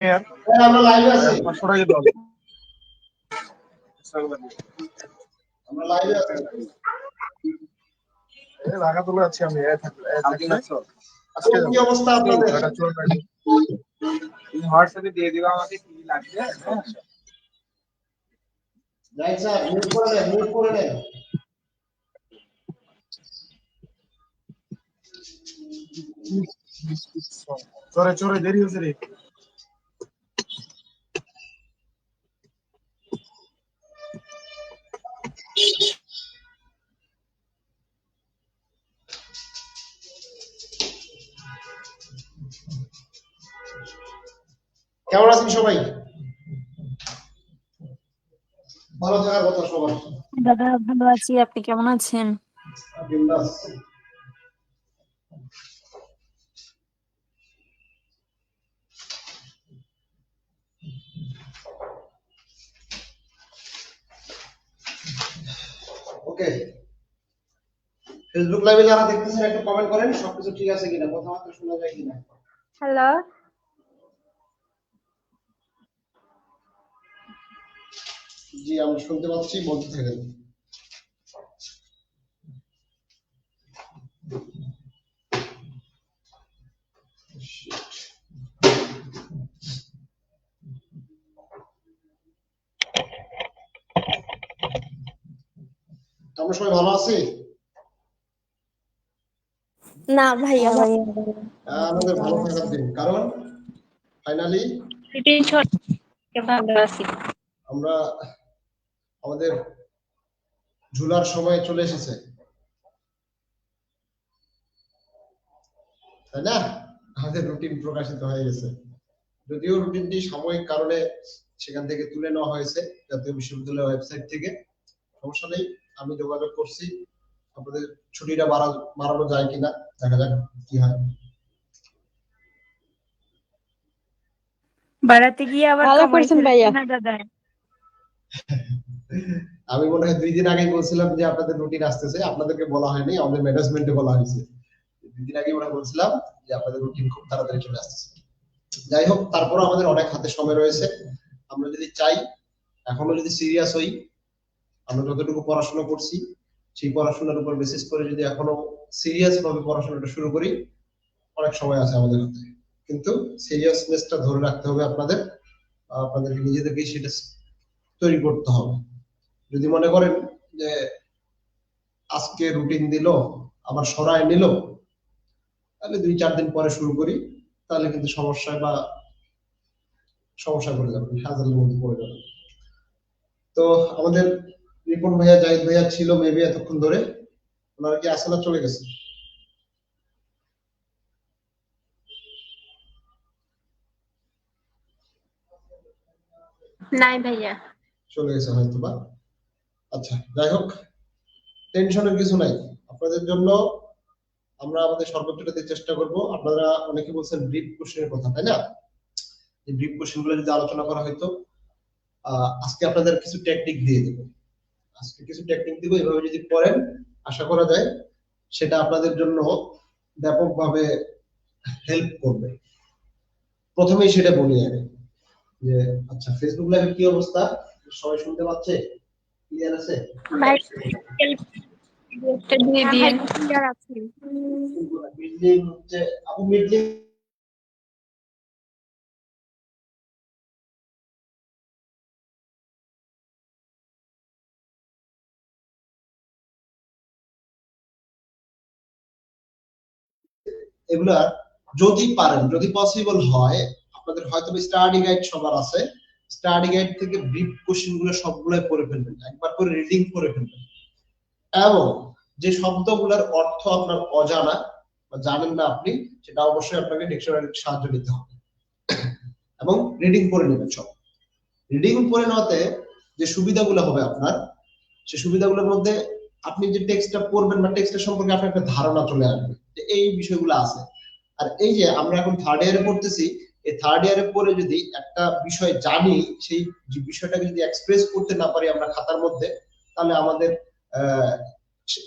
আমরা লাইভে আছি। আমরা লাইভে আছি। লাগাতলে আছি আমি। আজকে কি অবস্থা আপনাদের? হোয়াটসঅ্যাপে দিয়ে দিবা আমাকে কি লাগবে। রাইট স্যার, মিউট করে নেন। চোরে দেরি হয়েছে রে। কেমন আছেন সবাই? ভালো থাকার কথা সবার। দাদা ভালো আছি, আপনি কেমন আছেন? বিন্দাস। ওকে, ফেসবুক লাইভে যারা দেখতেছেন একটু কমেন্ট করেন সবকিছু ঠিক আছে কিনা, কথাবার্তা শোনা যায় কিনা। হ্যালো, জি আমরা শুনতে পাচ্ছি, বলতে থাকেন। আমরা সবাই ভালো আছি? না ভাইয়া আমাদের ভালো থাকার দিন, কারণ ফাইনালি ভালো আছি। আমরা আমাদের ঝুলার সময় চলে এসেছে, তাই না? আমাদের রুটিন প্রকাশিত হয়ে গেছে, যদিও রুটিনটি সাময়িক কারণে সেখান থেকে তুলে নেওয়া হয়েছে জাতীয় বিশ্ববিদ্যালয়ের ওয়েবসাইট থেকে। সমস্যা নেই, আমি যোগাযোগ করছি, আপনাদের ছুটিটা বাড়ানো যায় কিনা, দেখা যাক কি হয়। বাড়াতে গিয়ে আবার ভালো করছেন ভাইয়া। আমি মনে হয় 2 দিন আগেই বলছিলাম যে আপনাদের রুটিন আসতেছে, আপনাদেরকে বলা হয়নি, আমাদের ম্যানেজমেন্টে বলা হয়েছে। 2 দিন আগে আমরা বলছিলাম যে আপনাদের রুটিন খুব তাড়াতাড়ি চলে আসতেছে। যাই হোক, তারপরও আমাদের অনেক হাতে সময় রয়েছে। আমরা যদি চাই, এখনো যদি সিরিয়াস হই, আমরা যতটুকু পড়াশোনা করছি সেই পড়াশোনার উপর বেসিস করে যদি এখনো সিরিয়াস ভাবে পড়াশোনাটা শুরু করি, অনেক সময় আছে আমাদের হাতে। কিন্তু সিরিয়াসনেসটা ধরে রাখতে হবে আপনাদেরকে নিজেদেরকেই সেটা তৈরি করতে হবে। যদি মনে করেন যে আজকে রুটিন দিল আবার সরায় নিল, তাহলে 2-4 দিন পরে শুরু করি, তাহলে কিন্তু সমস্যা করে যাবে, হাজারের মধ্যে পড়ে যাবে। তো আমাদের রিপন ভাইয়া, জাহিদ ভাইয়া ছিল মেবি এতক্ষণ ধরে, ওনারা কি আসলে চলে গেছে? নাই ভাইয়া, চলে গেছে হয়তো বা। আচ্ছা, যাই হোক, টেনশনের কিছু নাই। আপনাদের জন্য আমরা আমাদের সর্বোচ্চটা দিয়ে চেষ্টা করব। আপনারা অনেকে বলছেন ব্রিফ কোশ্চেনের কথা, তাই না? এই ব্রিফ কোশ্চেন গুলো যদি আলোচনা করা হয়তো, আজকে আপনাদের কিছু টেকনিক দিয়ে দেব। এভাবে যদি পড়েন, আশা করা যায় সেটা আপনাদের জন্য ব্যাপকভাবে হেল্প করবে। প্রথমেই সেটা বলি আগে যে, আচ্ছা ফেসবুক লাইভে কি অবস্থা, সবাই শুনতে পাচ্ছে? ক্লিয়ার আছে? মিডলিং হচ্ছে আপু, মিডলিং এগুলা যদি পারেন, যদি পসিবল হয়, আপনাদের হয়তো স্টাডি গাইড সবার আছে, স্টাডি গাইড থেকে ব্রিফ কোশ্চেন গুলো সবগুলাই পড়ে ফেলবেন, একবার করে রিডিং করে ফেলবেন। এবং যে শব্দগুলোর অর্থ আপনার অজানা বা জানেন না আপনি, সেটা অবশ্যই আপনাকে ডিকশনারির সাহায্য নিতে হবে এবং রিডিং করে নেবেন। সব রিডিং করে নেওয়াতে যে সুবিধাগুলো হবে আপনার, সেই সুবিধাগুলোর মধ্যে আপনি যে টেক্সটটা পড়বেন বা টেক্সটের সম্পর্কে আপনার একটা ধারণা চলে আসবে যে এই বিষয়গুলো আছে। আর এই যে আমরা এখন থার্ড ইয়ারে পড়তেছি, এই থার্ড ইয়ারে পড়ে যদি একটা বিষয় জানি, সেই বিষয়টাকে যদি এক্সপ্রেস করতে না পারি আমরা খাতার মধ্যে, তাহলে আমাদের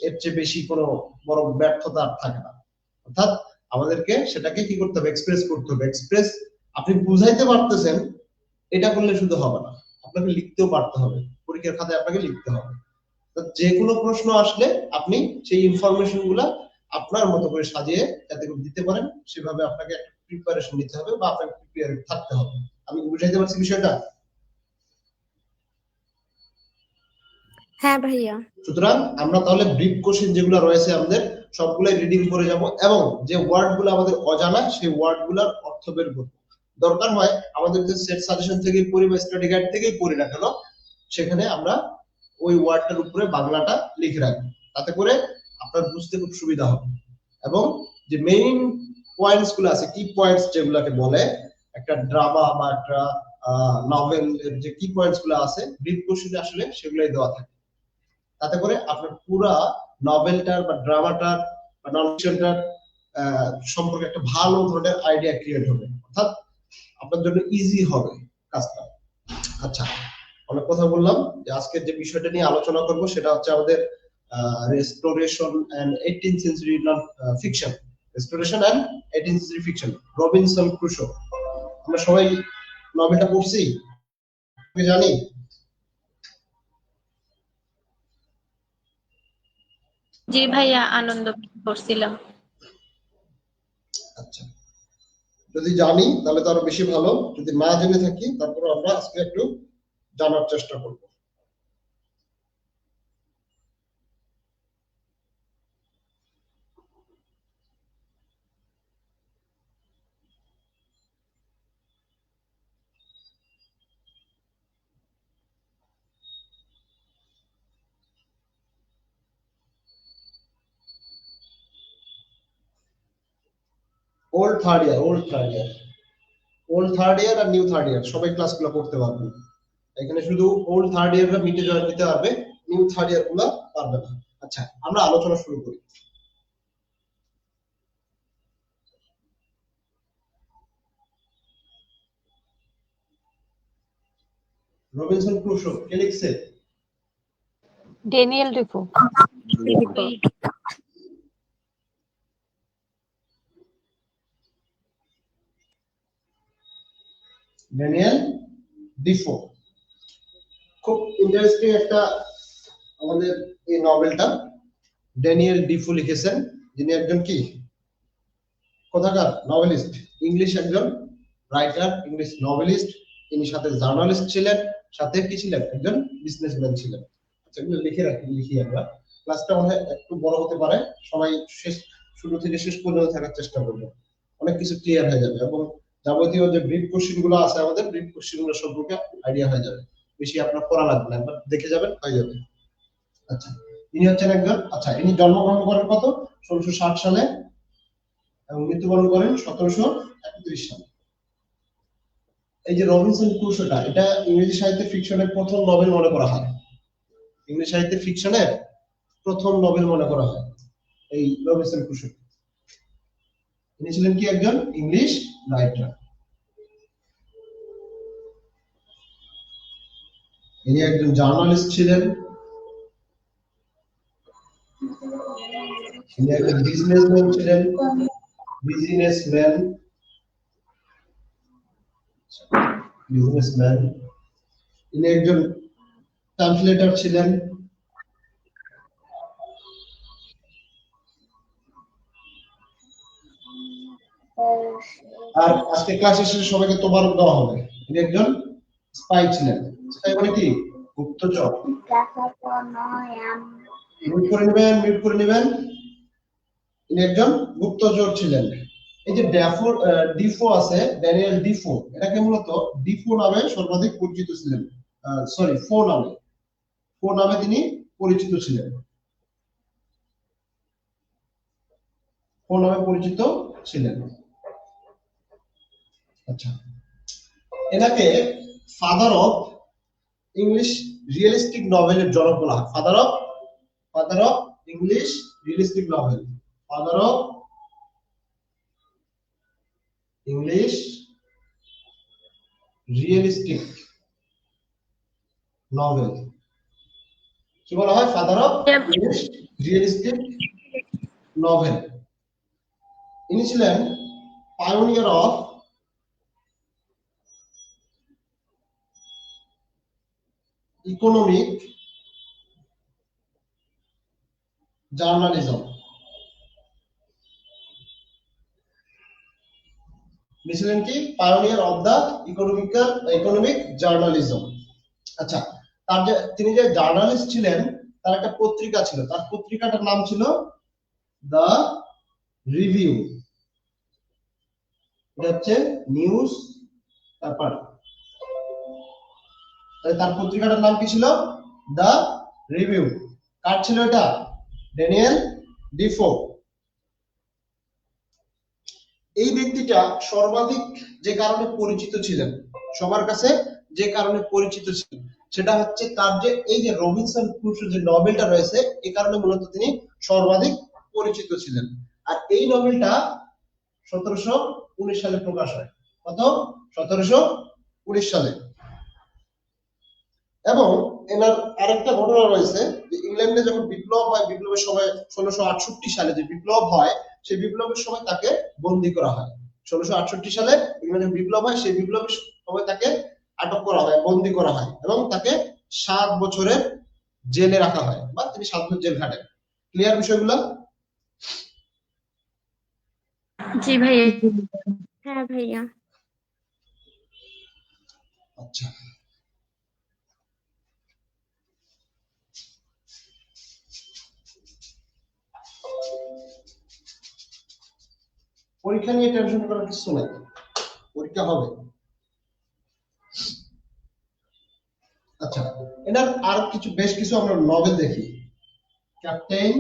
এর চেয়ে বেশি কোনো বড় ব্যর্থতা আর থাকে না। অর্থাৎ আমাদেরকে সেটাকে কি করতে হবে, এক্সপ্রেস করতে হবে। এক্সপ্রেস আপনি বুঝাইতে পারতেছেন, এটা করলে শুধু হবে না, আপনাকে লিখতেও পারতে হবে, পরীক্ষার খাতায় আপনাকে লিখতে হবে। তো যে কোনো প্রশ্ন আসলে আপনি সেই ইনফরমেশন গুলা আপনার মতো করে সাজিয়ে যাতে করে দিতে পারেন, সেভাবে আপনাকে একটা প্রিপারেশন নিতে হবে বা আপনাকে প্রিপেয়ার থাকতে হবে। আমি বুঝাইতে পারছি বিষয়টা? হ্যাঁ ভাইয়া। সুতরাং আমরা তাহলে ব্রিফ কোশ্চেন যেগুলো রয়েছে আমাদের সবগুলাই রিডিং করে যাব, এবং যে ওয়ার্ড গুলো আমাদের অজানা সেই ওয়ার্ড গুলার অর্থ বের করব। দরকার হয় আমাদের যে সেট সাজেশন থেকে পড়ি বা স্টাডি গাইড থেকেই পড়ি না কেন, সেখানে আমরা ওই ওয়ার্ডটার উপরে বাংলাটা লিখে রাখবো, তাতে করে আপনার বুঝতে খুব সুবিধা হবে। এবং যে মেইন পয়েন্টস গুলো আছে, কি পয়েন্টস যেগুলোকে বলে একটা ড্রামা বা একটা নভেল, যে কি পয়েন্টস গুলো আছে ব্রিফ কোশ্চেনে আসলে সেগুলাই দেওয়া থাকে। তাতে করে আপনার পুরা নভেলটার বা ড্রামাটার বা ননফিকশনটার সম্পর্কে একটা ভালো ধরনের আইডিয়া ক্রিয়েট হবে, অর্থাৎ আপনার জন্য ইজি হবে কাজটা। আচ্ছা, অনেক কথা বললাম, যে আজকের যে বিষয়টা নিয়ে আলোচনা করব সেটা হচ্ছে আমাদের restoration and 18th century non fiction, restoration and 18th century fiction, Robinson Crusoe. আমরা সবাই নভেলটা পড়ছি, জানি। জি ভাইয়া, আনন্দ করছিলাম। আচ্ছা, যদি জানি তাহলে তো আরো বেশি ভালো, যদি না জেনে থাকি তারপর আমরা আজকে একটু জানার চেষ্টা করব। Old third year, old third year আর নিউ থার্ড ইয়ার সবাই ক্লাসগুলো করতে পারবে। এখানে শুধু ওল্ড থার্ড ইয়াররা মিটে জয়েন দিতে পারবে, নিউ থার্ড ইয়ার গুলো পারবে না। আচ্ছা, আমরা আলোচনা শুরু করি। রবিনসন ক্রুশো কে লিখছে? Daniel Defoe. Daniel Defoe. খুব ইন্টারেস্টিং একটা আমাদের এই নভেলটা ড্যানিয়েল ডিফো লিখেছেন, যিনি একজন কি কোথাকার নভেলিস্ট, ইংলিশ একজন রাইটার, ইংলিশ নভেলিস্ট। তিনি সাথে জার্নালিস্ট ছিলেন, সাথে কি ছিলেন, একজন বিজনেসম্যান ছিলেন। আচ্ছা, এগুলো লিখি আমরা। ক্লাসটা মনে হয় একটু বড় হতে পারে, সবাই শেষ শুরু থেকে শেষ পর্যন্ত থাকার চেষ্টা করবো, অনেক কিছু ক্লিয়ার হয়ে যাবে, এবং যাবতীয় যে ব্রিফ কোশ্চেন গুলো আছে আমাদের ব্রিফ কোশ্চেন গুলো সম্পর্কে আইডিয়া হয়ে যাবে, বেশি আপনার পড়া লাগবে না, একবার দেখে যাবেন হয়ে যাবে। আচ্ছা, ইনি হচ্ছেন একজন, আচ্ছা ইনি জন্মগ্রহণ করেন কত 1660 সালে এবং মৃত্যুবরণ করেন 1731 সালে। এই যে রবিনসন ক্রুশোটা, এটা ইংরেজি সাহিত্যে ফিকশনের প্রথম নভেল মনে করা হয়, ইংরেজি সাহিত্যে ফিকশনের প্রথম নভেল মনে করা হয় এই রবিনসন ক্রুশো। তিনি ছিলেন কি একজন ইংলিশ রাইটার। ইনি একজন জার্নালিস্ট ছিলেন, ইনি একজন বিজনেসম্যান ছিলেন, বিজনেসম্যান। ইনি একজন ট্রান্সলেটর ছিলেন, আর আজকে ক্লাসের শেষে সবাইকে তোমার দেওয়া হবে। ইনি একজন স্পাই ছিলেন। স্পাই মানে কি? গুপ্তচর। মিউট করে নেবেন। ইনি একজন গুপ্তচর ছিলেন। এই যে ডিফো আছে, ড্যানিয়েল ডিফো, এটাকে মূলত ডিফো নামে সর্বাধিক পরিচিত ছিলেন, সরি ফো নামে তিনি পরিচিত ছিলেন, ফো নামে পরিচিত ছিলেন। আচ্ছা, এনাকে ফাদার অফ ইংলিশ রিয়েলিস্টিক নভেলের জনক বলা হয়। Father of English realistic novel, father of English realistic novel কি বলা হয়? Father of English realistic novel. ইনি ছিলেন পায়োনিয়ার অফ ইকোনমিক জার্নালিজম। লিখলেন কি pioneer of the economic journalism. আচ্ছা, তার যে তিনি যে জার্নালিস্ট ছিলেন তার একটা পত্রিকা ছিল, তার পত্রিকাটার নাম ছিল দা রিভিউ। এটা হচ্ছে নিউজ পেপার। তার পত্রিকাটার নাম কি ছিল? দা রিভিউ। কার ছিল এটা? Daniel Defoe. এই ব্যক্তিটা সর্বাধিক যে কারণে পরিচিত ছিলেন, সবার কাছে যে কারণে পরিচিত ছিলেন, সেটা হচ্ছে তার যে এই যে রবিনসন ক্রুসো যে নভেলটা রয়েছে, এই কারণে মূলত তিনি সর্বাধিক পরিচিত ছিলেন। আর এই নভেলটা 1719 সালে প্রকাশ হয়। কত? 1719 সালে। এবং এনার আরেকটা ঘটনা রয়েছে যে ইংল্যান্ডে যখন বিপ্লব হয়, বিপ্লবের সময় 1668 সালে যে বিপ্লব হয়, সেই বিপ্লবের সময় তাকে বন্দী করা হয়। 1668 সালে ইংল্যান্ডে বিপ্লব হয়, সেই বিপ্লবের সময় তাকে আটক করা হয়, বন্দী করা হয় এবং তাকে 7 বছরের জেলে রাখা হয়, বা তিনি 7 বছর জেল খাটেন। ক্লিয়ার বিষয়গুলো? জি ভাইয়া। হ্যাঁ ভাইয়া। আচ্ছা, পরীক্ষা নিয়ে টেনশন করার কিছু নাই, পরীক্ষা হবে। আচ্ছা, এনার আর কিছু বেশ কিছু আমরা নভেল দেখি। Captain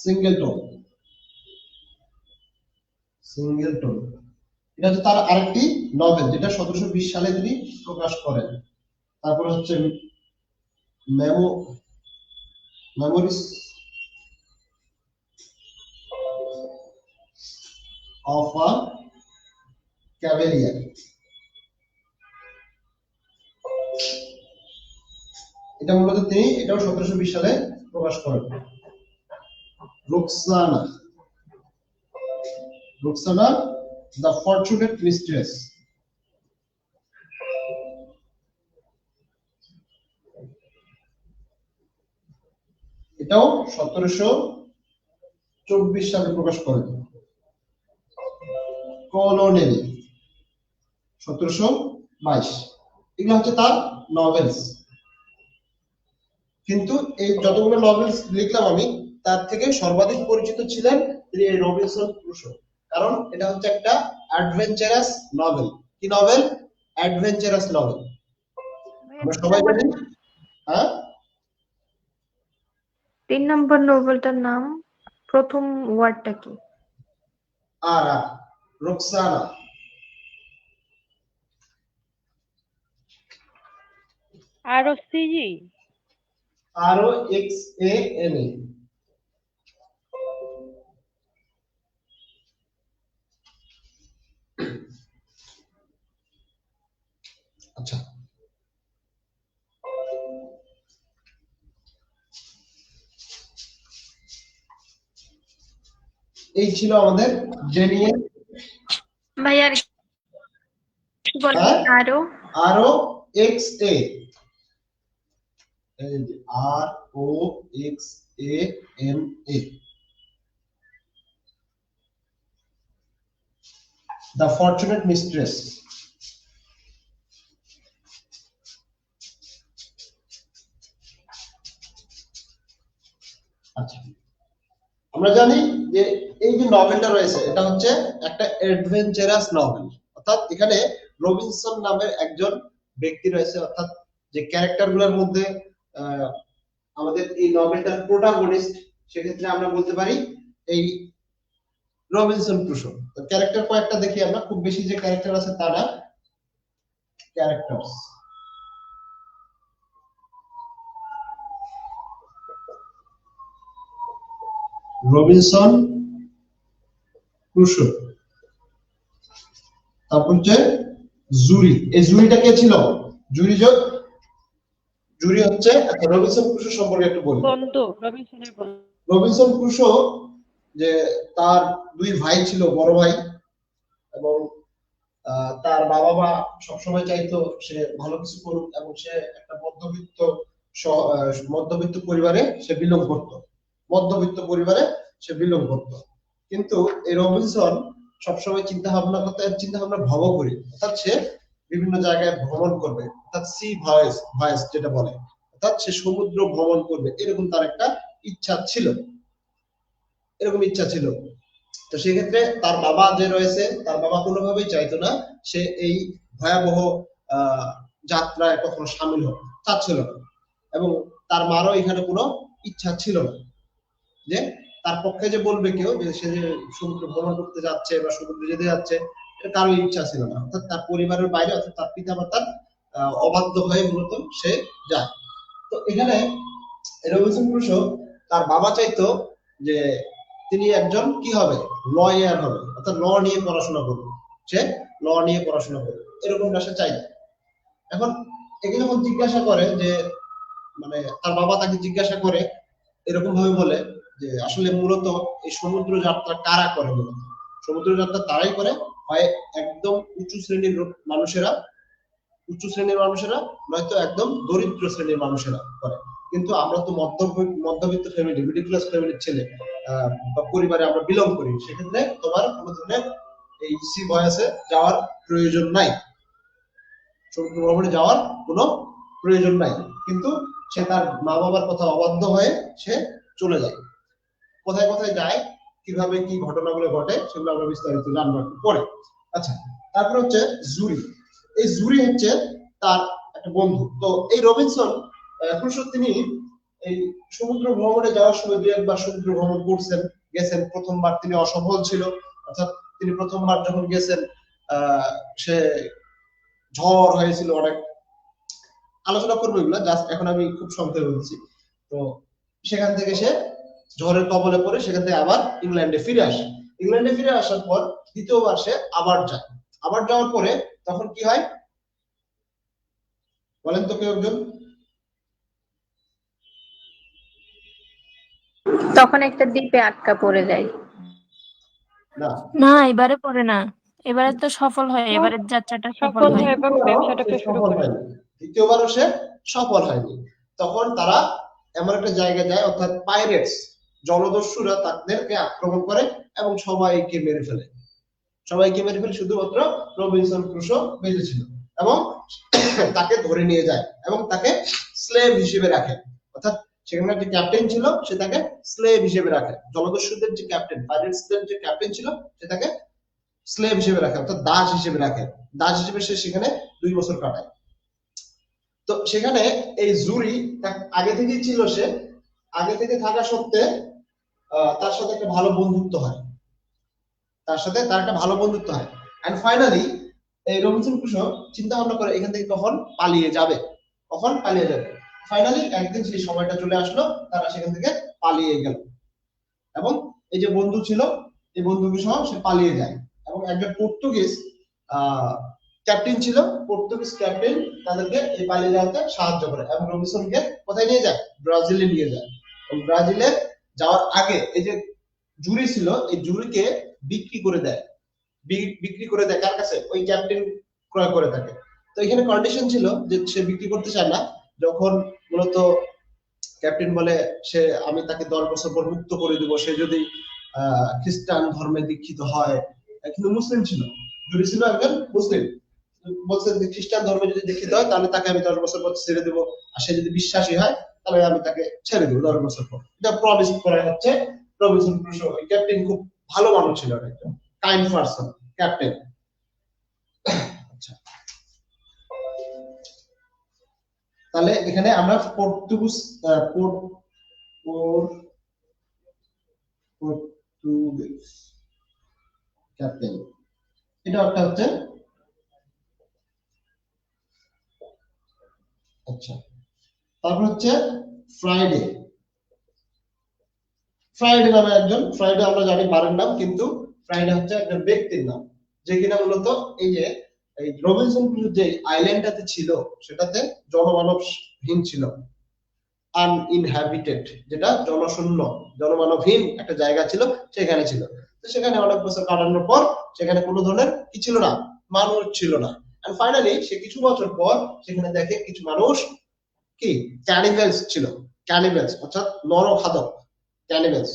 singleton. এটা হচ্ছে তার আরেকটি নভেল, যেটা 1720 সালে তিনি প্রকাশ করেন। তারপর হচ্ছে মেমোরিজ অফ আ ক্যাভেলিয়ার। এটা মূলত তিনি এটাও 1720 সালে প্রকাশ করেন। Roksana the fortunate mistress. এটাও 1724 সালে প্রকাশ করেন। কলোনেল 1722। এগুলো হচ্ছে তার নভেলস। কিন্তু এই যতগুলো নভেলস লিখলাম আমি, তার থেকে সর্বাধিক পরিচিত ছিলেন তিনি এই রবিনসন ক্রুসো। কারণ এটা হচ্ছে একটা অ্যাডভেঞ্চারাস নভেল। কি নভেল? Adventurous novel. আমরা সবাই জানি। হ্যাঁ, 3 নম্বর নোবেলটার নাম, প্রথম ওয়ার্ডটা কি? আর রোকসানা। ROCG। ROXANA। আচ্ছা, এই ছিল আমাদের ড্যানিয়েল। ভাইয়া আর কি বলেন? আরো ROXA। ROXANA, The Fortunate Mistress। আচ্ছা, আমরা জানি যে এই যে নভেলটা রয়েছে, এটা হচ্ছে একটা অ্যাডভেঞ্চারাস নভেল। অর্থাৎ এখানে রবিনসন নামের একজন ব্যক্তি রয়েছে, অর্থাৎ যে ক্যারেক্টার গুলোর মধ্যে আমাদের এই নভেলটার প্রোটাগনিস্ট, সেক্ষেত্রে আমরা বলতে পারি এই রবিনসন ক্রুসো। ক্যারেক্টার কয়েকটা দেখি আমরা, খুব বেশি যে ক্যারেক্টার আছে তা না। Characters, Robinson Crusoe. তারপর হচ্ছে জুরি। এই জুরিটা কে ছিল? জুরি হচ্ছে, আচ্ছা রবিনসন ক্রুসো সম্পর্কে একটু বলি। বন্ধু, রবিনসনের বন্ধু। রবিনসন ক্রুসো যে তার দুই ভাই ছিল, বড় ভাই, এবং তার বাবা মা সবসময় চাইতো সে ভালো কিছু করুক এবং সে একটা মধ্যবিত্ত পরিবারে সে বিলং করতো, মধ্যবিত্ত পরিবারে সে বিলং করতো। কিন্তু এই রবিনসন সবসময় চিন্তা ভাবনা করতে, চিন্তা ভাবনা ভবঘুরে, অর্থাৎ সে বিভিন্ন জায়গায় ভ্রমণ করবে, অর্থাৎ সি ভয়েস যেটা বলে, অর্থাৎ সে সমুদ্র ভ্রমণ করবে, এরকম তার একটা ইচ্ছা ছিল, এরকম ইচ্ছা ছিল। তো সেক্ষেত্রে তার বাবা যে রয়েছে, তার বাবা কোনোভাবেই চাইতো না সে এই ভয়াবহ যাত্রায় কখনো সামিল হোক, চাচ্ছিল না। এবং তার মারও এখানে কোনো ইচ্ছা ছিল না যে তার পক্ষে যে বলবে কেউ যে সে যে সমুদ্র ভ্রমণ করতে যাচ্ছে বা সমুদ্রে যেতে যাচ্ছে, এটা কারো ইচ্ছা ছিল না। অর্থাৎ তার পরিবারের বাইরে, অর্থাৎ তার পিতা মাতার অবাধ্য হয়ে মূলত সে যায়। তো এখানে রবিনসন ক্রুসো তার বাবা চাইতো যে তিনি একজন কি হবে, লয়ার হবে, অর্থাৎ ল নিয়ে পড়াশোনা করবে, সে ল নিয়ে পড়াশোনা করবে, এরকমটা সে চাইতো। এখন একে যখন জিজ্ঞাসা করে যে, মানে তার বাবা তাকে জিজ্ঞাসা করে এরকম ভাবে বলে যে আসলে মূলত এই সমুদ্র যাত্রা কারা করে, মূলত সমুদ্র যাত্রা তারাই করে, হয় একদম উঁচু শ্রেণীর মানুষেরা, নয়তো একদম দরিদ্র শ্রেণীর মানুষেরা করে। কিন্তু আমরা তো মধ্যবিত্ত ফ্যামিলি, মিডল ক্লাস ফ্যামিলির ছেলে বা পরিবারে আমরা বিলং করি, সেক্ষেত্রে তোমার কোনো ধরনের এই সি ভয়েসে যাওয়ার প্রয়োজন নাই, সমুদ্র ভ্রমণে যাওয়ার কোনো প্রয়োজন নাই। কিন্তু সে তার মা বাবার কথা অবাধ্য হয়ে সে চলে যায়। কোথায় কোথায় যায়, কিভাবে কি ঘটনাগুলো ঘটে, সেগুলো আমরা বিস্তারিত জানবো একটু পরে। আচ্ছা, তারপর হচ্ছে জুরি। এই জুরি হচ্ছে তার একটা বন্ধু। তো এই রবিনসন ক্রুসো তিনি এই সমুদ্র ভ্রমণে যাওয়ার সময় দুই একবার সমুদ্র ভ্রমণ গেছেন। প্রথমবার তিনি অসফল ছিল, অর্থাৎ তিনি প্রথমবার যখন গেছেন সে ঝড় হয়েছিল অনেক, আলোচনা করবো এগুলো, জাস্ট এখন আমি খুব সংক্ষেপে বলছি। তো সেখান থেকে সে ঝড়ের কবলে পড়ে সেখান থেকে আবার ইংল্যান্ডে ফিরে আসে। ইংল্যান্ডে ফিরে আসার পর দ্বিতীয়বার সে আবার যায়। আবার যাওয়ার পরে তখন কি হয় বলেন তো কেউ একজন? তখন একটা দ্বীপে আটকা পড়ে যায়। না না, এবারে পড়ে না, এবারে তো সফল হয়, এবারে যাত্রাটা সফল হয়। এবং ব্যবসাটাকে শুরু সফল করে। হয়নি, দ্বিতীয়বারও সে সফল হয়নি। তখন তারা এমন একটা জায়গায় যায়, অর্থাৎ পাইরেটস, জলদস্যুরা তাদেরকে আক্রমণ করে এবং সবাইকে মেরে ফেলে। শুধুমাত্র রবিনসন ক্রুসো বেঁচে ছিল এবং তাকে ধরে নিয়ে যায় এবং তাকে স্লেভ হিসেবে রাখে। অর্থাৎ সেখানে যে ক্যাপ্টেন ছিল সে তাকে স্লেভ হিসেবে রাখে। জলদস্যুদের যে ক্যাপ্টেন, পাইরেটসদের যে ক্যাপ্টেন ছিল সে তাকে স্লেভ হিসেবে রাখে, অর্থাৎ দাস হিসেবে রাখে। দাস হিসেবে সে সেখানে 2 বছর কাটায়। তো সেখানে এই জুরি আগে থেকেই ছিল, সে আগে থেকে থাকা সত্ত্বে তার সাথে একটা ভালো বন্ধুত্ব হয়, তার একটা ভালো বন্ধুত্ব হয়। এন্ড ফাইনালি এই রবিনসন ক্রুসো চিন্তা ভাবনা করে এখান থেকে কখন পালিয়ে যাবে। ফাইনালি একদিন সেই সময়টা চলে আসলো, তারা সেখান থেকে পালিয়ে গেল এবং এই যে বন্ধু ছিল, এই বন্ধুকে সহ সে পালিয়ে যায়। এবং একজন পর্তুগিজ ক্যাপ্টেন ছিল, পর্তুগিজ ক্যাপ্টেন তাদেরকে এই পালিয়ে যাওয়াতে সাহায্য করে এবং রবিনসনকে কোথায় নিয়ে যায়, ব্রাজিলে নিয়ে যায়। এবং ব্রাজিলে যাওয়ার আগে এই যে জুরি ছিল, এই জুরিকে বিক্রি করে দেয় কার কাছে, ওই ক্যাপ্টেন ক্রয় করে থাকে। তো এখানে কন্ডিশন ছিল যে সে বিক্রি করতে চায় না। যখন মূলত ক্যাপ্টেন বলে আমি তাকে 10 বছর পর মুক্ত করে দিব, সে যদি খ্রিস্টান ধর্মে দীক্ষিত হয়, কিন্তু মুসলিম ছিল, জুরি ছিল একজন মুসলিম, বলছে যে খ্রিস্টান ধর্মে যদি দীক্ষিত হয় তাহলে তাকে আমি 10 বছর পর ছেড়ে দেবো, আর সে যদি বিশ্বাসী হয় তাহলে আমি তাকে ছেড়ে দেবো 10 বছর পর। এটা প্রমিস করা হচ্ছে রবিনসন ক্রুসো। ক্যাপ্টেন খুব ভালো মানুষ ছিল, একজন কাইন্ড পারসন ক্যাপ্টেন। আচ্ছা, তাহলে এখানে আমরা পর্তুগিজ ক্যাপ্টেন, এটা একটা হচ্ছে। আচ্ছা, তারপর হচ্ছে ফ্রাইডে নামে একজন, ফ্রাইডে আমরা জানি বারের নাম, কিন্তু ফ্রাইডে হচ্ছে একজন ব্যক্তির নাম, যে কিনা মূলত এই যে এই রবিনসন ক্রুসো যে আইল্যান্ডটাতে ছিল সেটাতে জনমানবহীন ছিল, আনইনহ্যাবিটেড, যেটা জনশূন্য, জনমানবহীন একটা জায়গা ছিল, সেখানে ছিল। তো সেখানে অনেক বছর কাটানোর পর সেখানে কোনো ধরনের কি ছিল না, মানুষ ছিল না। এন্ড ফাইনালি সে কিছু বছর পর সেখানে দেখে কিছু মানুষ কি ক্যানিবেলস ছিল, ক্যানিবেলস অর্থাৎ নরখাদক, ক্যানিবেলস।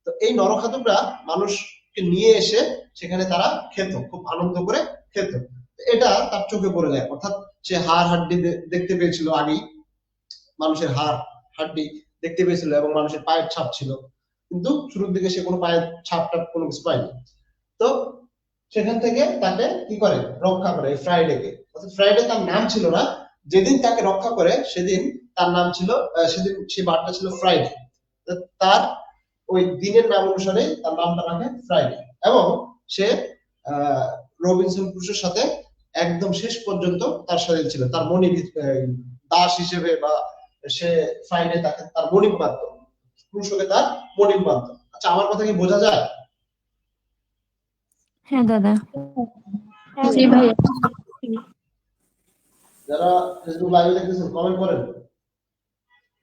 তো এই নরখাদকরা মানুষকে নিয়ে এসে সেখানে তারা খেত, খুব আনন্দ করে খেত। এটা তার চোখে পড়ে যায়, অর্থাৎ সে হাড় হাড্ডি দেখতে পেয়েছিল আগেই, মানুষের হাড় হাড্ডি দেখতে পেয়েছিল এবং মানুষের পায়ের ছাপ ছিল, কিন্তু শুরুর দিকে সে কোনো পায়ের ছাপটা কোনো কিছু পায়নি। তো সেখান থেকে তাকে কি করে রক্ষা করে ফ্রাইডেকে, অর্থাৎ ফ্রাইডে তার নাম ছিল না, যেদিন তাকে রক্ষা করে সেদিন তার নাম ছিল, সেদিন সে বারটা ছিল ফ্রাইডে, তার ওই দিনের নাম অনুসারে তার নামটা রাখে ফ্রাইডে। এবং সে রবিনসন ক্রুসোর সাথে একদম শেষ পর্যন্ত তার সাথে ছিল, তার মনিব দাস হিসেবে, বা সে ফ্রাইডে তাকে তার মনিব মানত, ক্রুসোকে তার মনিব মানত। আচ্ছা, আমার কথা কি বোঝা যায়? হ্যাঁ দাদা। জি ভাইয়া। যারা ফেসবুক লাইভে দেখতেছেন কমেন্ট করেন,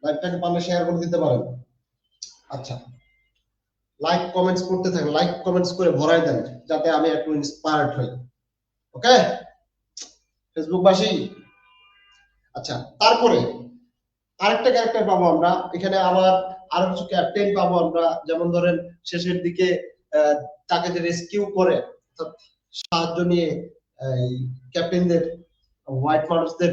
লাইভটাকে পারলে শেয়ার করে দিতে পারেন। আচ্ছা, লাইক কমেন্টস করতে থাকেন, লাইক কমেন্টস করে ভরাই দেন যাতে আমি একটু ইন্সপায়ার্ড হই। ওকে ফেসবুকবাসী? আচ্ছা, তারপরে আরেকটা ক্যারেক্টার পাবো আমরা এখানে, আবার আরো কিছু ক্যাপ্টেন পাবো আমরা। যেমন ধরেন শেষের দিকে তাকে যে রেস্কিউ করে, সাহায্য নিয়ে ক্যাপ্টেনদের, হোয়াইট মানুষদের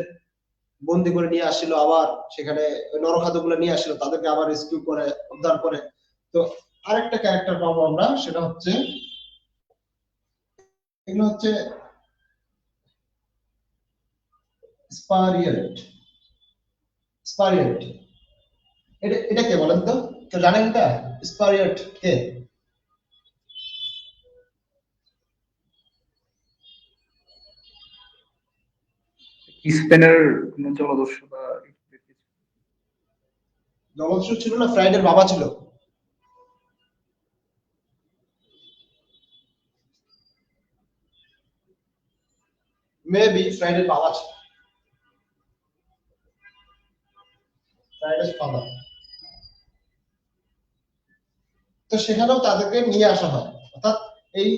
বন্দি করে নিয়ে আসছিল, আবার সেখানে নরখাদকগুলো নিয়ে আসছিল, তাদেরকে আবার রেস্কিউ করে উদ্ধার করে। তো আরেকটা ক্যারেক্টার পাবো আমরা, সেটা হচ্ছে, এগুলো হচ্ছে স্পারিয়েট। স্পারিয়েট এটা কে বলেন তো, কেউ জানেন এটা? স্পারিয়েট কে? স্পেনের কোন জলদস্যু বা জলদস্যু ছিল না, ফ্রাইডের বাবা ছিল। মেবি ফ্রাইডের বাবা ছিল, ফ্রাইডের ফাদার। তো সেখানেও তাদেরকে নিয়ে আসা হয়, অর্থাৎ এই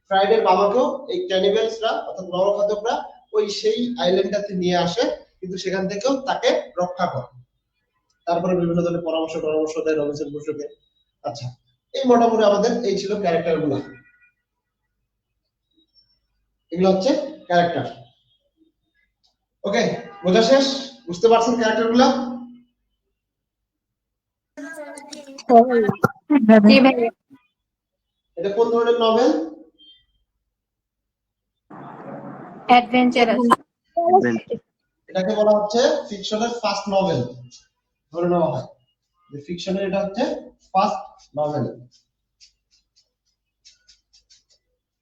ফ্রাইডের বাবাকেও এই ক্যানিবেলসরা অর্থাৎ নরখাদকরা ওই সেই আইল্যান্ডটাতে নিয়ে আসে, কিন্তু সেখান থেকেও তাকে রক্ষা করে। তারপরে বিভিন্ন ধরনের পরামর্শ দেয় রবিনসন ক্রুসোকে। আচ্ছা, এই মোটামুটি আমাদের এই ছিল ক্যারেক্টার গুলা। এগুলো হচ্ছে ক্যারেক্টার। ওকে, বোঝা শেষ? বুঝতে পারছেন ক্যারেক্টার গুলা? জি ভাইয়া। এটা কোন ধরনের নভেল? অ্যাডভেঞ্চারাস। এটাকে বলা হচ্ছে ফিকশনের ফার্স্ট নভেল, ধরে নেওয়া হয় যে ফিকশনের এটা হচ্ছে ফার্স্ট নভেল,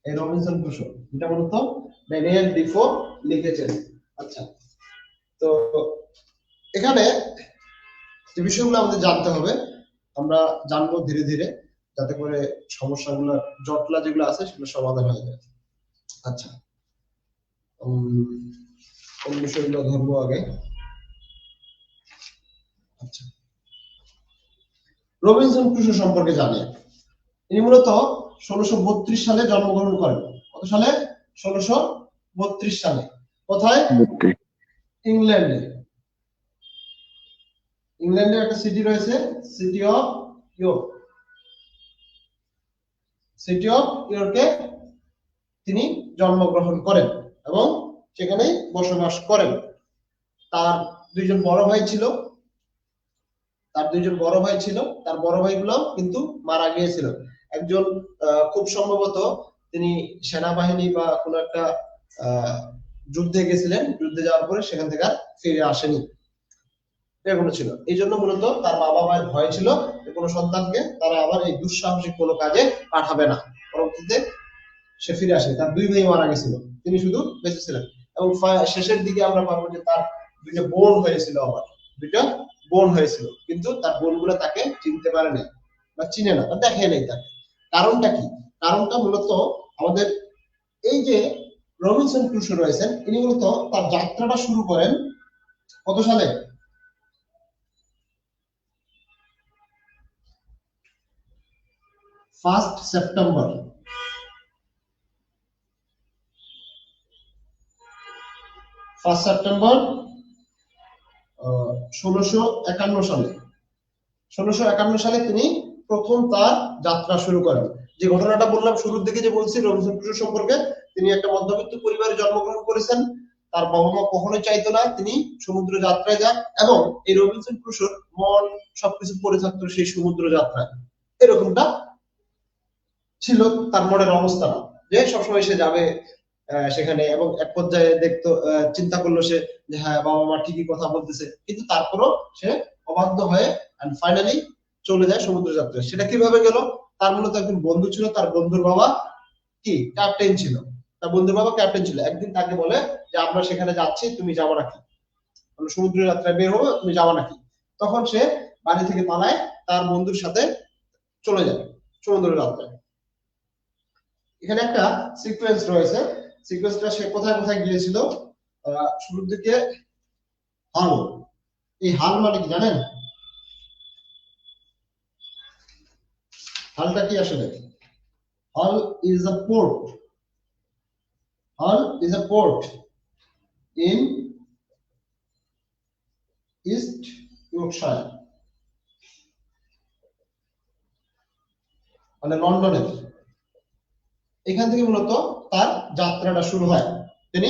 এই রবিনসন ক্রুসো, এটা মূলত ড্যানিয়েল ডিফো লিখেছেন। আচ্ছা, তো এখানে যে বিষয়গুলো আমাদের জানতে হবে, আমরা জানবো ধীরে ধীরে, যাতে করে সমস্যাগুলো জটলা যেগুলো আছে সেগুলো সমাধান হয়ে যায়। আচ্ছা, কোন বিষয়গুলো ধরবো আগে? আচ্ছা, রবিনসন ক্রুসো সম্পর্কে জানে, ইনি মূলত 1632 সালে জন্মগ্রহণ করেন। কত সালে? 1632 সালে। কোথায়? ইংল্যান্ডে। ইংল্যান্ডের একটা সিটি রয়েছে, city of York. City of ইয়র্কে তিনি জন্মগ্রহণ করেন এবং সেখানেই বসবাস করেন। তার দুইজন বড় ভাই ছিল, তার বড় ভাইগুলো কিন্তু মারা গিয়েছিল। একজন খুব সম্ভবত তিনি সেনাবাহিনী বা কোনো একটা যুদ্ধে গেছিলেন, যুদ্ধে যাওয়ার পরে সেখান থেকে আর ফিরে আসেনি, এরকম ছিল। এই জন্য মূলত তার বাবা মায়ের ভয় ছিল যে কোনো সন্তানকে তারা আবার এই দুঃসাহসিক কোনো কাজে পাঠাবে না। পরবর্তীতে সে ফিরে আসে, তার দুই ভাই মারা গেছিল, তিনি শুধু বেঁচে ছিলেন। এবং শেষের দিকে আমরা পাবো যে তার দুইটা বোন হয়েছিল, আবার দুইটা বোন হয়েছিল, কিন্তু তার বোনগুলো তাকে চিনতে পারে নাই বা চিনে না বা দেখে নেই তাকে। কারণটা কি? কারণটা মূলত আমাদের এই যে রবিনসন ক্রুসো রয়েছেন, ইনি মূলত তার যাত্রাটা শুরু করেন কত সালে? 1 সেপ্টেম্বর 5 সেপ্টেম্বর 1651 সালে 1651 সালে তিনি প্রথম তার যাত্রা শুরু করেন। যে ঘটনাটা বললাম শুরুর দিকে, যে বলছি রবিনসন ক্রুসো সম্পর্কে, তিনি একটা মধ্যবিত্ত পরিবারে জন্মগ্রহণ করেছেন। তার বাবা মা কখনোই চাইতো না তিনি সমুদ্র যাত্রায় যান, এবং এই রবিনসন ক্রুসোর মন সবকিছু পড়ে থাকতো সেই সমুদ্র যাত্রায়। এরকমটা ছিল তার মনের অবস্থা, যে সবসময় সে যাবে সেখানে, এবং এক পর্যায়ে দেখতো, চিন্তা করলো সে যে হ্যাঁ বাবা মা ঠিকই কথা বলতেছে, কিন্তু তারপরও সে অবাধ্য হয়ে ফাইনালি চলে যায় সমুদ্র যাত্রায়। সেটা কিভাবে গেল? তার মূলত একজন বন্ধু ছিল, তার বন্ধুর বাবা কি ক্যাপ্টেন ছিল, তার বন্ধুর বাবা ক্যাপ্টেন ছিল। একদিন তাকে বলে যে আমরা সেখানে যাচ্ছি, তুমি যাবো নাকি, আমরা সমুদ্র যাত্রায় বের হবো, তুমি যাবো নাকি? তখন সে বাড়ি থেকে পালায়, তার বন্ধুর সাথে চলে যায় সমুদ্র যাত্রায়। এখানে একটা সিকোয়েন্স রয়েছে, সিকোয়েন্সটা সে কোথায় কোথায় গিয়েছিল। শুরুর দিকে হাল, এই হাল মানে কি জানেন? হালটা কি আসলে? হাল ইজ আ পোর্ট, হাল is a port in east Yorkshire, মানে লন্ডনের। এখান থেকে মূলত তার যাত্রাটা শুরু হয়। তিনি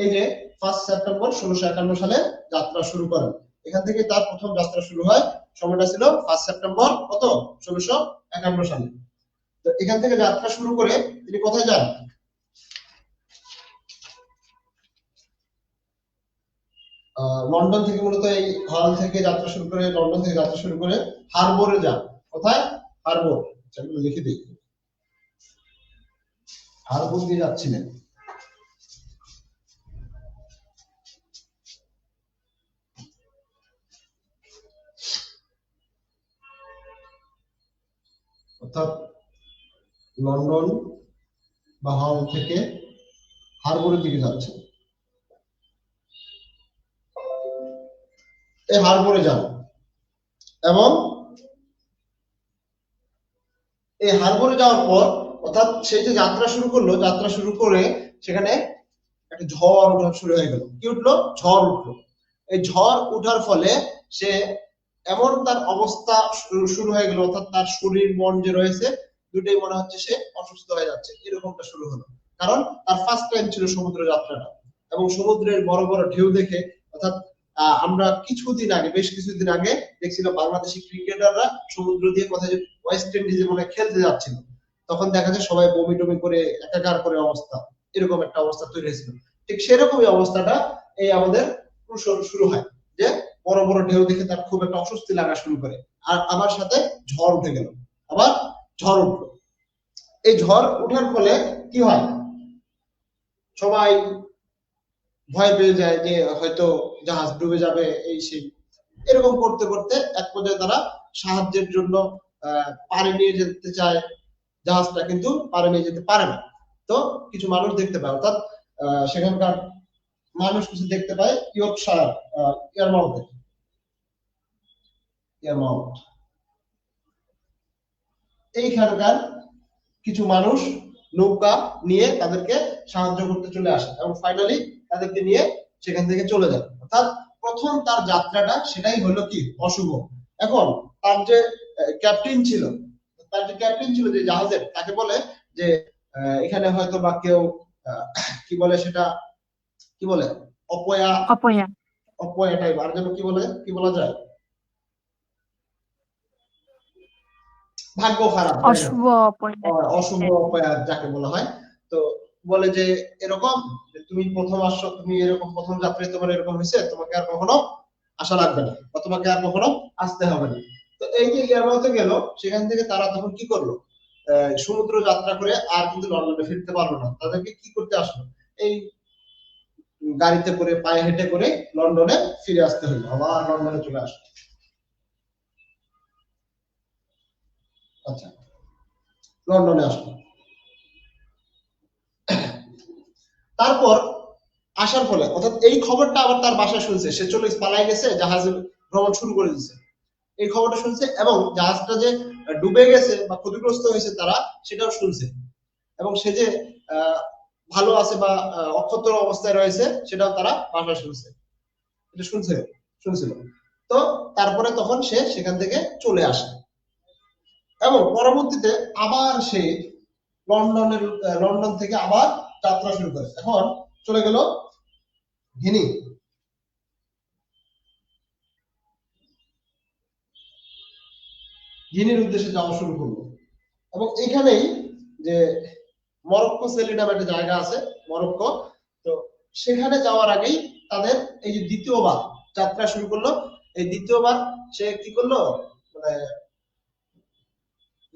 এই যে 5 সেপ্টেম্বর 1651 সালে যাত্রা শুরু করেন। এখান থেকে তার প্রথম যাত্রা শুরু হয়। সময়টা ছিল 5 সেপ্টেম্বর কত 1651 সালে। তো এখান থেকে যাত্রা শুরু করে তিনি কোথায় যান? লন্ডন থেকে, মূলত এই হল থেকে যাত্রা শুরু করে, লন্ডন থেকে যাত্রা শুরু করে হারবোরে যান। কোথায়? হারবোর। সেগুলো লিখে দিই। হারবোর দিয়ে যাচ্ছিলেন। অর্থাৎ লন্ডন বা হল থেকে হারবোরের দিকে যাচ্ছে। এই হারবোরে যান, এবং এই হারবোরে যাওয়ার পর, অর্থাৎ সেই যে যাত্রা শুরু করলো, যাত্রা শুরু করে সেখানে একটা ঝড় ওঠা শুরু হয়ে গেল। কি উঠলো? ঝড় উঠলো। এই ঝড় উঠার ফলে সে এমন তার অবস্থা শুরু হয়ে গেল, অর্থাৎ তার শরীর মন যে রয়েছে দুটোই মনে হচ্ছে সে অসুস্থ হয়ে যাচ্ছে, এরকমটা শুরু হলো। কারণ তার ফার্স্ট টাইম ছিল সমুদ্র যাত্রাটা, এবং সমুদ্রের বড় বড় ঢেউ দেখে, অর্থাৎ আমরা কিছুদিন আগে, বেশ কিছুদিন আগে দেখছিলাম বাংলাদেশি ক্রিকেটাররা সমুদ্র দিয়ে কোথায় ওয়েস্ট ইন্ডিজে মনে খেলতে যাচ্ছিল, তখন দেখা যায় সবাই বমি টমি করে একাকার করে অবস্থা, এরকম একটা অবস্থা তৈরি হয়েছিল। ঠিক সেরকমই অবস্থাটা এই আমাদের শুরু হয়, যে বড় বড় ঢেউ দেখে তার খুব একটা অস্বস্তি লাগা শুরু করে, আর আমার সাথে ঝড় উঠে গেল, আবার ঝড় উঠলো। এই ঝড় উঠার ফলে কি হয়? সবাই ভয় পেয়ে যায় যে হয়তো জাহাজ ডুবে যাবে, এই সেই। এরকম করতে করতে এক পর্যায়ে তারা সাহায্যের জন্য পাড়ে নিয়ে যেতে চায় জাহাজটা, কিন্তু পাড়ে নিয়ে যেতে পারে না। তো কিছু মানুষ দেখতে পায়, অর্থাৎ সেখানকার মানুষ কিছু দেখতে পায় ইয়র্কশায়ার, ইয়ারমাউথে, ইয়ারমাউথ, এইখানকার কিছু মানুষ নৌকা নিয়ে তাদেরকে সাহায্য করতে চলে আসে, এবং ফাইনালি তাদেরকে নিয়ে সেখান থেকে চলে যায়। অর্থাৎ প্রথম তার যাত্রাটা সেটাই হলো কি অশুভ। এখন তার যে ক্যাপ্টেন ছিল, যে জাহাজের, তাকে বলে যে এখানে হয়তো বা কেউ কি বলে সেটা, কি বলে, অপয়া, অপয়া অপয়া টাইপ, আর যেন কি বলে, কি বলা যায়, ভাগ্য খারাপ, অশুভ অপয়া। অশুভ অপয়া যাকে বলা হয়। তো বলে যে এরকম, যে তুমি প্রথম আসছো, তুমি এরকম প্রথম যাত্রায় তোমার এরকম হয়েছে, তোমাকে আর কখনো আসা লাগবে না, বা তোমাকে আর কখনো আসতে হবে না। তো এই যে ইয়ারমাউথে গেল, সেখান থেকে তারা তখন কি করলো? সমুদ্র যাত্রা করে আর কিন্তু লন্ডনে ফিরতে পারলো না। তাদেরকে কি করতে আসলো? এই গাড়িতে করে, পায়ে হেঁটে করে লন্ডনে ফিরে আসতে হলো, আবার লন্ডনে চলে আসলো। আচ্ছা, লন্ডনে আসলো। তারপর আসার ফলে, অর্থাৎ এই খবরটা আবার তার বাসায় শুনছে, সে চলে পালাই গেছে, জাহাজে ভ্রমণ শুরু করে দিয়েছে, এই খবরটা শুনছে, এবং জাহাজটা যে ডুবে গেছে বা ক্ষতিগ্রস্ত হয়েছে তারা, সেটাও শুনছে। এবং সে যে ভালো আছে বা অক্ষত অবস্থায় রয়েছে সেটাও তারা ভাষা শুনছে, এটা শুনছিল। তো তারপরে তখন সে সেখান থেকে চলে আসে এবং পরবর্তীতে আবার সে লন্ডন থেকে আবার যাত্রা শুরু করে। এখন চলে গেল গিনি। গিনির উদ্দেশ্যে যাওয়া শুরু করলো এবং এখানেই যে মরক্কো সেলি নামে একটা জায়গা আছে মরক্কো, তো সেখানে যাওয়ার আগেই তাদের এই যে দ্বিতীয়বার যাত্রা শুরু করলো। এই দ্বিতীয়বার সে কি করলো, মানে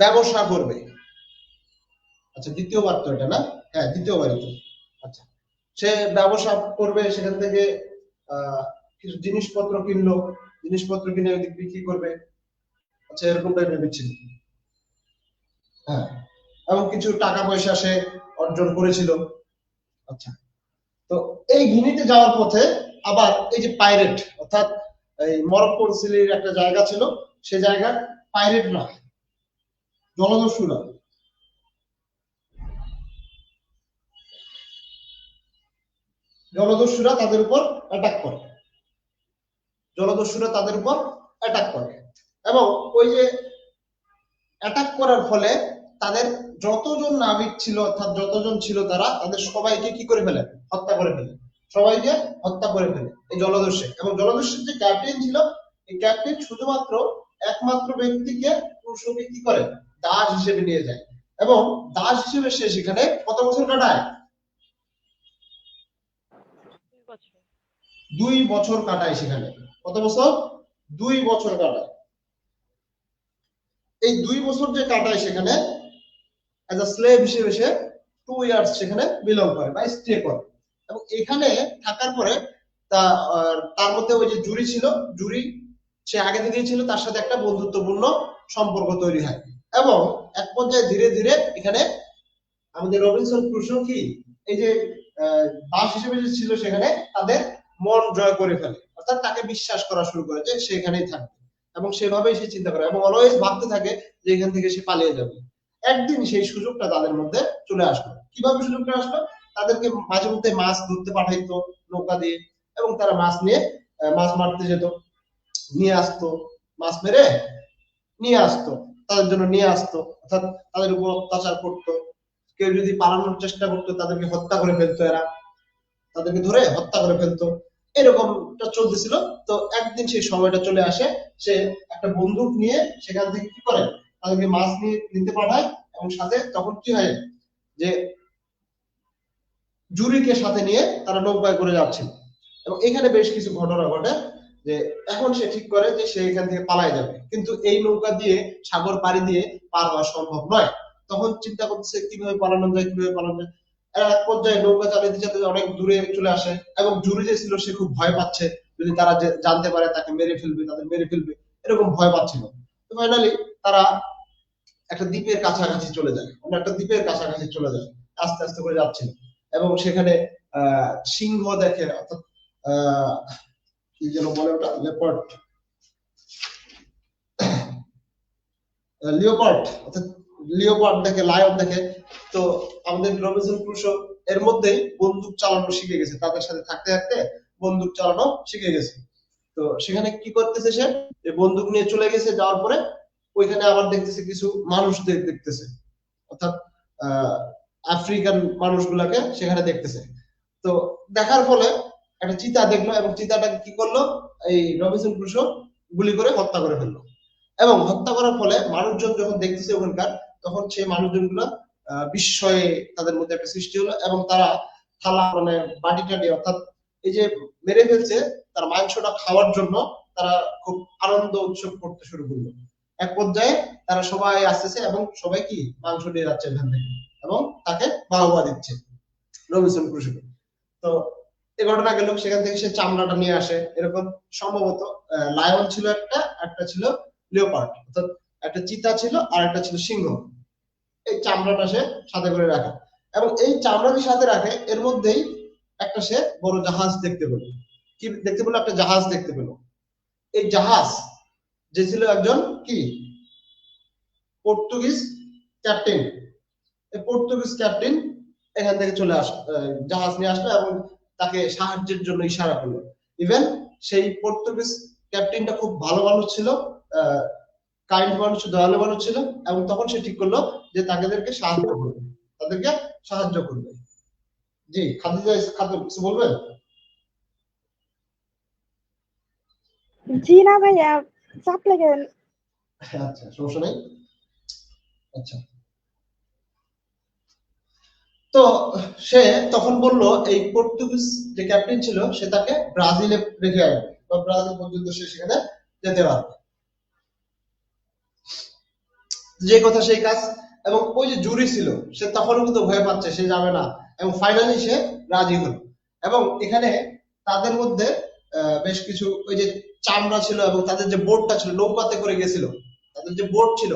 ব্যবসা করবে। আচ্ছা দ্বিতীয়বার তো এটা না, হ্যাঁ দ্বিতীয়বারই তো। আচ্ছা সে ব্যবসা করবে, সেখান থেকে কিছু জিনিসপত্র কিনলো, জিনিসপত্র কিনে ওইদিক বিক্রি করবে। আচ্ছা এরকম টাইপের ছিল, হ্যাঁ, এবং কিছু টাকা পয়সা সে অর্জন করেছিল। আচ্ছা তো এই গিনিতে যাওয়ার পথে আবার এই যে পাইরেট, অর্থাৎ এই মরক্কোর সিলির একটা জায়গা ছিল, সে জায়গার পাইরেটরা, জলদস্যুরা তাদের উপর অ্যাটাক করে, এবং ওই যে অ্যাটাক করার ফলে তাদের যতজন নাবিক ছিল, অর্থাৎ যতজন ছিল তারা, তাদের সবাইকে কি করে ফেলে, হত্যা করে ফেলে, সবাইকে হত্যা করে ফেলে এই জলদস্যু। এবং জলদস্যুর যে ক্যাপ্টেন ছিল, এই ক্যাপ্টেন শুধুমাত্র একমাত্র ব্যক্তিকে পুরুষকে কি করে, দাস হিসেবে নিয়ে যায় এবং দাস হিসেবে সে সেখানে কত বছর কাটায়, 2 বছর কাটায় সেখানে। কত বছর? 2 বছর কাটায়। এই 2 বছর যে কাটায় সেখানে অ্যাজ আ স্লেভ হিসেবে সে 2 ইয়ার্স সেখানে বিলং করে বা স্টে করে। এবং এখানে থাকার পরে তার মধ্যে ওই যে জুরি ছিল, জুরি সে আগে থেকেই ছিল, তার সাথে একটা বন্ধুত্বপূর্ণ সম্পর্ক তৈরি হয় এবং এক পর্যায়ে ধীরে ধীরে এখানে আমাদের রবিনসন ক্রুসো কি এই যে দাস হিসেবে যে ছিল সেখানে তাদের মন জয় করে ফেলে, অর্থাৎ তাকে বিশ্বাস করা শুরু করে যে সে এখানেই থাকবে এবং সেভাবেই সে চিন্তা করে এবং অলওয়েজ ভাবতে থাকে যে এখান থেকে সে পালিয়ে যাবে। একদিন সেই সুযোগটা তাদের মধ্যে চলে আসলো। কিভাবে সুযোগটা আসলো? তাদেরকে মাঝে মধ্যে মাছ ধরতে পাঠাইতো নৌকা দিয়ে এবং তারা মাছ নিয়ে মাছ মারতে যেত, নিয়ে আসতো, মাছ মেরে নিয়ে আসতো, তাদের জন্য নিয়ে আসতো, অর্থাৎ তাদের উপর অত্যাচার করতো। কেউ যদি পালানোর চেষ্টা করতো তাদেরকে হত্যা করে ফেলতো, এরা তাদেরকে ধরে হত্যা করে ফেলতো। এরকমটা চলতেছিল। তো একদিন সেই সময়টা চলে আসে, সে একটা বন্দুক নিয়ে সেখান থেকে কি করে, তাদেরকে মাছ নিয়ে নিতে পাঠায় এবং সাথে তখন কি হয় যে জুরিকে সাথে নিয়ে তারা নৌকায় করে যাচ্ছিল এবং এখানে বেশ কিছু ঘটনা ঘটে। যে এখন সে ঠিক করে যে সে এখান থেকে পালায় যাবে, কিন্তু এই নৌকা দিয়ে সাগর পাড়ি দিয়ে পার হওয়া সম্ভব নয়। তখন চিন্তা করতেছে কিভাবে পালানো যায়, এক পর্যায়ে নৌকা চালাতে চালাতে অনেক দূরে চলে আসে এবং জুরি যে ছিল সে খুব ভয় পাচ্ছে, যদি তারা জানতে পারে তাকে মেরে ফেলবে, তাদের মেরে ফেলবে, এরকম ভয় পাচ্ছিল। তো ফাইনালি তারা একটা দ্বীপের কাছাকাছি চলে যায়, আস্তে আস্তে করে যাচ্ছিল এবং সেখানে সিংহ দেখে, অর্থাৎ কি যেন বলে ওটা, লিওপার্ড দেখে, লায়ন দেখে। তো আমাদের রবিনসন ক্রুসো এর মধ্যেই বন্দুক চালানো শিখে গেছে, তাদের সাথে থাকতে থাকতে বন্দুক চালানো শিখে গেছে। তো সেখানে কি করতেছে, সে বন্দুক নিয়ে চলে গেছে, যাওয়ার পরে ওইখানে আবার দেখতেছে কিছু মানুষদের দেখতেছে, অর্থাৎ আফ্রিকান মানুষগুলাকে সেখানে দেখতেছে। তো দেখার ফলে একটা চিতা দেখলো এবং চিতাটাকে কি করলো, এই রবিনসন ক্রুসো গুলি করে হত্যা করে ফেললো। এবং হত্যা করার ফলে মানুষজন যখন দেখতেছে ওখানকার, তখন সেই মানুষজন গুলা বিস্ময়ে তাদের মধ্যে একটা সৃষ্টি হলো এবং তারা থালা, মানে বাটি টাটি, অর্থাৎ এই যে মেরে ফেলছে তার মাংসটা খাওয়ার জন্য তারা খুব আনন্দ উৎসব করতে শুরু করলো। এক পর্যায়ে তারা সবাই আসতেছে এবং সবাই কি মাংস নিয়ে যাচ্ছে এখান থেকে এবং তাকে বাহবা দিচ্ছে রবিনসন ক্রুসোকে। তো এই ঘটনা গেল, সেখান থেকে সে চামড়াটা নিয়ে আসে। এরকম সম্ভবত লায়ন ছিল একটা ছিল লিওপার্ড, অর্থাৎ একটা চিতা ছিল আর একটা ছিল সিংহ। এই চামড়াটা সে সাথে করে রাখে এবং এই চামড়াটি সাথে রাখে, এর মধ্যেই একটা সে বড় জাহাজ দেখতে পেল। কি দেখতে পেল? একটা জাহাজ দেখতে পেল। এই জাহাজ যে ছিল একজন কি পর্তুগিজ ক্যাপ্টেন। এই পর্তুগিজ ক্যাপ্টেন এখান থেকে চলে জাহাজ নিয়ে আসলো এবং তাকে সাহায্যের জন্য ইশারা করলো। ইভেন সেই পর্তুগিজ ক্যাপ্টেনটা খুব ভালো মানুষ ছিল, কাইন্ড মানুষ, দয়ালু মানুষ ছিল, এবং তখন সে ঠিক করলো যে তাদেরকে সাহায্য করবে, তাদেরকে সাহায্য করবে। জি খাদিজা খাতুন কিছু বলবেন? জি না ভাইয়া, চাপ লাগে। আচ্ছা সমস্যা নেই। আচ্ছা, তো সে তখন বলল এই পর্তুগিজ যে ক্যাপ্টেন ছিল সে তাকে ব্রাজিলে রেখে আসবে, বা ব্রাজিল পর্যন্ত সে সেখানে যেতে পারবে, যে কথা সেই কাজ। এবং ওই যে জুরি ছিল সে তখনও কিন্তু ভয় পাচ্ছে, সে যাবে না, এবং ফাইনালি সে রাজি হলো। এবং এখানে তাদের মধ্যে বেশ কিছু ওই যে চামড়া ছিল, এবং তাদের যে বোটটা ছিল, নৌকাতে করে গেছিল, তাদের যে বোট ছিল,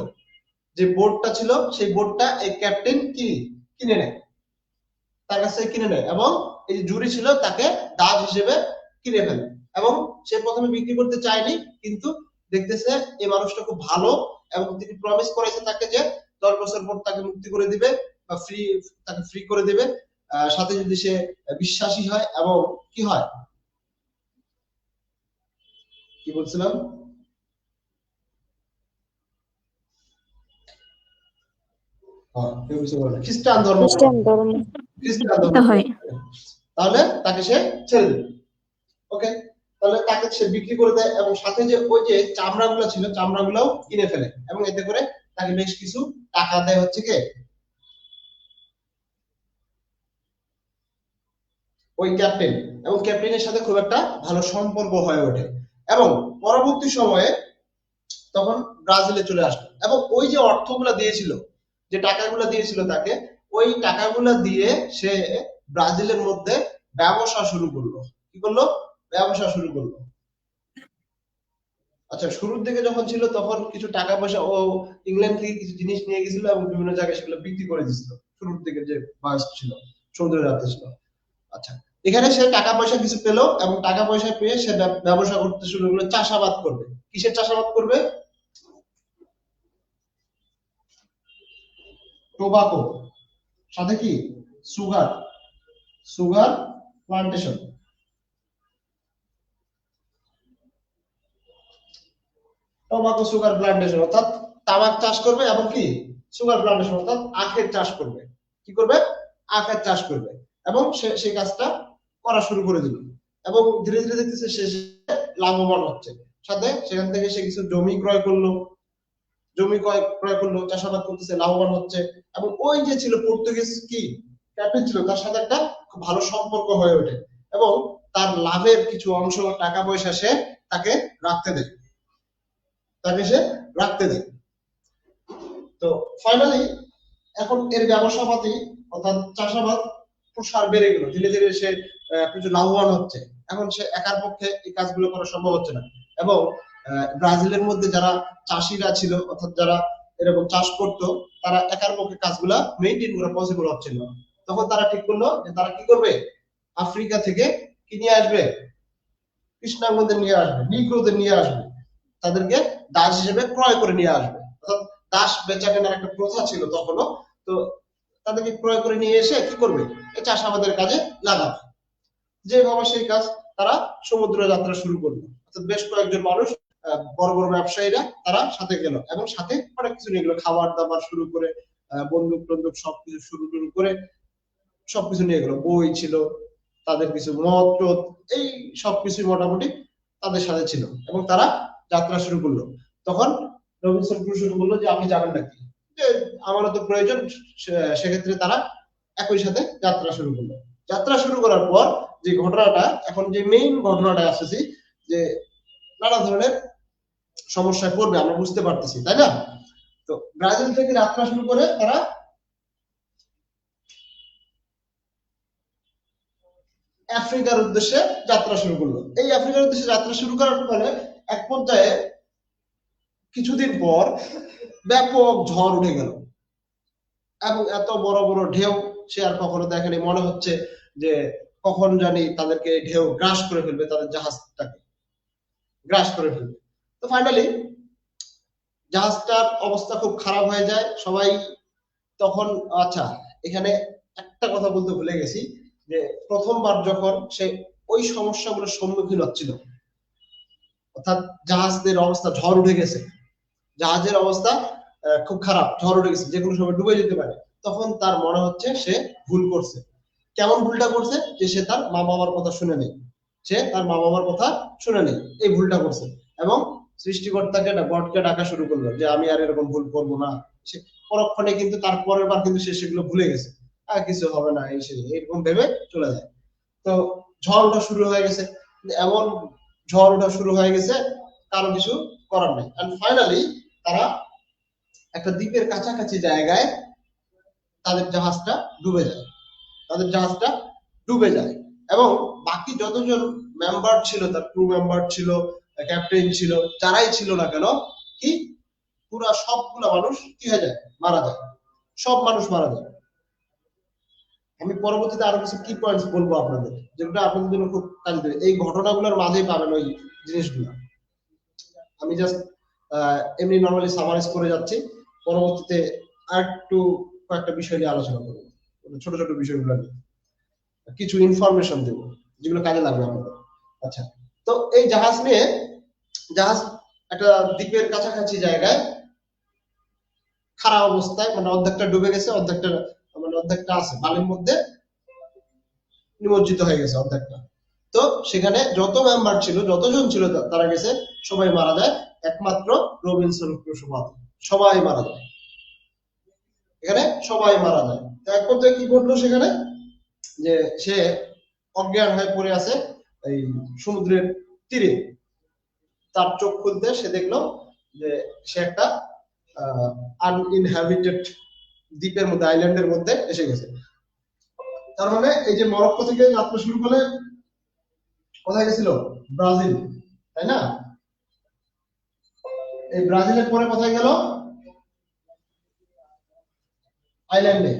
যে বোটটা ছিল সেই বোটটা এই ক্যাপ্টেন কিনে নেয়, তার কাছ থেকে কিনে নেয়, এবং এই যে জুরি ছিল তাকে দাস হিসেবে কিনে ফেলে। এবং সে প্রথমে বিক্রি করতে চায়নি, কিন্তু দেখতেছে এই মানুষটা খুব ভালো, এবং তিনি প্রমিস করেছে তাকে যে 10 বছর পর তাকে মুক্তি করে দিবে, বা তাকে ফ্রি করে দিবে, সাথে যদি সে বিশ্বাসী হয়। এবং কি হয়, কি বলছিলাম, খ্রিস্টান ধর্ম, খ্রিস্টান ধর্ম। খ্রিস্টান ধর্ম, হয়। তাহলে তাকে সে ছেড়ে দেবে। ওকে, তাহলে তাকে সে বিক্রি করে দেয়, এবং সাথে যে ওই যে চামড়াগুলো ছিল চামড়াগুলোও কিনে ফেলে, এবং এতে করে তাকে বেশ কিছু টাকা দেয় হচ্ছে কে, ওই ক্যাপ্টেন। এবং ক্যাপ্টেনের সাথে খুব একটা ভালো সম্পর্ক হয়ে ওঠে, এবং পরবর্তী সময়ে তখন ব্রাজিলে চলে আসলো, এবং ওই যে অর্থগুলা দিয়েছিল, যে টাকাগুলো দিয়েছিল তাকে, ওই টাকাগুলো দিয়ে সে ব্রাজিলের মধ্যে ব্যবসা শুরু করলো। কি করলো? ব্যবসা শুরু করলো। আচ্ছা, শুরুর দিকে যখন ছিল তখন কিছু টাকা পয়সা ও ইংল্যান্ড থেকে কিছু জিনিস নিয়ে গেছিল, এবং বিভিন্ন জায়গায় সেগুলো বিক্রি করে দিচ্ছিল, শুরুর দিকে যে বয়স ছিল, সমুদ্রের রাতে ছিল। আচ্ছা, এখানে সে টাকা পয়সা কিছু পেলো, এবং টাকা পয়সা পেয়ে সে ব্যবসা করতে শুরু করলো, চাষাবাদ করবে। কিসের চাষাবাদ করবে? টোবাকো, সাথে কি sugar, sugar plantation. Tobacco sugar plantation অর্থাৎ তামাক চাষ করবে, এবং কি সুগার প্লান্টেশন অর্থাৎ আখের চাষ করবে। কি করবে? আখের চাষ করবে। এবং সে সেই কাজটা করা শুরু করে দিল, এবং ধীরে ধীরে দেখতেছে সে লাভবান হচ্ছে। সাথে সেখান থেকে সে কিছু জমি ক্রয় করলো, চাষাবাদ করতেছে, লাভবান হচ্ছে। এবং ওই যে ছিল পর্তুগিজ কি ক্যাপ্টেন ছিল, তার সাথে একটা খুব ভালো সম্পর্ক হয়ে ওঠে, এবং তার লাভের কিছু অংশ টাকা পয়সা সে তাকে রাখতে দেয়, তো ফাইনালি এখন এর ব্যবসাপাতি অর্থাৎ চাষাবাদ প্রসার বেড়ে গেল, ধীরে ধীরে সে কিছু লাভবান হচ্ছে। এখন সে একার পক্ষে এই কাজগুলো করা সম্ভব হচ্ছে না, এবং ব্রাজিলের মধ্যে যারা চাষিরা ছিল, অর্থাৎ যারা এরকম চাষ করতো, তারা একার পক্ষে কাজগুলা মেইনটেইন করা পসিবল হচ্ছিল না। তখন তারা ঠিক করলো যে তারা কি করবে, আফ্রিকা থেকে কি নিয়ে আসবে, কৃষ্ণাঙ্গদের নিয়ে আসবে, নিগ্রোদের নিয়ে আসবে, তাদেরকে দাস হিসেবে ক্রয় করে নিয়ে আসবে। অর্থাৎ দাস বেচা কেনার একটা প্রথা ছিল তখনও। তো তাদেরকে ক্রয় করে নিয়ে এসে কি করবে, এই চাষাবাদের কাজে লাগাবে। যে ভাবা সেই কাজ, তারা সমুদ্র যাত্রা শুরু করলো। অর্থাৎ বেশ কয়েকজন মানুষ, বড় বড় ব্যবসায়ীরা, তারা সাথে গেল, এবং সাথে অনেক কিছু নিয়ে গেলো, খাবার দাবার শুরু করে বন্দুক টন্দুক সবকিছু শুরু করে সবকিছু নিয়ে গেলো, বই ছিল, তাদের কিছু মদ টদ, এই সবকিছু মোটামুটি তাদের সাথে ছিল, এবং তারা যাত্রা শুরু করলো। তখন রবিনসন ক্রুসো বললো যে আপনি যাবেন নাকি, যে আমারও তো প্রয়োজন। সেক্ষেত্রে তারা একই সাথে যাত্রা শুরু করলো। যাত্রা শুরু করার পর যে ঘটনাটা, এখন যে মেইন ঘটনাটা আসতেছি, যে নানা ধরনের সমস্যায় পড়বে আমরা বুঝতে পারতেছি, তাই না? তো ব্রাজিল থেকে যাত্রা শুরু করে তারা আফ্রিকার উদ্দেশ্যে যাত্রা শুরু করলো। এই আফ্রিকার উদ্দেশ্যে যাত্রা শুরু করার পরে এক পর্যায়ে কিছুদিন পর ব্যাপক ঝড় উঠে গেল, এবং এত বড় বড় ঢেউ সে আর কখনো দেখেনি। মনে হচ্ছে যে কখন জানি তাদেরকে ঢেউ গ্রাস করে ফেলবে, তাদের জাহাজটাকে গ্রাস করে ফেলবে। তো ফাইনালি জাহাজটার অবস্থা খুব খারাপ হয়ে যায়। সবাই তখন, আচ্ছা এখানে একটা কথা বলতে ভুলে গেছি যে প্রথমবার যখন সে ওই সমস্যাগুলোর সম্মুখীন হচ্ছিল, অর্থাৎ জাহাজের অবস্থা ঝড় উঠে গেছে, জাহাজের অবস্থা খুব খারাপ, ঝড় উঠে গেছে, যে কোনো সময় ডুবে যেতে পারে, তখন তার মনে হচ্ছে সে ভুল করছে। কেমন ভুলটা করছে? যে সে তার মা বাবার কথা শুনে নেই, সে তার মা বাবার কথা শুনে নেই, এই ভুলটা করছে। এবং সৃষ্টিকর্তাকে গডকে ডাকা শুরু করলো যে আমি আর এরকম ভুল করবো না। সে পরক্ষণে কিন্তু তার পরের বার কিন্তু সে সেগুলো ভুলে গেছে, আর কিছু হবে না, এই সেই এরকম ভেবে চলে যায়। তো ঝড় ওঠা শুরু হয়ে গেছে, এমন ঝড় ওঠা শুরু হয়ে গেছে, কারো কিছু করার নেই। এন্ড ফাইনালি তারা একটা দ্বীপের কাছাকাছি জায়গায় তাদের জাহাজটা ডুবে যায়, তাদের জাহাজটা ডুবে যায়। এবং বাকি যতজন মেম্বার ছিল, তার ক্রু মেম্বার ছিল, ক্যাপ্টেন ছিল, যারাই ছিল না কেন, কি পুরা সবগুলা মানুষ কি হয়ে যায়? মারা যায়, সব মানুষ মারা যায়। আমি পরবর্তীতে আরো কিছু কি পয়েন্টস বলবো আপনাদের, যেগুলো আপনাদের জন্য খুব কাজে দেবে। এই ঘটনাগুলোর মাঝেই পাবেন ওই জিনিসগুলো। আমি জাস্ট এমনি নর্মালি সামারাইজ করে যাচ্ছি, পরবর্তীতে আরেকটু কয়েকটা বিষয় নিয়ে আলোচনা করবো, ছোট ছোট বিষয়গুলো নিয়ে কিছু ইনফরমেশন দেবো যেগুলো কাজে লাগবে আমাদের। আচ্ছা, তো এই জাহাজ নিয়ে, জাহাজ একটা দ্বীপের কাছাকাছি জায়গায় খারাপ অবস্থায়, মানে অর্ধেকটা ডুবে গেছে, অর্ধেকটা মানে অর্ধেকটা আছে বালির মধ্যে নিমজ্জিত হয়ে গেছে অর্ধেকটা। তো সেখানে যত মেম্বার ছিল, যতজন ছিল তারা গেছে, সবাই মারা যায়, একমাত্র রবিনসন ক্রুসো বাদে সবাই মারা যায়। এখানে সবাই মারা যায়। তো এক পর্যায়ে কি ঘটলো সেখানে, যে সে অজ্ঞান হয়ে পড়ে আছে এই সমুদ্রের তীরে। তার চোখ খুলতে সে দেখলো যে সে একটা আনইনহ্যাবিটেড দ্বীপের মধ্যে, আইল্যান্ডের মধ্যে এসে গেছে। তার মানে এই যে মরক্কো থেকে যাত্রা শুরু করে কোথায় গেছিল? ব্রাজিল, তাই না? এই ব্রাজিলের পরে কোথায় গেল? আইল্যান্ডে।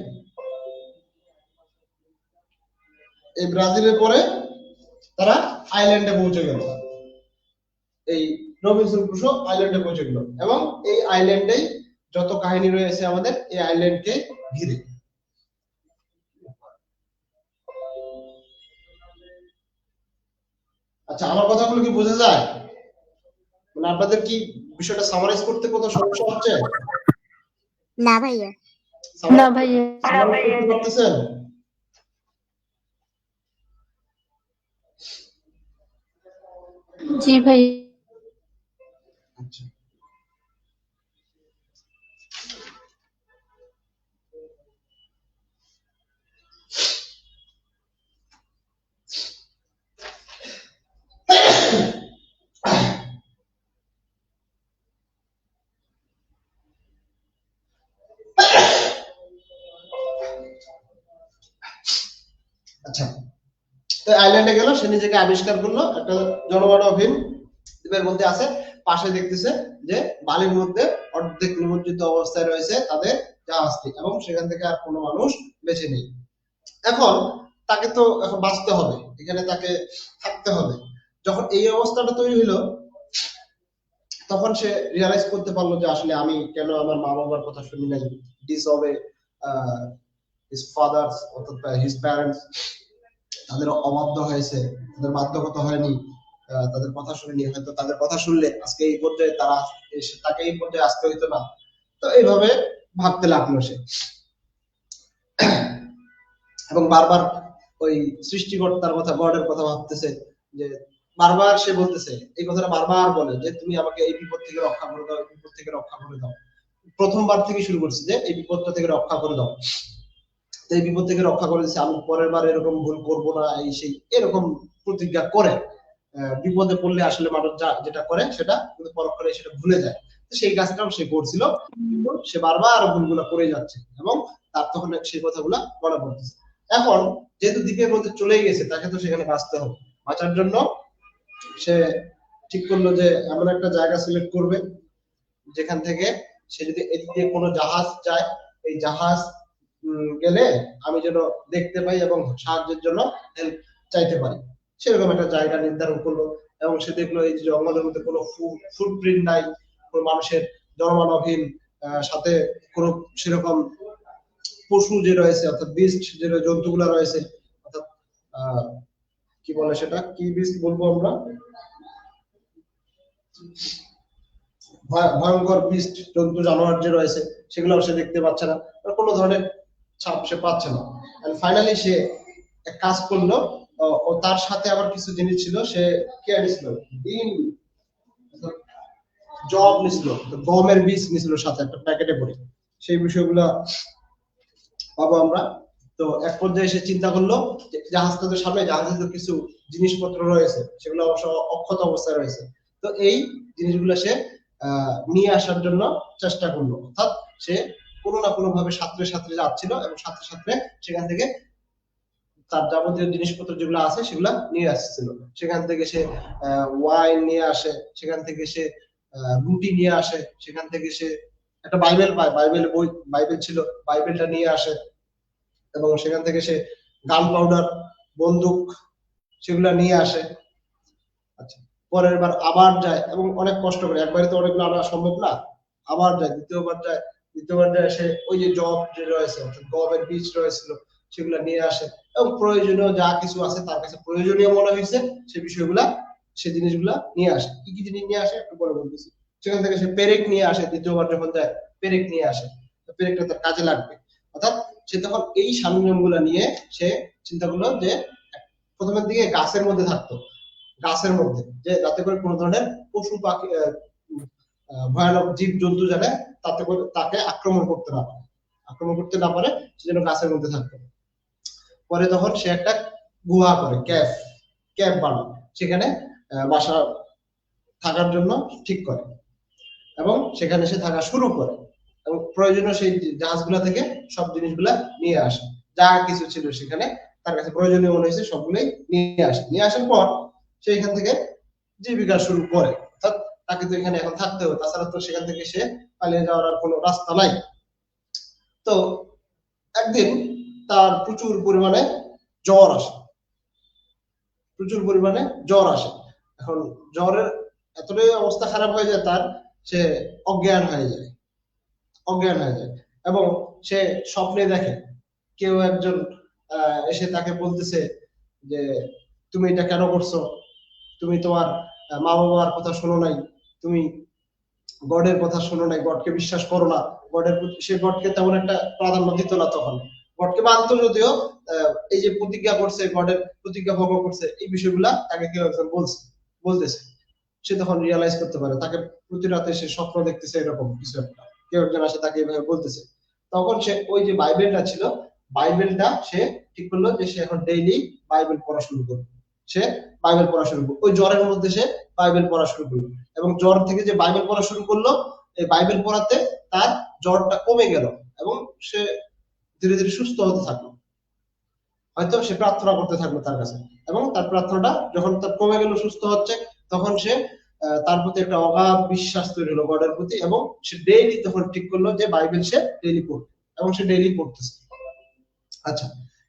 এই ব্রাজিলের পরে তারা আইল্যান্ডে পৌঁছে গেল, এই রবিনসন ক্রুসো আইল্যান্ডে পৌঁছে গেল। এবং এই আইল্যান্ডেই যত কাহিনী রয়েছে আমাদের এই আইল্যান্ডকে ঘিরে। আচ্ছা, আমার কথাগুলো কি বোঝা যায়? মানে আপনাদের কি বিষয়টা সামারাইজ করতে কোথাও সমস্যা হচ্ছে? না ভাইয়া। না ভাইয়া। সামারাইজ করতে পারতেছেন? জি ভাই। আচ্ছা, আচ্ছা, তো আইল্যান্ডে গেল, সে নিজেকে আবিষ্কার করলো একটা জনমানবহীন দ্বীপের মধ্যে আছে। পাশে দেখতেছে যে বালির মধ্যে অর্ধেক নিমজ্জিত অবস্থায় রয়েছে তাদের জাহাজটি, এবং সেখান থেকে আর কোনো মানুষ বেঁচে নেই। এখন তাকে তো এখন বাঁচতে হবে, এখানে তাকে থাকতে হবে। যখন এই অবস্থাটা তৈরি হলো, তখন সে রিয়ালাইজ করতে পারলো যে আসলে আমি কেন আমার মা বাবার কথা শুনি নাই, ডিসঅবে হিজ ফাদার্স, অর্থাৎ হিজ প্যারেন্টস, তাদের অবাধ্য হয়েছে, তাদের বাধ্যগত হয়নি, তাদের কথা শুনিনি। হয়তো তাদের কথা শুনলে আজকে এই পর্যায়ে তাকে এই পর্যায়ে আসতে হইতো না। তো এইভাবে ভাবতে লাগলো সে, এবং বারবার ওই সৃষ্টিকর্তার কথা, গডের কথা ভাবতেছে। যে বারবার সে বলতেছে, এই কথাটা বারবার বলে যে তুমি আমাকে এই বিপদ থেকে রক্ষা করে দাও, এই বিপদ থেকে রক্ষা করে দাও। প্রথমবার থেকে শুরু করছে যে এই বিপদটা থেকে রক্ষা করে দাও, এই বিপদ থেকে রক্ষা করে দিচ্ছে, আমি পরের বার এরকম ভুল করবো না, এই সেই এরকম প্রতিজ্ঞা করে। বিপদে পড়লে আসলে মানুষ যেটা করে সেটা কিন্তু পরক্ষণে সেটা ভুলে যায়। সেই কাজটাও সে করছিল, কিন্তু সে বারবার ভুলগুলো করে যাচ্ছে, এবং তার তখন সেই কথাগুলা মনে পড়তেছে। এখন যেহেতু দ্বীপের মধ্যে চলেই গেছে, তাকে তো সেখানে বাঁচতে হবে। বাঁচার জন্য সে ঠিক করলো যে এমন একটা জায়গা সিলেক্ট করবে যেখান থেকে সে যদি এদিক দিয়ে কোনো জাহাজ যায়, এই জাহাজ গেলে আমি যেন দেখতে পাই এবং সাহায্যের জন্য হেল্প চাইতে পারি, সেরকম একটা জায়গা নির্ধারণ করলো। এবং সে দেখলো এই জঙ্গলের মধ্যে কোনো ফুটপ্রিন্ট নাই, কোনো মানুষের জনমানবহীন, সাথে কোনো সেরকম পশু যে রয়েছে অর্থাৎ বিস্ট যে জন্তুগুলা রয়েছে অর্থাৎ কি বলে সেটা কি বিস্ট বলবো আমরা, ভয়ঙ্কর বিস্ট জন্তু জানোয়ার যে রয়েছে সেগুলো সে দেখতে পাচ্ছে না, কোনো ধরনের ছাপ সে পাচ্ছে না। ফাইনালি সে এক কাজ করলো, ও তার সাথে আবার কিছু জিনিস ছিল, সে কি আনিছিল, ডিম, জব নিছিল, গমের বীজ নিছিল সাথে একটা প্যাকেটে ভরে, সেই বিষয়গুলো পাবো আমরা। তো এক পর্যায়ে সে চিন্তা করলো যে জাহাজটার সামনে জাহাজে তো কিছু জিনিসপত্র রয়েছে সেগুলো অবশ্য অক্ষত অবস্থায় রয়েছে, তো এই জিনিসগুলো সে নিয়ে আসার জন্য চেষ্টা করলো, অর্থাৎ সে কোনো না কোনো ভাবে সাঁতরে সাঁতরে যাচ্ছিল এবং সাঁতরে সাঁতরে সেখান থেকে তার যাবতীয় জিনিসপত্র যেগুলো আছে সেগুলা নিয়ে আসছিল। সেখান থেকে সে ওয়াইন নিয়ে আসে, সেখান থেকে সে রুটি নিয়ে আসে, সেখান থেকে সে একটা বাইবেল পায়, বাইবেল ছিল, বাইবেলটা নিয়ে আসে, এবং সেখান থেকে সে গান পাউডার, বন্দুক সেগুলা নিয়ে আসে। আচ্ছা, পরের বার আবার যায় এবং অনেক কষ্ট করে, একবারে তো অনেকগুলো আনা সম্ভব না, আবার যায়, দ্বিতীয়বার যায় সে ওই যে জব যে রয়েছে অর্থাৎ গমের বীজ রয়েছিল সেগুলা নিয়ে আসে, এবং প্রয়োজনীয় যা কিছু আছে তার কাছে প্রয়োজনীয় মনে হয়েছে সে বিষয়গুলা, সে জিনিসগুলা নিয়ে আসে। কি কি জিনিস নিয়ে আসে একটু পরে বলতেছি। সেখান থেকে সে পেরেক নিয়ে আসে, দ্বিতীয়বার যখন যায় পেরেক নিয়ে আসে, পেরেকটা তার কাজে লাগবে। অর্থাৎ সে তখন এই সরঞ্জাম গুলা নিয়ে সে চিন্তা করলো যে প্রথমের দিকে গাছের মধ্যে থাকতো, গাছের মধ্যে, যে যাতে করে কোনো ধরনের পশু পাখি ভয়ানক জীব জন্তু জানে তাতে করে তাকে আক্রমণ করতে না পারে, সেজন্য গাছের মধ্যে থাকতো। পরে তখন সে একটা গুহা করে, ক্যাম্প বানায়, সেখানে বাসা থাকার জন্য ঠিক করে এবং সেখানে সে থাকা শুরু করে, এবং প্রয়োজনীয় সেই জাহাজগুলা থেকে সব জিনিসগুলা নিয়ে আসে, যা কিছু ছিল সেখানে তার কাছে প্রয়োজনীয় মনে হয়েছে সবগুলোই নিয়ে আসার পর সে এখান থেকে জীবিকা শুরু করে। অর্থাৎ তাকে তো এখানে এখন থাকতে হবে, তাছাড়া তো সেখান থেকে সে পালিয়ে যাওয়ার আর কোনো রাস্তা নাই। তো একদিন তার প্রচুর পরিমাণে জ্বর আসে, এখন জ্বরের এতটাই অবস্থা খারাপ হয়ে যায় তার, সে অজ্ঞান হয়ে যায় এবং সে স্বপ্নে দেখে কেউ একজন এসে তাকে বলতেছে যে তুমি এটা কেন করছো, তুমি তোমার মা বাবার কথা শোনো নাই, তুমি গডের কথা শোনো নাই, গডকে বিশ্বাস করো না, সে গডকে তেমন একটা প্রাধান্য দিত না, তখন গডকে মানত যদিও, এই যে প্রতিজ্ঞা করছে, গডের প্রতিজ্ঞা ভঙ্গ করছে, এই বিষয়গুলা তাকে কেউ একজন বলতেছে। সে তখন রিয়ালাইজ করতে পারে, তাকে প্রতি রাতে সে স্বপ্ন দেখতেছে এরকম কিছু একটা, কেউ একজন আসে তাকে এইভাবে বলতেছে। তখন সে ওই যে বাইবেলটা ছিল, বাইবেলটা সে ঠিক করলো যে সে এখন ডেইলি বাইবেল পড়া শুরু করবে, ওই জ্বরের মধ্যে সে বাইবেল পড়া শুরু করলো, এবং জ্বর থেকে যে বাইবেল পড়া শুরু করলো, এই বাইবেল পড়াতে তার জ্বরটা কমে গেল এবং সে ধীরে ধীরে সুস্থ হতে থাকলো। হয়তো সে প্রার্থনা করতে থাকলো তার কাছে, এবং তার প্রার্থনাটা যখন তার কমে গেল, সুস্থ হচ্ছে, তখন সে তার প্রতি একটা অগাধ বিশ্বাস তৈরি হলো গডের প্রতি, এবং সে ডেইলি তখন ঠিক করলো যে বাইবেল সে ডেইলি পড়বে, এবং সে ডেইলি পড়তেছে। আচ্ছা,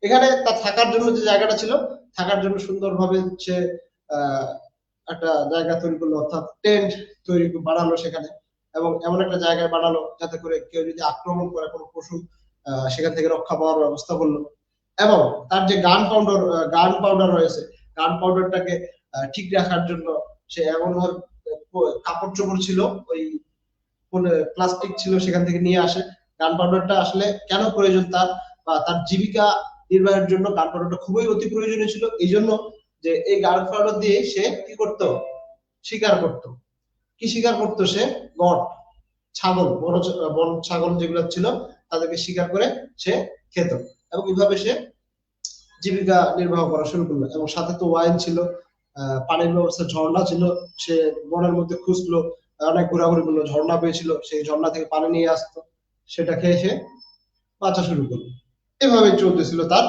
এখানে তার থাকার জন্য যে জায়গাটা ছিল, থাকার জন্য সুন্দরভাবে সে একটা জায়গা তৈরি করলো, অর্থাৎ টেন্ট বানালো সেখানে, এবং এমন একটা জায়গায় বানালো যাতে করে কেউ যদি আক্রমণ করে কোনো পশু সেখান থেকে রক্ষা পাওয়ার ব্যবস্থা করলো। এবং তার যে গান পাউডার রয়েছে, গান পাউডারটাকে ঠিক রাখার জন্য সে এমন ভাবে কাপড় চোপড় ছিল, ওই প্লাস্টিক ছিল, সেখান থেকে নিয়ে আসে। গান পাউডারটা আসলে কেন প্রয়োজন তার, বা তার জীবিকা নির্বাহের জন্য গান পাউডারটা খুবই অতি প্রয়োজনীয় ছিল, এই জন্য যে এই গান পাউডার দিয়ে সে কি করতো, শিকার করতো সে গট, ছাগল, বড় ছাগল যেগুলো ছিল তাদেরকে শিকার করে সে খেত, এবং এইভাবে সে জীবিকা নির্বাহ করা শুরু করলো। এবং সাথে তো ওয়াইন ছিল, পানির ব্যবস্থা, ঝর্ণা ছিল, সে বনের মধ্যে খুঁজলো, অনেক ঘোরাঘুরি করলো, ঝর্ণা পেয়েছিল, সেই ঝর্ণা থেকে পানি নিয়ে আসতো, সেটা খেয়ে সে বাঁচা শুরু করলো। এভাবে চলতেছিল তার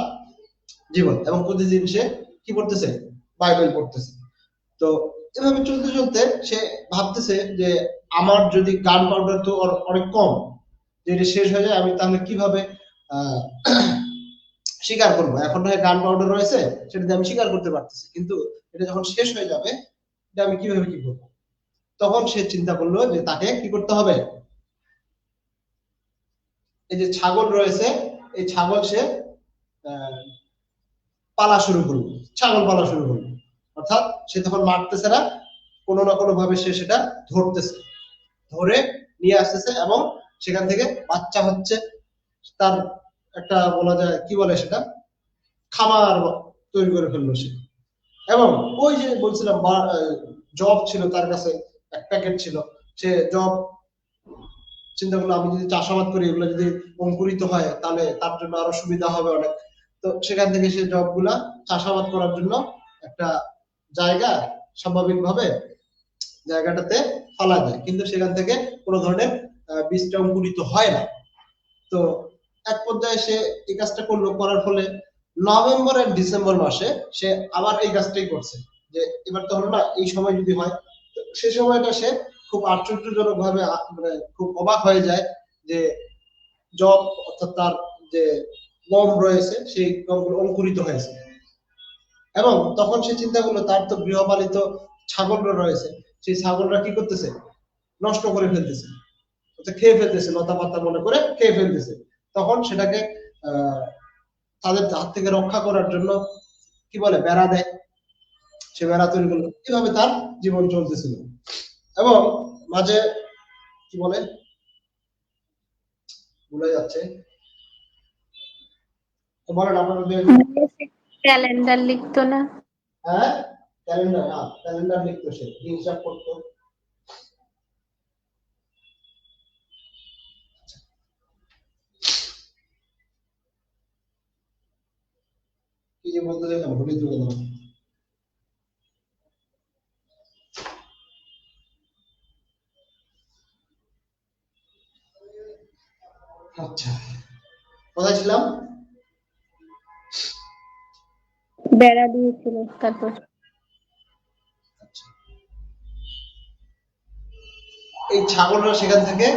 জীবন, এবং প্রতিদিন সে কি করতেছে, বাইবেল পড়তেছে। তো এভাবে চলতে চলতে সে ভাবতেছে যে আমার যদি গান পাউডার তো অনেক কম, যেটা শেষ হয়ে যায়, আমি তাহলে কিভাবে শিকার করবো, এখন গান পাউডার রয়েছে সেটা দিয়ে আমি শিকার করতে পারতেছি, কিন্তু এটা যখন শেষ হয়ে যাবে এটা আমি কিভাবে কি করবো। তখন সে চিন্তা করলো যে তাকে কি করতে হবে, এই যে ছাগল রয়েছে এই ছাগল সে আহ, পালা শুরু করলো, ছাগল পালা শুরু করলো। অর্থাৎ সে তখন মারতেছে না, কোনো না কোনো ভাবে সে সেটা ধরতেছে, ধরে নিয়ে আসতেছে এবং সেখান থেকে বাচ্চা হচ্ছে। তার একটা বলা যায় কি বলে সেটা খামার তৈরি করে ফেললো সে। এবং ওই যে বলছিলাম জব ছিল তার কাছে, এক প্যাকেট ছিল, সে জব চিন্তা করলো আমি যদি চাষাবাদ করি এগুলো যদি অঙ্কুরিত হয় তাহলে তার জন্য আরো সুবিধা হবে অনেক। তো সেখান থেকে সে জব গুলা চাষাবাদ করার জন্য একটা জায়গা স্বাভাবিকভাবে জায়গাটাতে ফেলা যায়, কিন্তু সেখান থেকে কোনো ধরনের বীজটা অঙ্কুরিত হয় না। তো এক পর্যায়ে সে এই কাজটা করলো, করার ফলে নভেম্বর আর ডিসেম্বর মাসে সে আবার এই কাজটাই করছে, যে এবার তো হলো না, এই সময় যদি হয়। তো সে সময়টা সে খুব আশ্চর্যজনক ভাবে মানে খুব অবাক হয়ে যায় যে জব অর্থাৎ তার যে গম রয়েছে সেই গমগুলো অঙ্কুরিত হয়েছে। এবং তখন সে চিন্তা করলো তার তো গৃহপালিত ছাগলরা রয়েছে, সেই ছাগলরা কি করতেছে, নষ্ট করে ফেলতেছে, খেয়ে ফেলতেছে, লতা পাতা মনে করে খেয়ে ফেলতেছে। তখন সেটাকে আহ তাদের হাত থেকে রক্ষা করার জন্য কি বলে বেড়া দেয়, সে বেড়া তৈরি করলো। এভাবে তার জীবন চলতেছিল। এবং মাঝে কি বলে ভুলে যাচ্ছে, তো বলেন আপনাদের। ক্যালেন্ডার লিখতো না? হ্যাঁ ক্যালেন্ডার, হ্যাঁ ক্যালেন্ডার লিখতো, সে হিসাব করতো। কি যে বলতে চাইলাম ভুলে চলে গেলাম। আচ্ছা কোথায় ছিলাম? বেড়া দিয়েছিল তারপর। এই ছাগলরা সেখান থেকে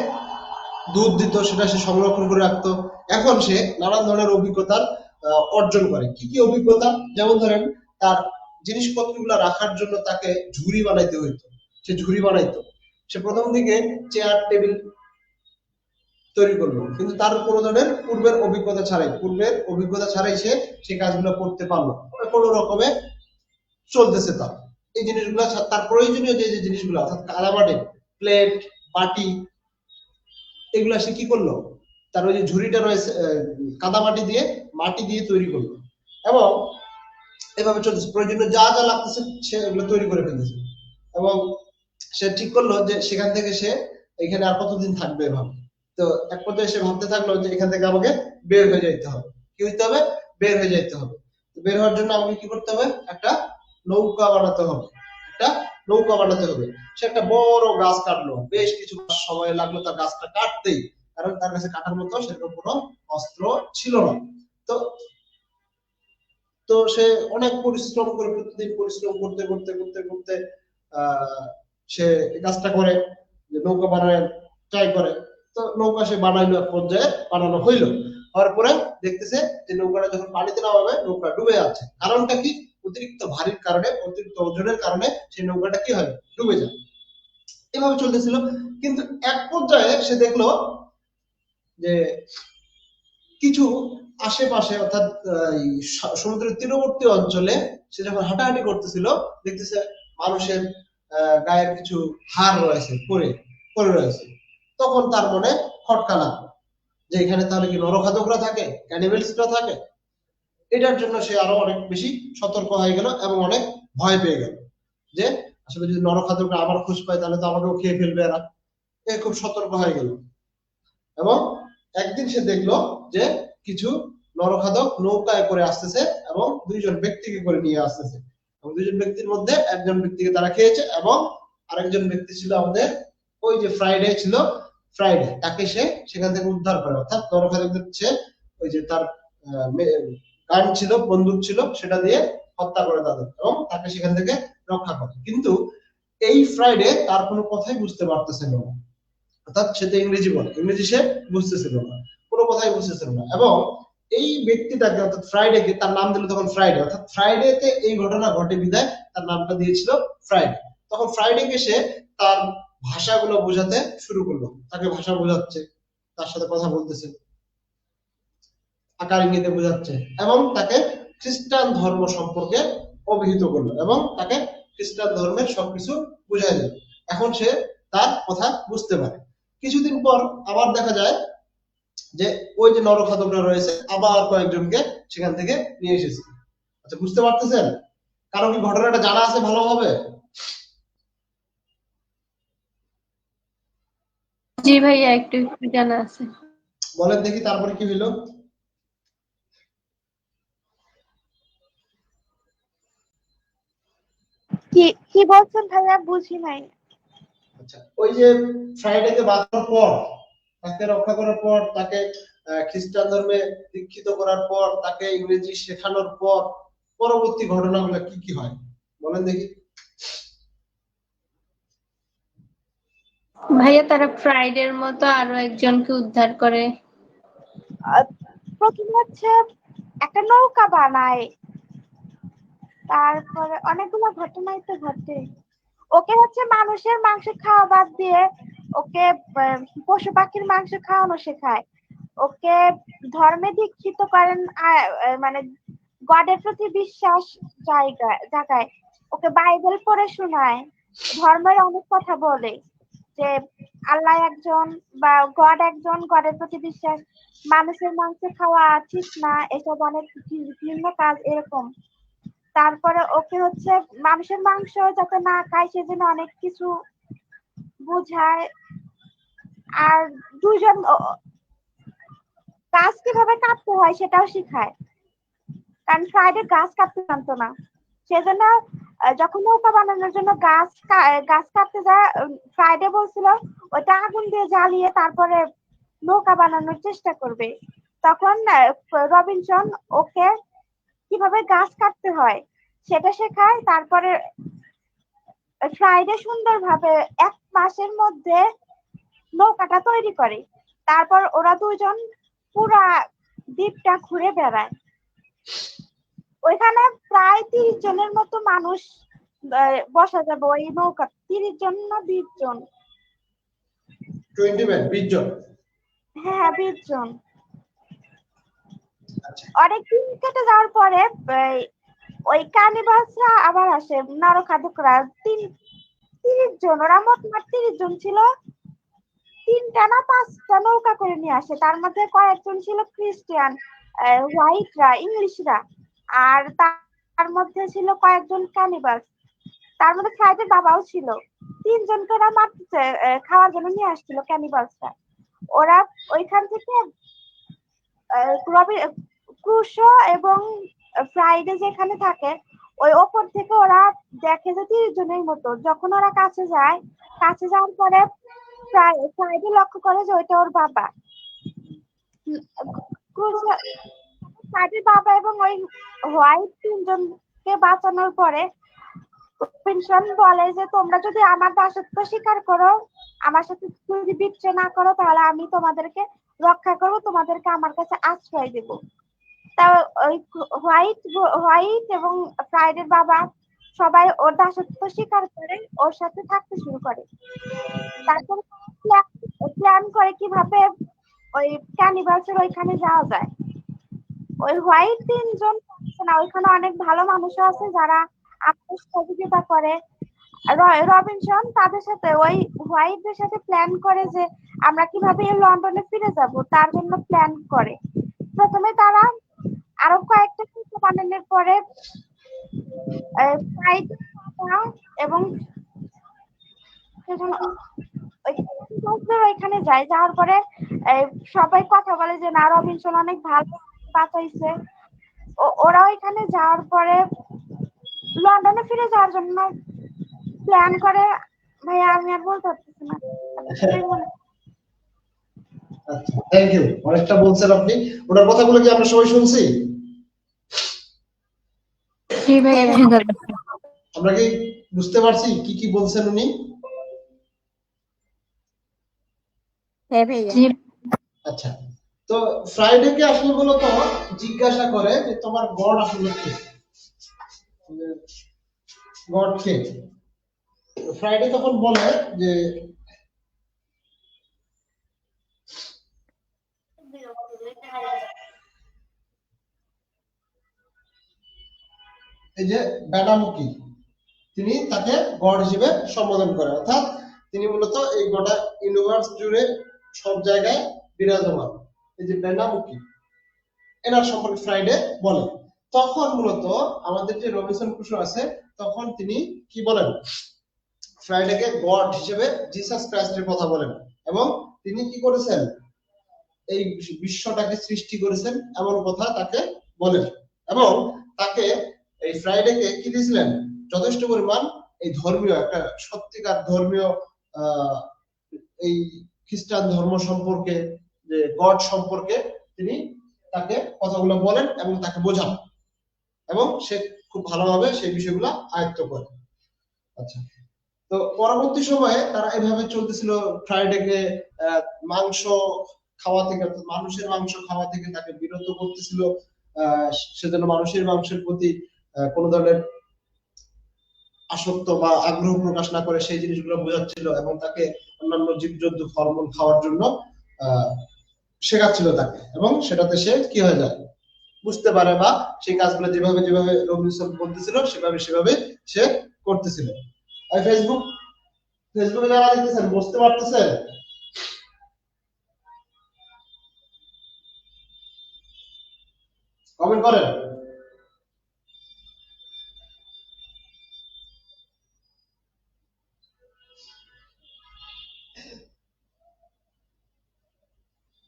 দুধ দিত, সেটা সে সংরক্ষণ করে রাখতো। এখন সে নানান ধরনের অভিজ্ঞতার অর্জন করে। কি কি অভিজ্ঞতা? যেমন ধরেন তার জিনিসপত্রগুলো রাখার জন্য তাকে ঝুড়ি বানাইতে হইতো, সে ঝুড়ি বানাইতো। সে প্রথম দিকে চেয়ার টেবিল তৈরি করলো, কিন্তু তার কোনো ধরনের পূর্বের অভিজ্ঞতা ছাড়াই সে সেই কাজগুলো করতে পারলো, কোনো রকমে চলতেছে তার। এই জিনিসগুলো তার প্রয়োজনীয় যে যে জিনিসগুলো অর্থাৎ কাদামাটি, প্লেট, বাটি, এগুলা সে কি করলো, তার ওই যে ঝুড়িটা রয়েছে কাদামাটি দিয়ে মাটি দিয়ে তৈরি করলো। এবং এভাবে চলতেছে, প্রয়োজনীয় যা যা লাগতেছে সে এগুলো তৈরি করে ফেলতেছে। এবং সে ঠিক করলো যে সেখান থেকে সে এখানে আর কতদিন থাকবে এভাবে। তো এক পর্যায়ে সে ভাবতে থাকলো যে এখান থেকে আমাকে বের হয়ে যাইতে হবে। কি হইতে হবে? বের হয়ে যাইতে হবে। তো বের হওয়ার জন্য আমাকে কি করতে হবে? একটা নৌকা বানাতে হবে, একটা নৌকা বানাতে হবে। সে একটা বড় গাছ কাটলো, বেশ কিছু সময় লাগলো তার গাছটা কাটতেই, কারণ তার কাছে কাটার মতো সেরকম কোনো অস্ত্র ছিল না। তো তো সে অনেক পরিশ্রম করে, প্রতিদিন পরিশ্রম করতে করতে করতে করতে সে এই কাজটা করে, যে নৌকা বানানোর ট্রাই করে। তো নৌকা সে বানাইলো, এক পর্যায়ে বানানো হইলো। হওয়ার পরে দেখতেছে যে নৌকাটা যখন পানিতে নামাবে নৌকা ডুবে যাচ্ছে। কারণটা কি? অতিরিক্ত ভারীর কারণে, অতিরিক্ত ওজনের কারণে সেই নৌকাটা কি হয়, ডুবে যায়। এভাবে চলতেছিল। কিন্তু এক পর্যায়ে সে দেখলো যে কিছু আশেপাশে অর্থাৎ সমুদ্রের তীরবর্তী অঞ্চলে সে যখন হাঁটাহাঁটি করতেছিল দেখতেছে মানুষের গায়ের কিছু হাড় রয়েছে, পড়ে পড়ে রয়েছে। তখন তার মনে খটকা লাগলো যে এখানে তাহলে কি নরখাদকরা থাকে, ক্যানিবেলসরা থাকে। এটার জন্য সে আরো অনেক বেশি সতর্ক হয়ে গেল এবং অনেক ভয় পেয়ে গেল যে আসলে যদি নরখাদকরা আবার খোঁজ পায় তাহলে তো আমাকেও খেয়ে ফেলবে এরা। এ খুব সতর্ক হয়ে গেল। এবং একদিন সে দেখলো যে কিছু নরখাদক নৌকায় করে আসতেছে এবং দুইজন ব্যক্তিকে করে নিয়ে আসতেছে। এবং দুইজন ব্যক্তির মধ্যে একজন ব্যক্তিকে তারা খেয়েছে এবং আরেকজন ব্যক্তি ছিল আমাদের ওই যে ফ্রাইডে ছিল, ফ্রাইডে তাকে সে সেখান থেকে উদ্ধার করে। অর্থাৎ নরখাদকদের সে ওই যে তার গান ছিল, বন্দুক ছিল, সেটা দিয়ে হত্যা করে তাদের এবং তাকে সেখান থেকে রক্ষা করে। কিন্তু এই ফ্রাইডে তার কোনো কথাই বুঝতে পারতেছে না, অর্থাৎ সে তো ইংরেজি বলে, ইংরেজি সে বুঝতেছিল না, কোনো কথাই বুঝতেছিল না। এবং এই ব্যক্তিটাকে অর্থাৎ ফ্রাইডেকে তার নাম দিল তখন ফ্রাইডে, অর্থাৎ ফ্রাইডেতে এই ঘটনা ঘটে বিদায় তার নামটা দিয়েছিল ফ্রাইডে। তখন ফ্রাইডেকে সে তার ভাষাগুলো বোঝাতে শুরু করলো, তাকে ভাষা বোঝাচ্ছে, তার সাথে কথা বলতেছে। আকার ইঙ্গিতে বোঝাচ্ছে এবং তাকে খ্রিস্টান ধর্ম সম্পর্কে অভিহিত করলো এবং তাকে খ্রিস্টান ধর্মের সবকিছু বুঝাই দিল। এখন সে তার কথা বুঝতে পারে। কিছুদিন পর আবার দেখা যায় যে ওই যে নরখাদকরা রয়েছে আবার কয়েকজনকে সেখান থেকে নিয়ে এসেছে। আচ্ছা, বুঝতে পারতেছেন? কারণ কি ঘটনাটা জানা আছে ভালোভাবে? জি ভাইয়া, একটু একটু জানা আছে। বলেন দেখি তারপরে কি হইলো। কি কি বলছেন ভাইয়া, বুঝি নাই। আচ্ছা, ওই যে ফ্রাইডেকে বাঁচানোর পর, তাকে রক্ষা করার পর, তাকে খ্রিস্টান ধর্মে দীক্ষিত করার পর, তাকে ইংরেজি শেখানোর পর পরবর্তী ঘটনাগুলো কি কি হয় বলেন দেখি। ভাইয়া তারা ফ্রাইডের মতো আরো একজনকে উদ্ধার করে। প্রথমে হচ্ছে একটা নৌকা বানায়, তারপরে অনেকগুলো ঘটনাই তো ঘটে। ওকে হচ্ছে মানুষের মাংস খাওয়া বাদ দিয়ে ওকে পশু পাখির মাংস খাওয়ানো শেখায়। ওকে ধর্মে দীক্ষিত করেন, মানে গডের প্রতি বিশ্বাস জাগায়। ওকে বাইবেল পড়ে শোনায়, ধর্মের অনেক কথা বলে যে আল্লাহ একজন বা গড একজন, গডের প্রতি বিশ্বাস, মানুষের মাংস খাওয়া ঠিক না, এসব অনেক ভিন্ন কাজ এরকম। তারপরে ওকে হচ্ছে মানুষের মাংস যাতে না খায় সেজন্য অনেক কিছু বুঝায়। আর দুজন গাছ কিভাবে কাটতে হয় সেটাও শিখায়, কারণ ফ্রাইডে গাছ কাটতে জানতো না। সেজন্য যখন নৌকা বানানোর জন্য গাছ কাটতে যায়, ফ্রাইডে বলছিল ওটা আগুন দিয়ে জ্বালিয়ে তারপরে নৌকা বানানোর চেষ্টা করবে। তখন রবিনসন ওকে কিভাবে গাছ কাটতে হয় সেটা শেখায়। তারপরে ফ্রাইডে সুন্দরভাবে 1 মাসের মধ্যে নৌকাটা তৈরি করে। তারপর ওরা দুজন পুরা দ্বীপটা ঘুরে বেড়ায়। ওইখানে প্রায় 30 জনের মতো মানুষ বসা যাবে ওই নৌকা। 30 জন না 20 জন? 20 ম্যান, 20 জন। হ্যাঁ, 20 জন। অনেকদিন কেটে যাওয়ার পরে ওই কার্নিভালসরা আবার আসে, নরখাদকরা 30 জন, ওরা মোট 30 জন ছিল। 3টা না 5টা নৌকা করে নিয়ে আসে, তার মধ্যে কয়েকজন ছিল খ্রিস্টান, হোয়াইটরা, ইংলিশরা, আর তার মধ্যে ছিল কয়েকজন ক্যানিবালস, তার মধ্যে ফ্রাইডের বাবাও ছিল। 3 জনকে ওরা মারতে খাওয়ার জন্য নিয়ে আসছিল ক্যানিবালসরা। ওরা ওইখান থেকে ক্রুশো এবং ফ্রাইডে যেখানে থাকে ওই ওপর থেকে ওরা দেখে যে 30 জনের মতো। যখন ওরা কাছে যাওয়ার পরে ফ্রাইডে লক্ষ্য করে যে ওইটা ওর বাবা। ফ্রাইডের বাবা এবং ওই হোয়াইট 3 জনকে বাঁচানোর পরে রবিনসন বলে যে তোমরা যদি আমার দাসত্ব স্বীকার করো, আমার সাথে যদি বিচ্ছেদ না করো, তাহলে আমি তোমাদেরকে রক্ষা করবো, তোমাদেরকে আমার কাছে আশ্রয় দেব। তা ওই হোয়াইট এবং ফ্রাইডের বাবা সবাই ওর দাসত্ব স্বীকার করে ওর সাথে থাকতে শুরু করে। তারপর প্ল্যান করে কিভাবে ওই ক্যানিভালসের ওইখানে যাওয়া যায়। ওই হোয়াইট 3 জন না, ওইখানে অনেক ভালো মানুষও আছে যারা আমাদের সহযোগিতা করে। রবিনসন তাদের সাথে ওই হোয়াইটদের সাথে প্ল্যান করে যে আমরা কিভাবে লন্ডনে ফিরে যাব, তার জন্য প্ল্যান করে। প্রথমে তারা আরো কয়েকটা কিছু বানানোর পরে এবং ওইখানে যায়। যাওয়ার পরে সবাই কথা বলে যে না, রবিনসন অনেক ভালো বাঁচাইছে। ওরা ওইখানে যাওয়ার পরে লন্ডনে ফিরে যাওয়ার জন্য প্ল্যান করে। ভাইয়া আমি আর বলতে পারতেছি না। আচ্ছা, থ্যাংক ইউ, অনেকটা বলছেন আপনি। ওনার কথাগুলো কি আমরা সবাই শুনছি? জি ভাইয়া, আমরা কি বুঝতে পারছি কি কি বলছেন উনি? হ্যাঁ ভাইয়া। জি আচ্ছা, তো ফ্রাইডেকে আসলে মূলত জিজ্ঞাসা করে যে তোমার গড আসলে কে, গড কে। ফ্রাইডে তখন বলে যে এই যে ব্যানামুকি, তিনি তাকে গড হিসেবে সম্বোধন করেন, অর্থাৎ তিনি মূলত এই গোটা ইউনিভার্স জুড়ে সব জায়গায় বিরাজমান। এই যে ব্যানামুকি, এনার সম্পর্কে ফ্রাইডে বলেন। তখন মূলত আমাদের যে রবিনসন ক্রুসো আছে, তখন তিনি কি বলেন, ফ্রাইডেকে গড হিসেবে জিসাস ক্রাইস্টের কথা বলেন, এবং তিনি কি করেছেন, এই বিশ্বটাকে সৃষ্টি করেছেন এমন কথা তাকে বলেন। এবং তাকে এই ফ্রাইডেকে কি দিয়েছিলেন, যথেষ্ট পরিমাণ এই ধর্মীয় একটা সত্যিকার ধর্মীয় এই খ্রিস্টান ধর্ম সম্পর্কে, যে গড সম্পর্কে তিনি তাকে কথাগুলো বলেন এবং তাকে বোঝান, এবং সে খুব ভালোভাবে সেই বিষয়গুলো আয়ত্ত করে। আচ্ছা, তো পরবর্তী সময়ে তারা এভাবে চলতেছিল, ফ্রাইডেকে মাংস খাওয়া থেকে, মানুষের মাংস খাওয়া থেকে তাকে বিরত করতেছিল, সেজন্য মানুষের মাংসের প্রতি কোন ধরনের আসক্ত বা আগ্রহ প্রকাশ না করে সেই জিনিসগুলো বোঝাচ্ছিল, এবং তাকে অন্যান্য জীবজন্তু ফলমূল খাওয়ার জন্য শেখাচ্ছিল তাকে, এবং সেটাতে সে কি হয়ে যায়, বুঝতে পারে, বা সেই কাজগুলো যেভাবে যেভাবে রবিনসন বলতেছিল সেভাবে সে করতেছিল। আর ফেসবুকে যারা দেখতেছেন বুঝতে পারতেছেন, কমেন্ট করেন।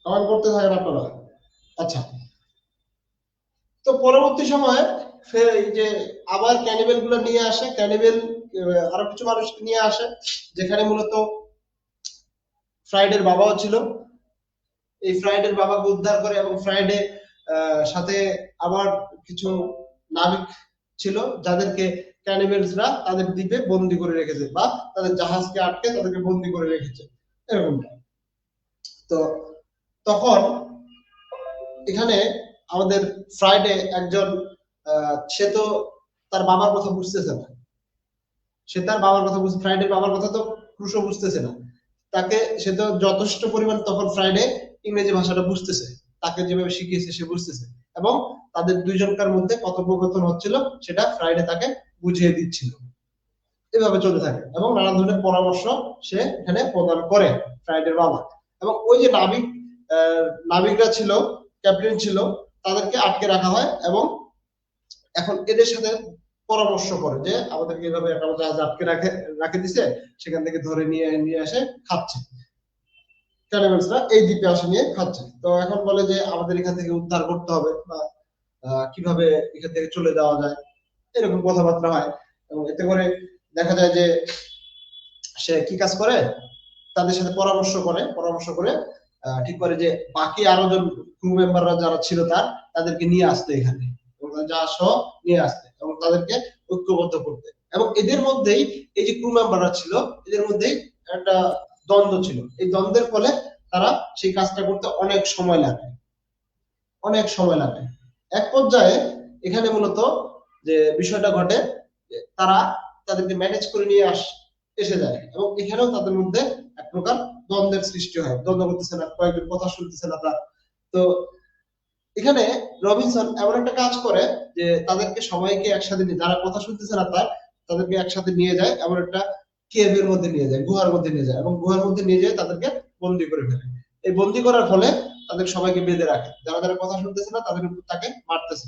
কমেন্ট করতে থাকেন আপনারা। আচ্ছা, তো পরবর্তী সময়ে ফের এই যে আবার ক্যানিবেল গুলো নিয়ে আসে, ক্যানিবেল আরো কিছু মানুষ নিয়ে আসে, যেখানে মূলত ফ্রাইডের বাবাও ছিল। এই ফ্রাইডের বাবাকে উদ্ধার করে, এবং ফ্রাইডে সাথে আবার কিছু নাবিক ছিল যাদেরকে ক্যানিবেলসরা তাদের দ্বীপে বন্দি করে রেখেছে, বা তাদের জাহাজকে আটকে তাদেরকে বন্দি করে রেখেছে, এরকমটা। তো তখন এখানে আমাদের ফ্রাইডে একজন সে তো তার বাবার কথা বুঝতেছে না, সে তার বাবার কথা বুঝতে, ফ্রাইডের বাবার কথা তো ক্রুশো বুঝতেছে না, তাকে সে তো যথেষ্ট পরিমাণ তখন ফ্রাইডে ইংরেজি ভাষাটা বুঝতেছে, তাকে যেভাবে শিখিয়েছে সে বুঝতেছে, এবং তাদের দুইজনকার মধ্যে কথোপকথন হচ্ছিল, সেটা ফ্রাইডে তাকে বুঝিয়ে দিচ্ছিল। এভাবে চলতে থাকে, এবং নানা ধরনের পরামর্শ সে এখানে প্রদান করে ফ্রাইডের বাবা। এবং ওই যে নাবিকরা ছিল, ক্যাপ্টেন ছিল, তাদেরকে আটকে রাখা হয়, এবং এখন এদের সাথে পরামর্শ করে যে আমাদেরকে এভাবে একটা জাহাজ আটকে রাখে দিছে, সেখান থেকে ধরে নিয়ে আসে খাচ্ছে, ক্যানিবেলসরা এই দ্বীপে আসে নিয়ে খাচ্ছে। তো এখন বলে যে আমাদের এখান থেকে উদ্ধার করতে হবে, বা কিভাবে এখান থেকে চলে যাওয়া যায়, এরকম কথাবার্তা হয়। এবং এতে করে দেখা যায় যে সে কি কাজ করে, তাদের সাথে পরামর্শ করে ঠিক করে যে বাকি আরো জন ক্রু মেম্বাররা যারা ছিল তাদেরকে নিয়ে আসতে এখানে, এবং জাহাজ সহ নিয়ে আসতে, এবং তাদেরকে ঐক্যবদ্ধ করতে। এবং এদের মধ্যেই এই যে ক্রু মেম্বাররা ছিল, এদের মধ্যেই একটা দ্বন্দ্ব ছিল। এই দ্বন্দ্বের ফলে তারা সেই কাজটা করতে অনেক সময় লাগে। এক পর্যায়ে এখানে মূলত যে বিষয়টা ঘটে, তারা তাদেরকে ম্যানেজ করে নিয়ে এসে যায়, এবং এখানেও তাদের মধ্যে এক প্রকার দ্বন্দ্বের সৃষ্টি হয়, দ্বন্দ্ব করতেছে না, কয়েকজন কথা শুনতেছে না তার। তো এখানে রবিনসন এমন একটা কাজ করে যে তাদেরকে সবাইকে একসাথে নিয়ে, যারা কথা শুনতেছে না তাদেরকে একসাথে নিয়ে যায়, এমন একটা কেভের মধ্যে নিয়ে যায়, গুহার মধ্যে নিয়ে যায়, এবং গুহার মধ্যে নিয়ে যায় তাদেরকে বন্দি করে ফেলে। এই বন্দি করার ফলে তাদের সবাইকে বেঁধে রাখে, যারা কথা শুনতেছে না তাকে মারতেছে।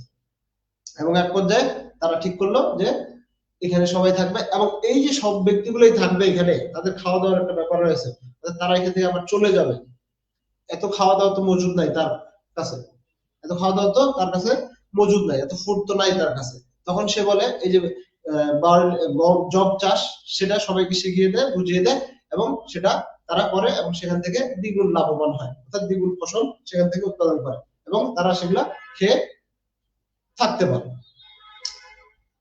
এবং এক পর্যায়ে তারা ঠিক করলো যে এখানে সবাই থাকবে, এবং এই যে সব ব্যক্তিগুলোই থাকবে এখানে, তাদের খাওয়া দাওয়ার একটা ব্যাপার রয়েছে, তারা এখান থেকে আবার চলে যাবে। এত খাওয়া দাওয়া তো মজুদ নাই তার কাছে, এত ফুড তো নাই তার কাছে। তখন সে বলে এই যে জব চাষ, সেটা সবাইকে শিখিয়ে দেয়, বুঝিয়ে দেয়, এবং সেটা তারা করে, এবং সেখান থেকে দ্বিগুণ লাভবান হয়, অর্থাৎ দ্বিগুণ ফসল সেখান থেকে উৎপাদন করে, এবং তারা সেগুলা খেয়ে থাকতে পারে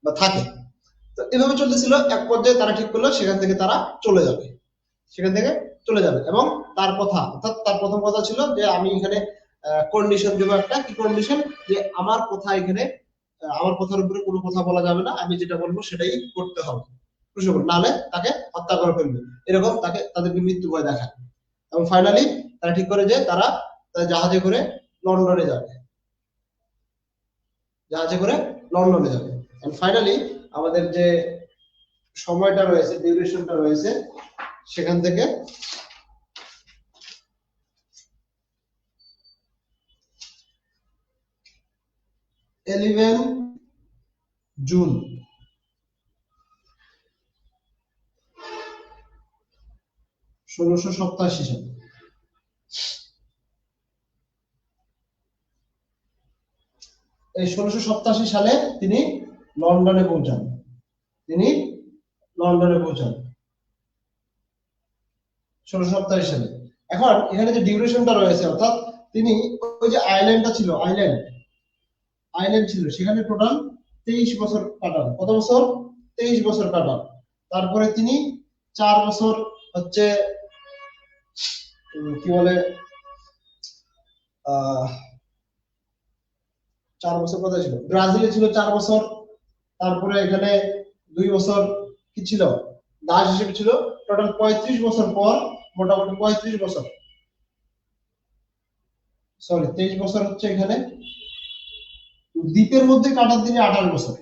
বা থাকে। তো এভাবে চলতেছিল। এক পর্যায়ে তারা ঠিক করলো সেখান থেকে তারা চলে যাবে, এবং তার কথা, অর্থাৎ তার প্রথম কথা ছিল যে আমি এখানে কন্ডিশন দেবো একটা, কি কন্ডিশন, যে আমার কথার উপরে কোনো কথা বলা যাবে না, আমি যেটা বলবো সেটাই করতে হবে, নাহলে তাকে হত্যা করে ফেলবে, এরকম তাদেরকে মৃত্যু ভয় দেখায়। এবং ফাইনালি তারা ঠিক করে যে তারা জাহাজে করে লন্ডনে যাবে, এন্ড ফাইনালি আমাদের যে সময়টা রয়েছে, ডিউরেশনটা রয়েছে, সেখান থেকে জুন 1687 সালে। এই 1687 সালে তিনি লন্ডনে পৌঁছান। তিনি লন্ডনে পৌঁছান 1687 সালে। এখন এখানে যে ডিউরেশনটা রয়েছে, অর্থাৎ তিনি ওই যে আইল্যান্ডটা ছিল, আইল্যান্ড ছিল, সেখানে টোটাল 23 বছর কাটান। কত বছর? 23 বছর কাটান। তারপরে তিনি 4 বছর হচ্ছে কি বলে 4 বছর কোথায় ছিল? ব্রাজিলে ছিল 4 বছর। তারপরে এখানে 2 বছর কি ছিল? দাস হিসেবে ছিল। টোটাল 35 বছর পর, মোটামুটি 35 বছর, সরি 23 বছর হচ্ছে এখানে। দ্বীপের মধ্যে কাটার তিনি 28 বছর,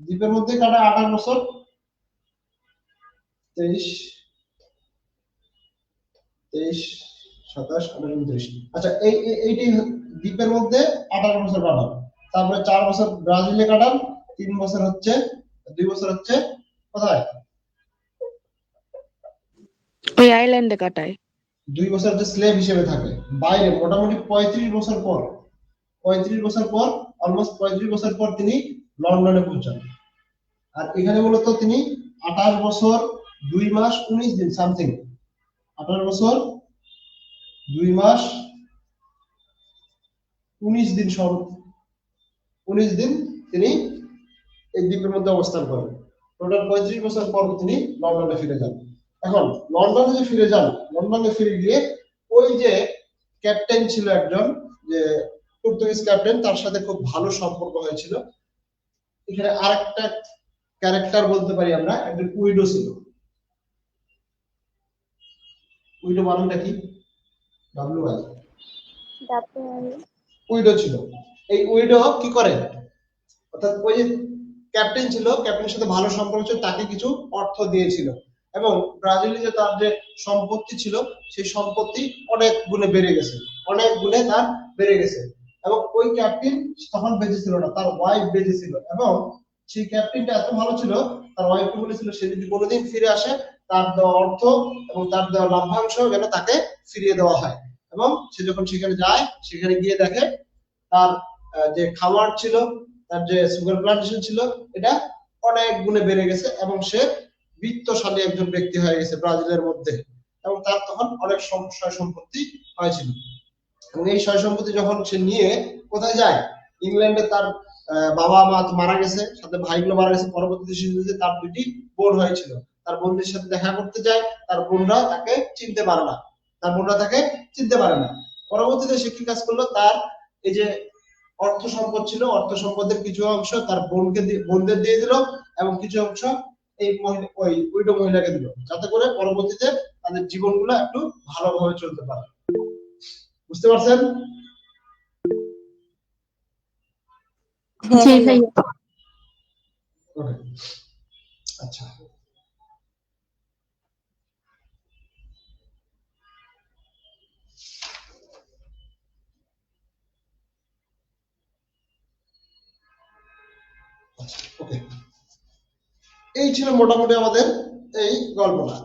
দ্বীপের মধ্যে কাটা 28 বছর, 23 27 28 29। আচ্ছা, এইটি দ্বীপের মধ্যে 28 বছর কাটান। তারপরে 4 বছর ব্রাজিলে কাটান, 3 বছর হচ্ছে, 2 বছর হচ্ছে কোথায়? ওই আইল্যান্ডে কাটায়। 2 বছর হচ্ছে স্লেভ হিসেবে থাকে বাইরে। মোটামুটি 35 বছর পর, 35 বছর পর, অলমোস্ট 35 বছর পর তিনি লন্ডনে পৌঁছান। আর এখানে মূলত তিনি 28 বছর 2 মাস 19 দিন সামথিং, 28 বছর 2 মাস 19 দিন 19 দিন তিনি এই দ্বীপের মধ্যে অবস্থান করেন। টোটাল 35 বছর পর তিনি লন্ডনে ফিরে যান। এখন লন্ডনে যে ফিরে যান, লন্ডনে ফিরে গিয়ে ওই যে ক্যাপ্টেন ছিল একজন, যে পর্তুগিজ ক্যাপ্টেন, তার সাথে খুব ভালো সম্পর্ক হয়েছিল। এখানে আরেকটা ক্যারেক্টার বলতে পারি আমরা, একজন উইডো ছিল। উইডো বানানটা কি? WI, উইডো ছিল। এই উইডো কি করে, অর্থাৎ ওই যে ক্যাপ্টেন ছিল, ক্যাপ্টেনের সাথে ভালো সম্পর্ক ছিল, তাকে কিছু অর্থ দিয়েছিল এবং ব্রাজিলে যে তার যে সম্পত্তি ছিল, সেই সম্পত্তি অনেক গুণে বেড়ে গেছে, অনেক গুণে তার বেড়ে গেছে। এবং ওই ক্যাপ্টেন তখন বেঁচে ছিল না, তার ওয়াইফ বেঁচে ছিল। এবং সেই ক্যাপ্টেনটা এত ভালো ছিল, তার ওয়াইফকে বলেছিল সে যদি কোনোদিন ফিরে আসে, তার দেওয়া অর্থ এবং তার দেওয়া লাভ্যাংশ যেন তাকে ফিরিয়ে দেওয়া হয়। এবং সে যখন সেখানে যায়, সেখানে গিয়ে দেখে তার যে খামার ছিল, তার যে সুগার প্লান্টেশন ছিল, এটা অনেক গুণে বেড়ে গেছে এবং সে বিত্তশালী একজন ব্যক্তি হয়ে গেছে ব্রাজিলের মধ্যে। এবং তার তখন অনেক সয় সম্পত্তি হয়েছিল। এবং এই সয় সম্পত্তি যখন সে নিয়ে কোথায় যায়, ইংল্যান্ডে তার বাবা মা মারা গেছে, সাথে ভাইগুলো মারা গেছে। পরবর্তীতে তার 2টি বোন হয়েছিল, তার বোনদের সাথে দেখা করতে যায়, তার বোনরা তাকে চিনতে পারে না, পরবর্তীতে সে কি কাজ করলো, তার এই যে অর্থ সম্পদ ছিল, অর্থ সম্পদের কিছু অংশ তার বোনদের দিয়ে দিল এবং কিছু অংশ এই ওই উইডো মহিলাকে দিল, যাতে করে পরবর্তীতে তাদের জীবনগুলো একটু ভালোভাবে চলতে পারে। বুঝতে পারছেন? জি ভাইয়া। আচ্ছা, ওকে, এই ছিল মোটামুটি আমাদের এই গল্পটা।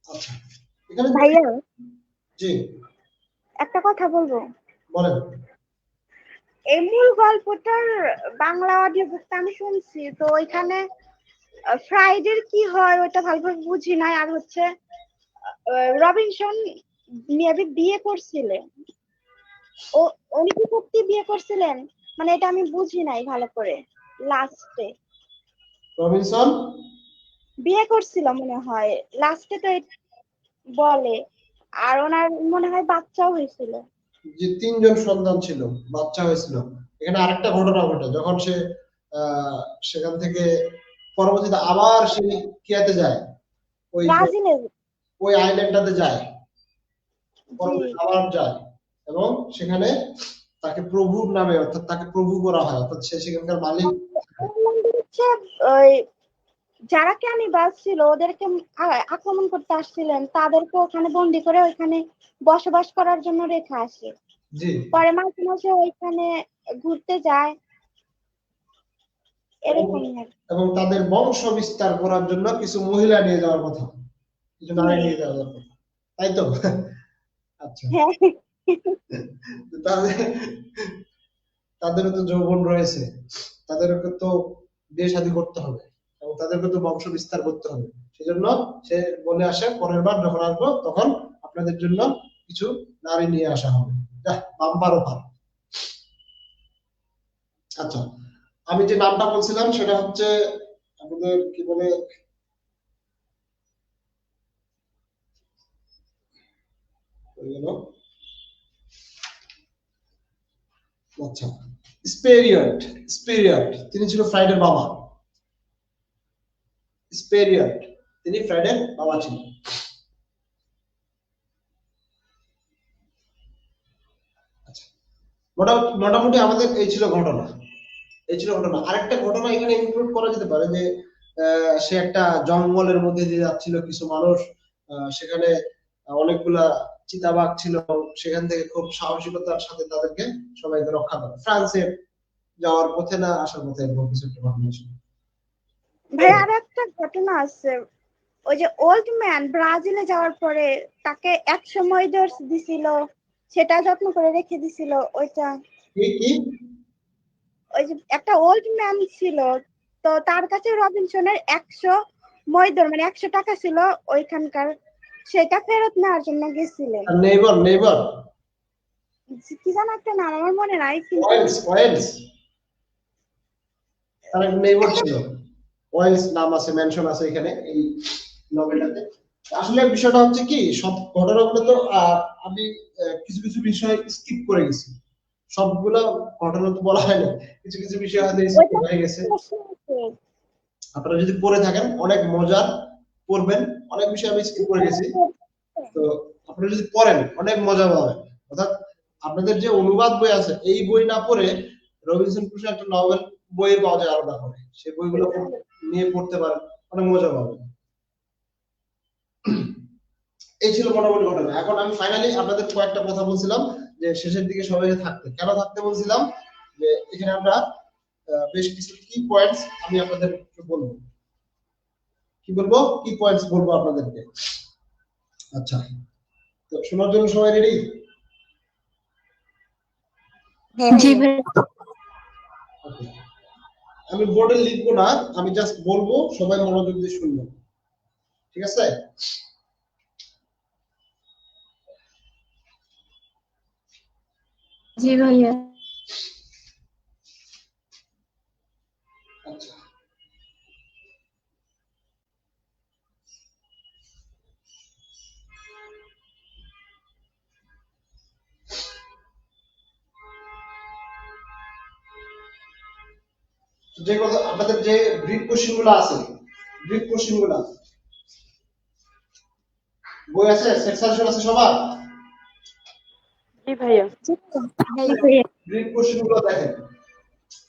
আচ্ছা, এখানে ভাইয়া জি একটা কথা বলবো। বলেন। এই মূল গল্পটার বাংলা অডিও বুকটা আমি শুনছি, তো ওইখানে ফ্রাইডের কি হয় ওটা ভালোভাবে বুঝি নাই। আর হচ্ছে রবিনসন মেবি বিয়ে করছিলেন, ও উনি কি সত্যি বিয়ে করছিলেন, মানে এটা আমি বুঝি নাই ভালো করে। লাস্টে রবিনসন বিয়ে করছিল মনে হয়, লাস্টে তো বলে। আর ওনার মনে হয় বাচ্চাও হয়েছিল। যে 3 জন সন্তান ছিল, বাচ্চা হয়েছিল। এখানে আরেকটা ঘটনা ঘটে, যখন সে সেখান থেকে পরবর্তীতে আবার সে কিয়াতে যায়, ব্রাজিলে ওই আইল্যান্ডটাতে যায়, পরবর্তীতে আবার যায় এবং সেখানে তাকে প্রভুর নামে, অর্থাৎ তাকে প্রভু করা হয়, অর্থাৎ সে সেখানকার মালিক। হচ্ছে ওই যারা ক্যানিবাল ছিল ওদেরকে আক্রমণ করতে আসছিলেন, তাদেরকে ওখানে বন্দি করে ওইখানে বসবাস করার জন্য রেখে আসে। জি, পরে মাঝে মাঝে ওইখানে ঘুরতে যায়, এরকমই আর কি। এবং তাদের বংশ বিস্তার করার জন্য কিছু মহিলা নিয়ে যাওয়ার কথা, কিছু নারী নিয়ে যাওয়ার কথা, তাই তো? আচ্ছা, হ্যাঁ, তাদের তাদেরও তো যৌবন রয়েছে, তাদেরকে তো বিয়ে শাদী করতে হবে এবং তাদেরকে তো বংশ বিস্তার করতে হবে। সেজন্য সে বলে আসে পরের বার যখন আসবো তখন আপনাদের জন্য কিছু নারী নিয়ে আসা হবে। Bumper offer. আচ্ছা, আমি যে নামটা বলছিলাম সেটা হচ্ছে আমাদের কি বলে আচ্ছা, স্পেরিয়ট। স্পেরিয়ট তিনি ছিল ফ্রাইডের বাবা। স্পেরিয়ট তিনি ফ্রাইডের বাবা ছিলেন। আচ্ছা, মোটামুটি আমাদের এই ছিল ঘটনা, এই ছিল ঘটনা। আরেকটা ঘটনা এখানে ইনক্লুড করা যেতে পারে যে সে একটা জঙ্গলের মধ্যে দিয়ে যাচ্ছিল, কিছু মানুষ সেখানে অনেকগুলা চিতাবাঘ ছিল, সেখান থেকে খুব সাহসিকতার সাথে তাদেরকে সবাইকে রক্ষা করে। ফ্রান্সে যাওয়ার পথে না আসার পথে এরকম কিছু একটা ঘটনা ছিল। ভাই আর একটা ঘটনা আছে, ওই যে ওল্ড ম্যান ব্রাজিলে যাওয়ার পরে তাকে 100 ময়দর্স দিছিল, সেটা যত্ন করে রেখে দিছিল ওইটা। কি কি? ওই যে একটা ওল্ড ম্যান ছিল, তো তার কাছে রবিনসনের 100 ময়দর মানে 100 টাকা ছিল ওইখানকার, সেটা ফেরত নেওয়ার জন্য গেছিলেন। নেইবার নেইবার কি জানো একটা নাম আমার মনে নাই, কিন্তু ওয়েলস ওয়েলস তার একটা নেইবার ছিল। ওয়েলস নাম আছে, মেনশন আছে এখানে এই নভেলটাতে। আসলে বিষয়টা হচ্ছে কি, সব ঘটনাগুলো তো আমি কিছু কিছু বিষয় স্কিপ করে গেছি, সবগুলো ঘটনা তো বলা হয় না, কিছু কিছু বিষয় হয়তো স্কিপ হয়ে গেছে। আপনারা যদি পড়ে থাকেন অনেক মজার, পড়বেন, অনেক বিষয় আমি স্কিপ করে গেছি, তো আপনারা যদি পড়েন অনেক মজা পাবেন। অর্থাৎ আপনাদের যে অনুবাদ বই আছে এই বই না পড়ে রবিনসন ক্রুসোর একটা নভেল বই পাওয়া যায় আলাদা করে, সেই বইগুলো নিয়ে পড়তে পারেন, অনেক মজা পাবেন। এই ছিল মোটামুটি ঘটনা। এখন আমি ফাইনালি আপনাদের কয়েকটা কথা বলছিলাম যে শেষের দিকে সবাইকে থাকতে, কেন থাকতে বলছিলাম, যে এখানে আমরা বেশ কিছু কি পয়েন্টস আমি আপনাদের বলবো, কি বলবো, কি পয়েন্টস বলবো আপনাদেরকে। আচ্ছা, তো শোনার জন্য সবাই রেডি? জি ভাই। আমি বোর্ডে লিখবো না, আমি জাস্ট বলবো, সবাই মনোযোগ দিয়ে শুনবেন, ঠিক আছে? জি ভাইয়া। আচ্ছা, যে কথা আপনাদের যে ব্রিফ কোশ্চেন গুলো আছে, ব্রিফ কোশ্চেন গুলো বই আছে, সেকশন আছে সবার? জি ভাইয়া। ব্রিফ কোশ্চেন গুলো দেখেন,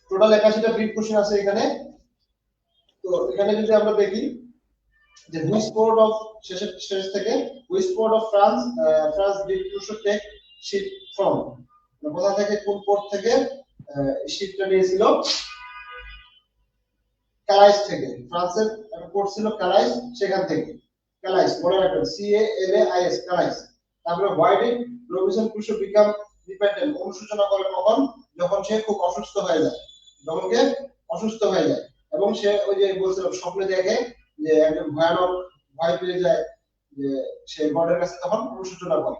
টোটাল 81টা ব্রিফ কোশ্চেন আছে এখানে। তো এখানে যদি আমরা দেখি যে হুইচ পোর্ট অফ শেষ থেকে which port of France did Crusoe take ship from, কোথা থেকে কোন পোর্ট থেকে শিপটা নিয়েছিল? ক্যালাইস থেকে। ফ্রান্সের একটা পোর্ট ছিল ক্যালাইস, সেখান থেকে। ক্যালাইস মনে রাখবেন, CALAIS ক্যালাইস। তারপরে why did Robinson Crusoe become dependent, অনুশোচনা করে কখন? যখন সে খুব অসুস্থ হয়ে যায়, যখন সে অসুস্থ হয়ে যায় এবং সে ওই যে বলছিলাম স্বপ্নে দেখে যে একজন ভয়ানক ভয় পেয়ে যায়, যে সে গডের কাছে তখন অনুশোচনা করে।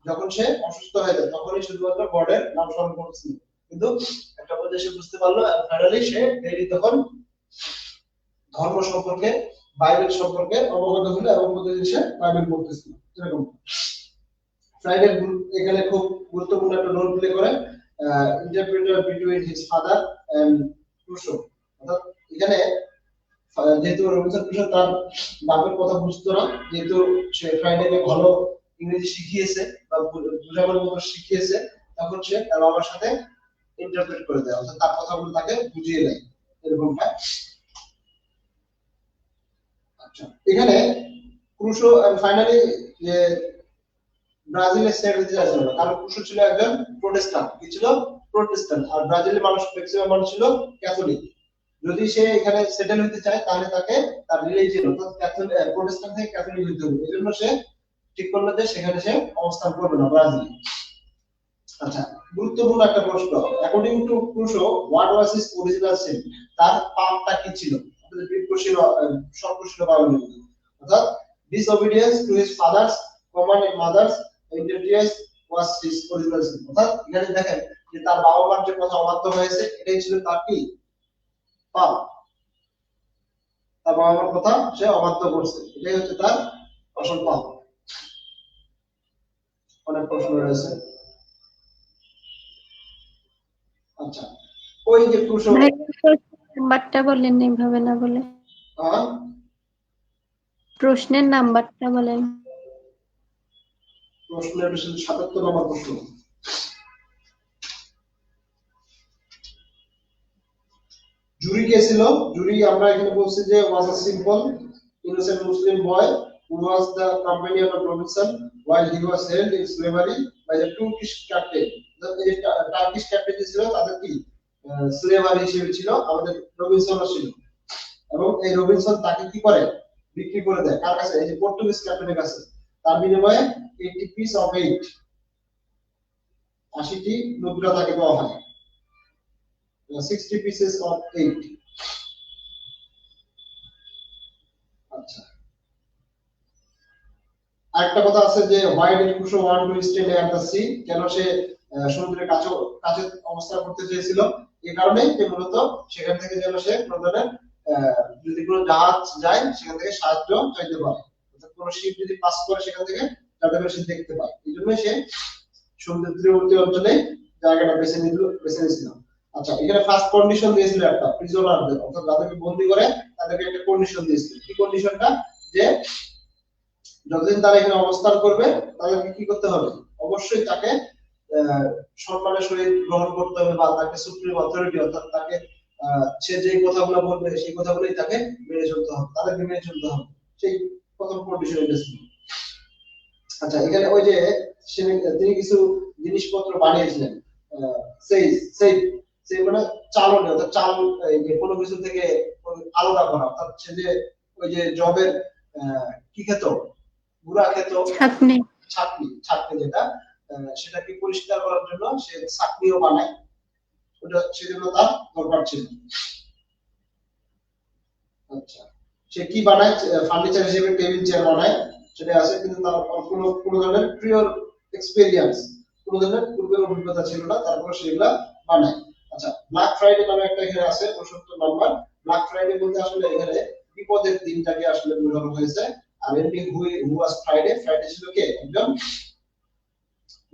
যখন সে অসুস্থ হয়ে যায় তখনই শুধুমাত্র গডের নাম স্মরণ করছিল, কিন্তু একটা পর্যায়ে সে বুঝতে পারলো, ফাইনালি সে তখন ধর্ম সম্পর্কে, বাইবেল সম্পর্কে অবগত হলো এবং প্রতিদিন সে বাইবেল পড়তেছিল। এরকম ফ্রাইডে এখানে খুব গুরুত্বপূর্ণ একটা রোল প্লে করে, interpreter between his father and Crusoe. অর্থাৎ এখানে যেহেতু রবিনসন ক্রুসো তার বাপের কথা বুঝতো না, যেহেতু সে ফ্রাইডেকে ভালো ইংরেজি শিখিয়েছে বা বোঝাবার মতো শিখিয়েছে, তখন সে তার বাবার সাথে ইন্টারপ্রেট করে দেয়, অর্থাৎ তার কথাগুলো তাকে বুঝিয়ে দেয়। এরকমটা। আচ্ছা, এখানে ক্রুশো ফাইনালি যে ব্রাজিলের সেট হতে যাচ্ছিল না, কারণ ক্রুশো ছিল একজন প্রোটেস্ট্যান্ট। কি ছিল? প্রোটেস্ট্যান্ট। আর ব্রাজিলের মানুষ ম্যাক্সিমাম মানুষ ছিল ক্যাথলিক। যদি সে এখানে সেটেল হতে চায় তাহলে তাকে তার রিলিজিয়ন অর্থাৎ ক্যাথলিক প্রোটেস্ট্যান্ট থেকে ক্যাথলিক হতে হবে। এজন্য সে ঠিক করলো যে সেখানে সে অবস্থান করবে না, ব্রাজিলে। আচ্ছা, গুরুত্বপূর্ণ একটা প্রশ্ন। According to Crusoe, what was his original sin? তার পাপটা কি ছিল? আপনাদের বিগ কোশ্চেন, শর্ট কোশ্চেন পাবেন। অর্থাৎ disobedience to his father's command and mother's interference was his original sin. অর্থাৎ এখানে দেখেন যে তার বাবা মার যে কথা অবাধ্য হয়েছে, এটাই ছিল তার কি পাপ। তার বাবা মার কথা সে অবাধ্য করছে, এটাই হচ্ছে তার আসল পাপ। অনেক প্রশ্ন রয়েছে। আচ্ছা, ওই যে ক্রুশো নাম্বারটা বলেন এইভাবে না বলে, প্রশ্নের নাম্বারটা বলেন। প্রশ্নের ৭৭ নম্বর প্রশ্ন। জুরি কে ছিল? জুরি আমরা এখানে বলছি যে was a simple innocent Muslim boy who was the companion of Robinson while he was held in slavery by the Turkish captain. এই টার্কিশ ক্যাপ্টেন ছিল তাদের কি স্লেভারি হিসেবে ছিল, আমাদের রবিনসনও ছিল। এবং এই রবিনসন তাকে কি করে? বিক্রি করে দেয় কার কাছে? এই যে পর্তুগিজ ক্যাপ্টেনের কাছে। তার বিনিময়ে 80 পিস অফ 8, 80টি মুদ্রা তাকে দেওয়া হয়। 60 pieces of 8. আচ্ছা, আরেকটা কথা আছে যে why did Crusoe want to stay at the sea? কেন সে সমুদ্রের কাছে কাছে অবস্থান করতে চেয়েছিল? এই কারণেই যে মূলত সেখান থেকে যেন সে কোনো ধরনের যদি কোনো জাহাজ যায় সেখান থেকে সাহায্য চাইতে পারে, অর্থাৎ কোনো শিপ যদি পাস করে সেখান থেকে যাতে করে সে দেখতে পায়। এই জন্যই সে সমুদ্রের তীরবর্তী অঞ্চলে জায়গাটা বেছে নিয়েছিল। আচ্ছা, এখানে ফার্স্ট কন্ডিশন দিয়েছিল একটা প্রিজনারদের, অর্থাৎ যাদেরকে বন্দী করে তাদেরকে একটা কন্ডিশন দিয়েছিল। কি কন্ডিশনটা? যে যতদিন তারা এখানে অবস্থান করবে তাদেরকে কি করতে হবে? অবশ্যই তাকে সম্মানের সহিত গ্রহণ করতে হবে, বা তাকে সুপ্রিম অথরিটি অর্থাৎ তাকে সে যে কথাগুলো বলবে সেই কথাগুলোই তাকে মেনে চলতে হবে, তাদেরকে মেনে চলতে হবে। সেই প্রথম কন্ডিশন এটা ছিল। আচ্ছা, এখানে ওই যে তিনি কিছু জিনিসপত্র বানিয়েছিলেন, সেই মানে চালনে, অর্থাৎ চাল যে কোনো কিছু থেকে আলাদা করা, অর্থাৎ সে যে ওই যে জবের কি খেত, গুড়া খেত, ছাকনি যেটা, সেটাকে পরিষ্কার করার জন্য সে ছাকনিও বানায়, ওটা সেজন্য তার দরকার ছিল। আচ্ছা, সে কি বানায়? ফার্নিচার হিসেবে টেবিল চেয়ার বানায়, সেটা আছে, কিন্তু তার কোনো ধরনের প্রিয়র এক্সপেরিয়েন্স, কোনো ধরনের পূর্বের অভিজ্ঞতা ছিল না, তারপরে সেগুলা বানায়। আচ্ছা, ব্ল্যাক ফ্রাইডে নামে একটা এখানে আছে ৭৫ নম্বর। ব্ল্যাক ফ্রাইডে বলতে আসলে এখানে বিপদের দিনটাকে আসলে বোঝানো হয়েছে। আর এমনি হু ওয়াজ ফ্রাইডে, ফ্রাইডে ছিল কে? একজন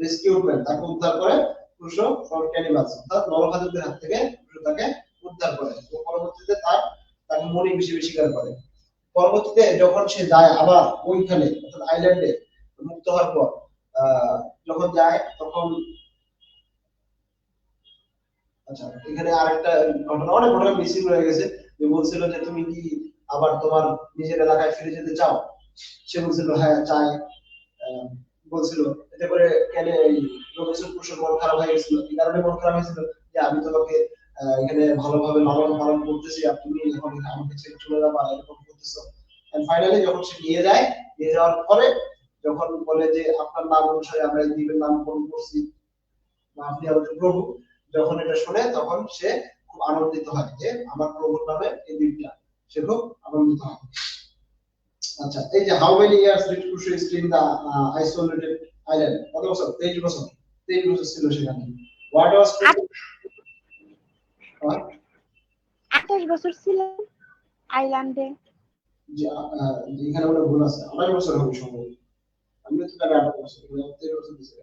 রেস্কিউড ম্যান, তাকে উদ্ধার করে ক্রুশো ফ্রম ক্যানিবালস, অর্থাৎ নরখাদকদের হাত থেকে ক্রুশো তাকে উদ্ধার করে এবং পরবর্তীতে তাকে মনিব হিসেবে স্বীকার করে। পরবর্তীতে যখন সে যায় আবার ওইখানে অর্থাৎ আইল্যান্ডে মুক্ত হওয়ার পর যখন যায় তখন, আচ্ছা এখানে আরেকটা ঘটনা, অনেক ঘটনা মিসিং হয়ে গেছে। যে বলছিল যে তুমি কি আবার তোমার নিজের এলাকায় ফিরে যেতে চাও? সে বলছিল হ্যাঁ চাই। বলছিল এতে করে কেন এই রবিনসন ক্রুশোর মন খারাপ হয়ে গেছিল। এই কারণে মন খারাপ হয়েছিল যে আমি তোমাকে এখানে ভালোভাবে লালন পালন করতেছি আর তুমি এখন আমাকে ছেড়ে চলে যাবা, এরকম করতেছো। এন্ড ফাইনালি যখন সে নিয়ে যাওয়ার পরে যখন বলে যে আপনার নাম অনুসারে আমরা এই দ্বীপের নামকরণ করছি, বা আপনি আমাদের প্রভু, যখন এটা শুনে তখন সে খুব আনন্দিত হয় যে আমার প্রভুর নামে এই দ্বীপটা, সে খুব আনন্দিত হয়। আচ্ছা, এই যে how many years did Crusoe stay in the isolated island? কত বছর? 23 বছর। 23 বছর ছিল সেখানে। হোয়াট ওয়াজ 28 বছর ছিল আইল্যান্ডে। এখানে ওটা ভুল আছে, 28 বছর হবে সম্ভবত। আমি তো জানি 28 বছর, 23 বছর দিছে।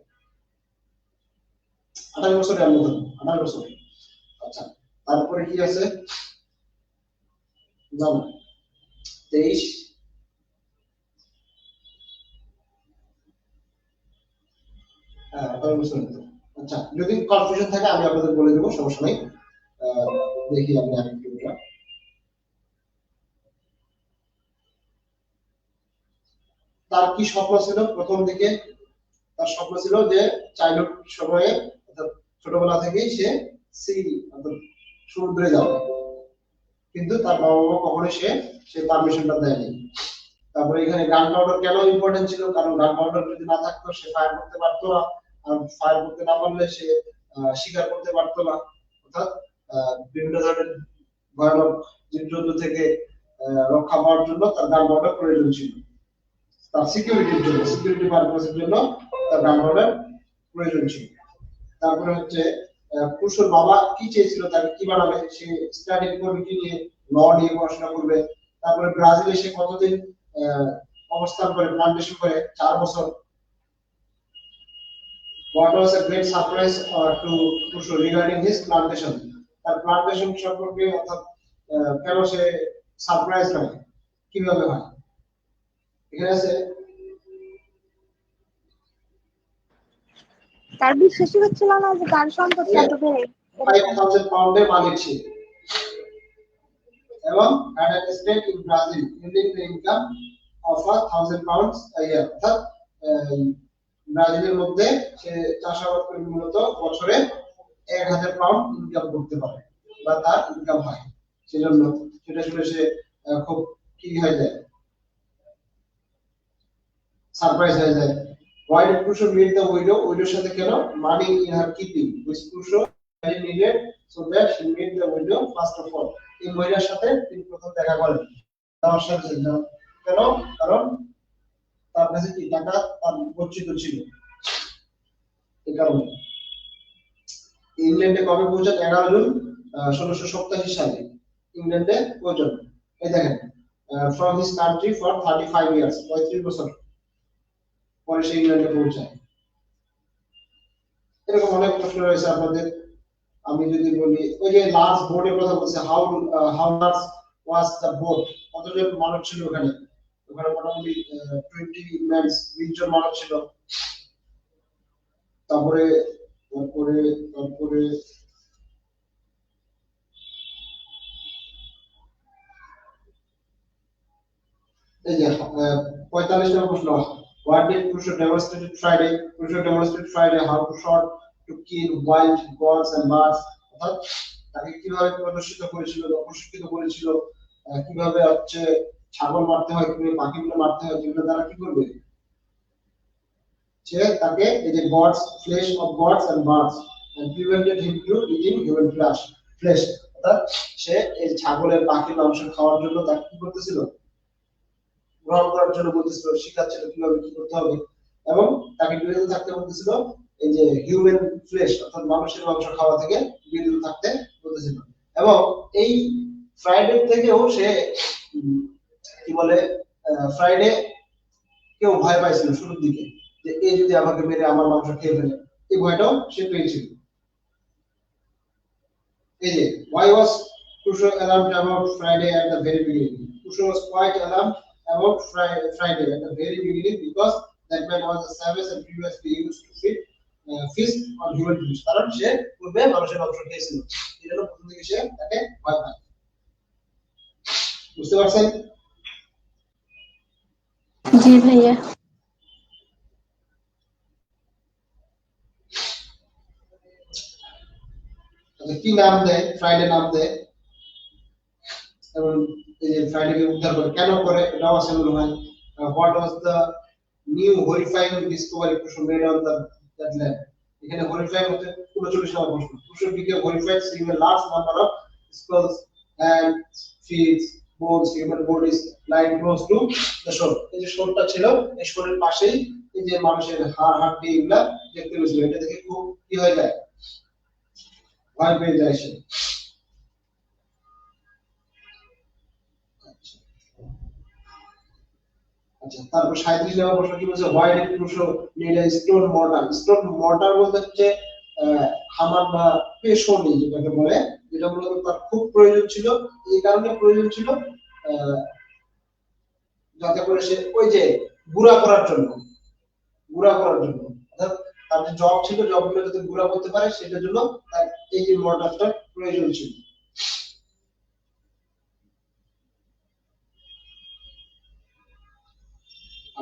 28 বছরে আমি তো 28 বছর। আচ্ছা, তারপরে কি আছে জানো? 23 28 বছর। আচ্ছা, যদি কনফিউশন থাকে আমি আপনাদের বলে দেবো, সমস্যা নেই। দেখি আমি আরেকটু ভিক্টর। তার কি স্বপ্ন ছিল প্রথম দিকে? তার স্বপ্ন ছিল যে চাইল্ডহুড সময়ে অর্থাৎ ছোটবেলা থেকেই সে অর্থাৎ সমুদ্রে যাবে, কিন্তু তার বাবা মা কখনোই সে পারমিশনটা দেয়নি। তারপরে এখানে গান পাউডার কেন ইম্পর্টেন্ট ছিল? কারণ গান পাউডার যদি না থাকতো সে ফায়ার করতে পারতো না, আর ফায়ার করতে না পারলে সে শিকার করতে পারতো না, অর্থাৎ বিভিন্ন ধরনের ভয়ানক জীবজন্তু থেকে রক্ষা পাওয়ার জন্য তার গান পাউডার প্রয়োজন ছিল। তার সিকিউরিটির জন্য, সিকিউরিটি পারপাসের জন্য তার গান পাউডার প্রয়োজন ছিল। তারপরে হচ্ছে ক্রুশোর বাবা কি চেয়েছিল, তাকে কি বানাবে? সে স্টাডি করবে কি নিয়ে? ল নিয়ে পড়াশোনা করবে। তারপরে ব্রাজিলে সে কতদিন অবস্থান করে, প্লান্টেশন করে? 4 বছর। What was a great surprise to Crusoe regarding his plantation? তার প্লান্টেশন সম্পর্কে অর্থাৎ কেন সে সারপ্রাইজ হয়, কিভাবে হয়? এখানে আছে তার বিশ্বাসই হচ্ছিল না যে তার সম্পত্তি এত বেড়ে 5,000 পাউন্ডের মালিক ছিল এবং had an estate in Brazil yielding the income of 1,000 pounds a year। অর্থাৎ ব্রাজিলের মধ্যে সে চাষাবাদ করে মূলত বছরে 1,000 পাউন্ড ইনকাম করতে পারে বা তার ইনকাম হয়। সেজন্য সেটা শুনে সে খুব কি হয়ে যায়, সারপ্রাইজ হয়ে যায়। Why did Crusoe meet the widow? উইডোর সাথে কেন? Money in her keeping which Crusoe very needed, so that she met the widow first of all। এই মহিলার সাথে তিনি প্রথম দেখা করেন। তার সাথে কেন? কারণ তার কাছে কি টাকা তার গচ্ছিত ছিল, এই কারণে। ইংল্যান্ডে কবে পৌঁছান? 11 জুন 1687 সালে ইংল্যান্ডে পৌঁছান। এই দেখেন, from his country for 35 years, 35 বছর পরে সে ইংল্যান্ডে পৌঁছায়। এরকম অনেক প্রশ্ন রয়েছে আপনাদের। আমি যদি বলি, ওই যে লার্জ বোর্ডের কথা বলছে, how large was the boat? কতজন মানুষ ছিল ওখানে? ওখানে মোটামুটি 20 ম্যানস, 20 জন মানুষ ছিল। তারপরে তারপরে তারপরে এই যে 45 নম্বর প্রশ্ন, what did Crusoe demonstrate Friday? Crusoe demonstrated Friday how to shot, to kill wild goats and birds। অর্থাৎ তাকে কিভাবে প্রদর্শিত করেছিল, প্রশিক্ষিত করেছিল কিভাবে হচ্ছে ছাগল মারতে হয়, কিভাবে পাখিগুলো মারতে হয়, যেগুলো দ্বারা কি করবে? সে তাকে এই যে gods, flesh of gods and birds, and prevented him to eating human flesh। অর্থাৎ সে এই ছাগলের, পাখির মাংস খাওয়ার জন্য তাকে কি করতেছিল? গ্রহণ করার জন্য বলতেছিল, শিখাচ্ছিল কিভাবে কি করতে হবে, এবং তাকে বিরত থাকতে বলতেছিল এই যে হিউম্যান ফ্লেশ অর্থাৎ মানুষের মাংস খাওয়া থেকে বিরত থাকতে বলতেছিল। এবং এই ফ্রাইডে থেকেও সে কি বলে, ফ্রাইডে কেউ ভয় পাইছিল শুরুর দিকে, যে এই যদি আমাকে মেরে আমার মাংস খেয়ে ফেলে, এই ভয়টাও সে পেয়েছিল। এই যে why was Crusoe alarmed about Friday at the very beginning? Crusoe was quite alarmed about Friday at the very beginning because that man was a savage and previously used to feast on human flesh। কারণ সে পূর্বে মানুষের মাংস খেয়েছিল, এই জন্য প্রথম দিকে সে তাকে ভয় পায়। বুঝতে পারছেন? জি ভাইয়া। কি নাম দেয়? ফ্রাইডে নাম দেয়, এবং এই যে ফ্রাইডেকে উদ্ধার করে কেন করে এটাও আছে মনে হয়। What was the new horrifying Discovery Crusoe made on that land? এখানে হরিফাইং হচ্ছে 39 নম্বর প্রশ্ন। Crusoe became horrified seeing a large number of skulls and feet, bones, human bodies lying close to the shore। এই যে শোরটা ছিল, এই শোরের পাশেই এই যে মানুষের হাড় হাড্ডি এগুলা দেখতে পেয়েছিল। এটা দেখে খুব কি হয়ে যায়, ভয় পেয়ে যায় সে। আচ্ছা, তারপর 37 নম্বর প্রশ্ন কি বলছে? why did Crusoe need a stone mortar? stone mortar বলতে হচ্ছে হামার বা পেশনি যেটাকে বলে, যেটা মূলত তার খুব প্রয়োজন ছিল। এই কারণে প্রয়োজন ছিল যাতে করে সে ওই যে গুড়া করার জন্য, অর্থাৎ তার যে জব ছিল, জবগুলো যাতে গুড়া করতে পারে সেটার জন্য তার এই যে মর্টারটার প্রয়োজন ছিল।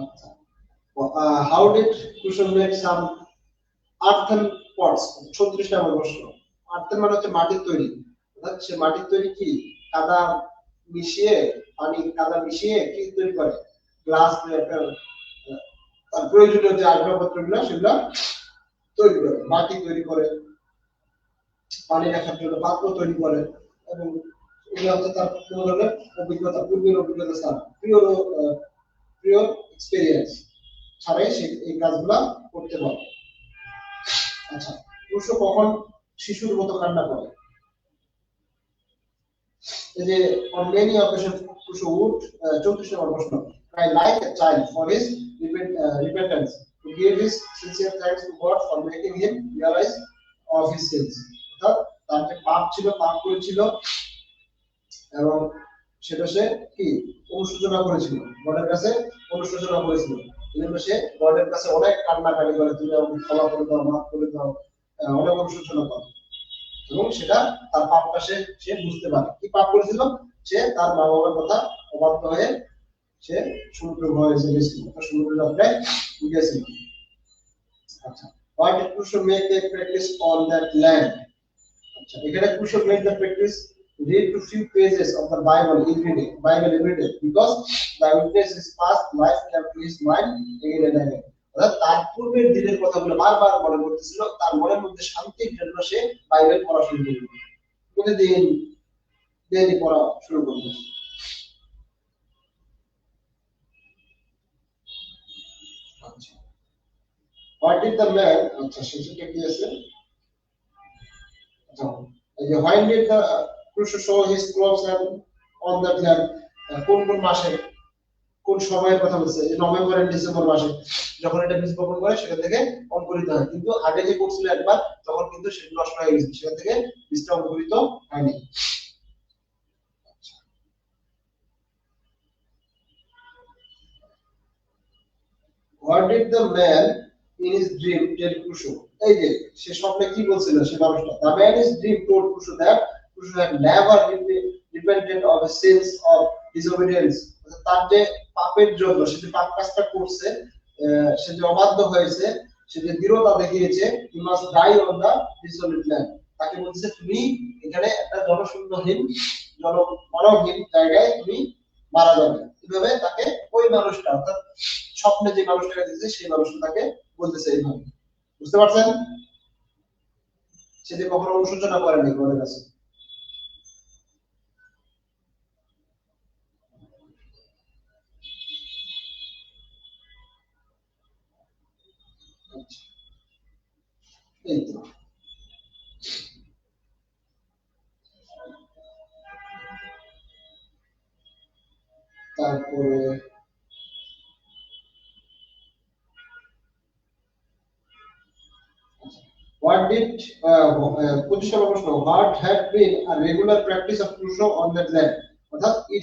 আচ্ছা, how did cushion make some earthen pots? 36 নম্বর প্রশ্ন। আর্থেন মানে হচ্ছে মাটির তৈরি, অর্থাৎ সে মাটির তৈরি কি কাদা মিশিয়ে, পানি কাদা মিশিয়ে কি তৈরি করে, গ্লাস একটা তার প্রয়োজনীয় যে আসবাবপত্রগুলো সেগুলো তৈরি করে, মাটি তৈরি করে, পানি রাখার জন্য পাত্র তৈরি করে, এবং এগুলো হচ্ছে তার কোনো ধরনের অভিজ্ঞতা, পূর্বের অভিজ্ঞতা ছাড়া, প্রিয় এক্সপেরিয়েন্স ছাড়াই সে এই কাজগুলা করতে পারে। আচ্ছা, পুরুষ কখন শিশুর মতো কান্না করে? এই যে on many occasions পুরুষ would 34 নম্বর প্রশ্ন, cry like a child for his repentance, to give his sincere thanks to God for making him realize of his sins। অর্থাৎ তার যে পাপ ছিল, পাপ করেছিল, এবং সেটা সে কি অনুশোচনা করেছিল, গডের কাছে অনুশোচনা করেছিল, এই জন্য সে গডের কাছে অনেক কান্নাকাটি করে, তুমি আমাকে ক্ষমা করে দাও, মাফ করে দাও, অনেক অনুশোচনা করে, এবং সেটা তার পাপটা সে বুঝতে পারে। কি পাপ করেছিল? সে তার মা বাবার কথা অবাধ্য হয়ে সে সমুদ্র ভয়ে গেছিল, সমুদ্রের যাত্রায় গিয়েছিল। আচ্ছা, why did Krishna make a practice on that land? আচ্ছা, এখানে Krishna made the practice read to few pages of the Bible every day because the witness his past life kept his mind again and again। অর্থাৎ তার পূর্বের দিনের কথাগুলো বারবার মনে করতেছিল, তার মনের মধ্যে শান্তির জন্য সে বাইবেল পড়া শুরু করল, প্রতিদিন ডেইলি পড়া শুরু করল। আচ্ছা, what did the man, আচ্ছা শেষে কি আছে, আচ্ছা এই যে when did the Krishna show his clothes and on that land, কোন কোন মাসে কোন সময়ের কথা বলছে? এই নভেম্বর আর ডিসেম্বর মাসে যখন এটা বীজ বপন করে সেটা থেকে অঙ্কুরিত হয়, কিন্তু আগে যে করছিল একবার তখন কিন্তু সেটা নষ্ট হয়ে গেছে, সেটা থেকে বীজটা অঙ্কুরিত হয়নি। What did the man in his dream tell Krishna? এই যে সে স্বপ্নে কি বলছিল সে মানুষটা? The man in his dream told Krishna that Krishna had never repented of his sins of disobedience। তার যে পাপের জন্য সে যে পাপ কাজটা করছে, সে যে অবাধ্য হয়েছে, সে যে দৃঢ়তা দেখিয়েছে, he must die on the desolate land। তাকে বলছে তুমি এখানে একটা জনশূন্যহীন জনমানবহীন জায়গায় তুমি মারা যাবে। কিভাবে? তাকে ওই মানুষটা, অর্থাৎ স্বপ্নে যে মানুষটাকে দিয়েছে সেই মানুষটা তাকে বলতেছে এইভাবে। বুঝতে পারছেন? সে যে কখনো অনুশোচনা করেনি ঘরের কাছে। এই তো তারপরে what did 25 নম্বর প্রশ্ন, what had been a regular practice of Krishna on that land? অর্থাৎ it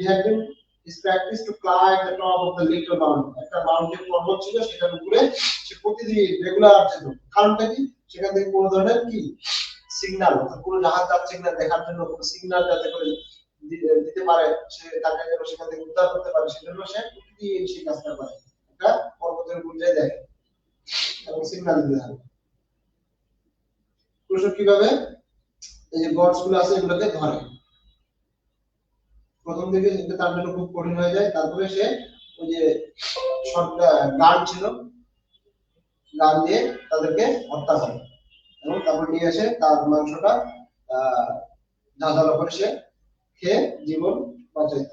had been his practice to climb the top of the little mountain। একটা মাউন্টেন পর্বত ছিল, সেটার উপরে সে প্রতিদিন রেগুলার যেত। কারণটা কি? সেখান থেকে কোনো ধরনের কি সিগন্যাল, অর্থাৎ কোনো জাহাজ যাচ্ছে কিনা দেখার জন্য কোনো সিগন্যাল যাতে করে দিতে পারে, সে তাকে যেন সেখান থেকে উদ্ধার করতে পারে, সেজন্য সে প্রতিদিন সেই কাজটা করে, একটা পর্বতের উপর যেয়ে দেখে এবং সিগন্যাল দিতে হবে। কৃষক কিভাবে এই যে গডস গুলো আছে এগুলোকে ধরে? প্রথম দিকে কিন্তু তার জন্য খুব কঠিন হয়ে যায়, তারপরে সে ওই যে গান ছিল, গান দিয়ে তাদেরকে হত্যা করে, এবং তারপর নিয়ে এসে তার মাংসটা ঝাঁঝালো করে সে খেয়ে জীবন বাঁচাইত।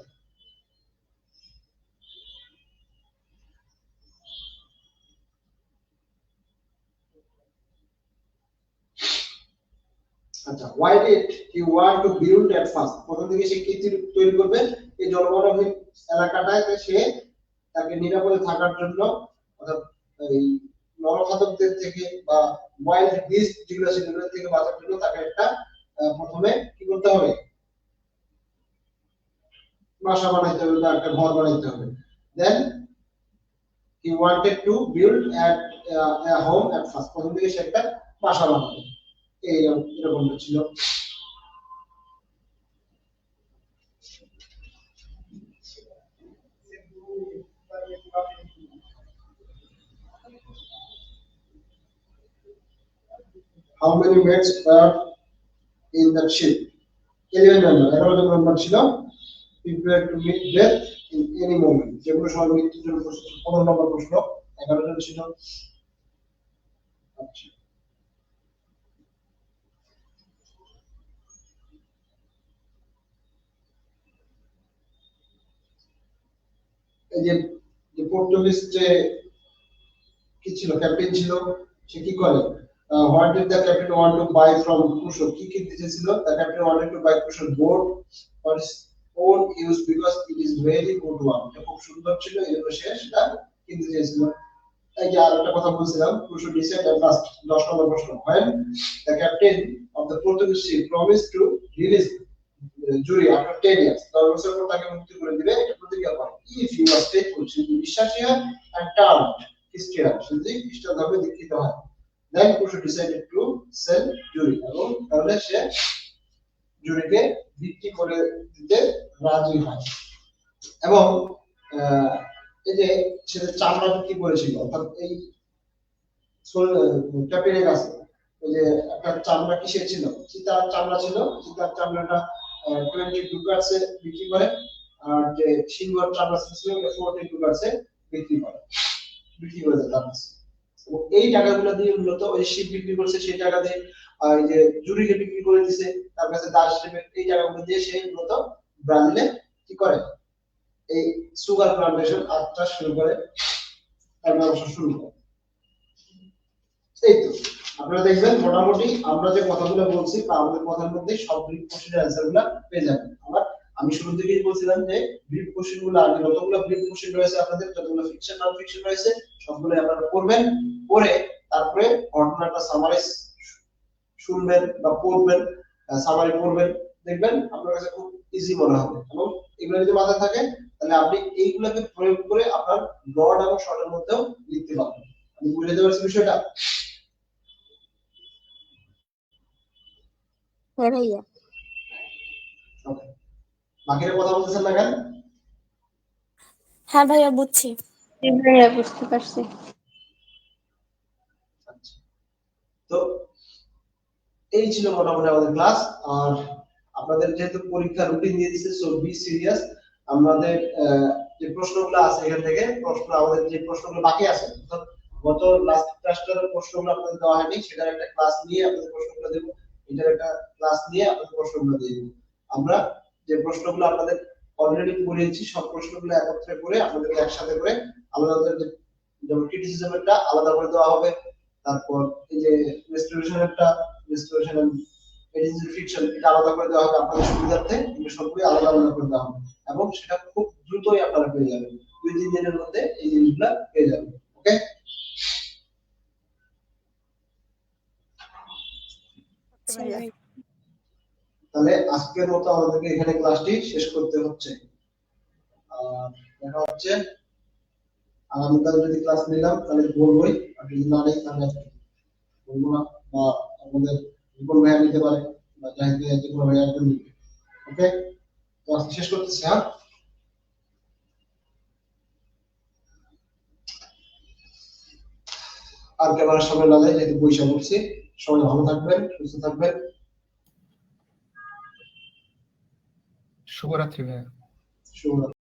আচ্ছা, why did he want to build at first? প্রথম দিকে সে কি তৈরি করবে? এই জনবহুল এলাকাটায় সে তাকে নিরাপদে থাকার জন্য, অর্থাৎ এই নরখাদকদের থেকে বা ওয়াইল্ড বিস্ট যেগুলো সেগুলো থেকে বাঁচার জন্য তাকে একটা প্রথমে কি করতে হবে? বাসা বানাইতে হবে বা একটা ঘর বানাইতে হবে। Then he wanted to build a home at first। প্রথম দিকে সে একটা বাসা বানাবে, এরকম ছিল। How many mates were in that ship? 11 member, 11 John member ছিল। Prepare to meet death in any moment. যেগুলো সবাই মৃত্যুর জন্য প্রস্তুত। 15 নম্বর প্রশ্ন, 11 জন ছিল। আচ্ছা। এই যে পর্তুগিজ যে কি ছিল, ক্যাপ্টেন ছিল, সে কি করে? What did the captain want to buy from Crusoe? কি কিনতে চেয়েছিল? The captain wanted to buy Crusoe boat for his own use because it is very good one. এটা খুব সুন্দর ছিল, এই জন্য সে সেটা কিনতে চেয়েছিল। এই যে আর একটা কথা বলছিলাম, Crusoe decided at last 10 নম্বর প্রশ্ন, when the captain of the Portuguese ship promised to release Jury after 10 years, 10 বছর পর তাকে মুক্তি করে দিবে, এটা প্রতিজ্ঞা করে। If he was faithful, সে যদি বিশ্বাসী হয় and turned Christian, সে যদি খ্রিস্টান ধর্মে দীক্ষিত হয়, then Crusoe decided to sell Jury, এবং তাহলে সে জুরিকে বিক্রি করে দিতে রাজি হয়। এবং এই যে সে চামড়া বিক্রি করেছিল, অর্থাৎ এই ক্যাপ্টেনের কাছে ওই যে একটা চামড়া কিসের ছিল? চিতার চামড়া ছিল। চিতার চামড়াটা 20 ডুকার্সে বিক্রি করে, আর যে সিলভার চামড়া ছিল 40 ডুকার্সে বিক্রি করে তার কাছে। এই টাকাগুলো দিয়ে মূলত ওই শিপ বিক্রি করছে, সেই টাকা দিয়ে এই যে জুরিকে বিক্রি করে দিছে তার কাছে দাস হিসেবে। এই টাকাগুলো দিয়ে সে মূলত ব্রাজিলে কি করে, এই সুগার প্লান্টেশন আটটা শুরু করে, তার ব্যবসা শুরু করে। এই তো আপনারা দেখবেন মোটামুটি আমরা যে কথাগুলো বলছি তা আমাদের কথার মধ্যে সব ব্রিফ কোশ্চেনের অ্যানসার গুলো পেয়ে যাবেন। আবার আমি শুরু থেকেই বলছিলাম যে ব্রিফ কোশ্চেন গুলো আগে যতগুলো ব্রিফ কোশ্চেন রয়েছে আপনাদের, যতগুলো ফিকশন নন ফিকশন রয়েছে সবগুলো আপনারা পড়বেন, পড়ে তারপরে ঘটনাটা সামারাইজ শুনবেন বা পড়বেন, সামারি পড়বেন, দেখবেন আপনার কাছে খুব ইজি মনে হবে। এবং এগুলো যদি মাথায় থাকে তাহলে আপনি এইগুলোকে প্রয়োগ করে আপনার ব্রড এবং শর্টের মধ্যেও লিখতে পারবেন। আমি বুঝে দেওয়ার বিষয়টা। হ্যাঁ ভাইয়া। বাকিরা কথা বলতেছেন না কেন? হ্যাঁ ভাইয়া বুঝছি। ভাইয়া বুঝতে পারছি। আচ্ছা, তো এই ছিল মোটামুটি আমাদের ক্লাস। আর আপনাদের যেহেতু পরীক্ষা রুটিন দিয়ে দিচ্ছে, সো বি সিরিয়াস। আমাদের যে প্রশ্নগুলো আছে এখান থেকে প্রশ্ন, আমাদের যে প্রশ্নগুলো বাকি আছে, অর্থাৎ গত লাস্ট ক্লাসটার প্রশ্নগুলো আপনাদের দেওয়া হয়নি, সেটার একটা ক্লাস নিয়ে আপনাদের প্রশ্নগুলো দেবো, এটার একটা ক্লাস নিয়ে আপনাদের প্রশ্নগুলো দিয়ে দেবো। আমরা যে প্রশ্নগুলো আপনাদের অলরেডি পড়িয়েছি সব প্রশ্নগুলো একত্রে করে আপনাদেরকে একসাথে করে আলাদা আলাদা, যেমন ক্রিটিসিজমেরটা আলাদা করে দেওয়া হবে, তারপর এই যে রেস্টোরেশন এডিটিং ফিকশন এটা আলাদা করে দেওয়া হবে আপনাদের সুবিধার্থে। কিন্তু সবগুলো আলাদা আলাদা করে দেওয়া হবে এবং সেটা খুব দ্রুতই আপনারা পেয়ে যাবেন, 2-3 দিনের মধ্যে এই জিনিসগুলো পেয়ে যাবেন। ওকে, তাহলে আজকের মতো আমাদেরকে এখানে ক্লাসটি শেষ করতে হচ্ছে। দেখা হচ্ছে আগামীকাল। যদি ক্লাস নিলাম তাহলে বলবোই, আর যদি না নেই তাহলে বলবো না, বা আমাদের রিপোর্ট ভাইয়া নিতে পারে, বা চাইতে যে কোনো ভাইয়া একজন নিবে। ওকে, তো আজকে শেষ করতেছি। হ্যাঁ, আর ক্যামেরার সামনে না যাই, যেহেতু বৈশা বলছি। সবাই ভালো থাকবেন, সুস্থ থাকবেন। শুভরাত্রি ভাইয়া। শুভরাত্রি।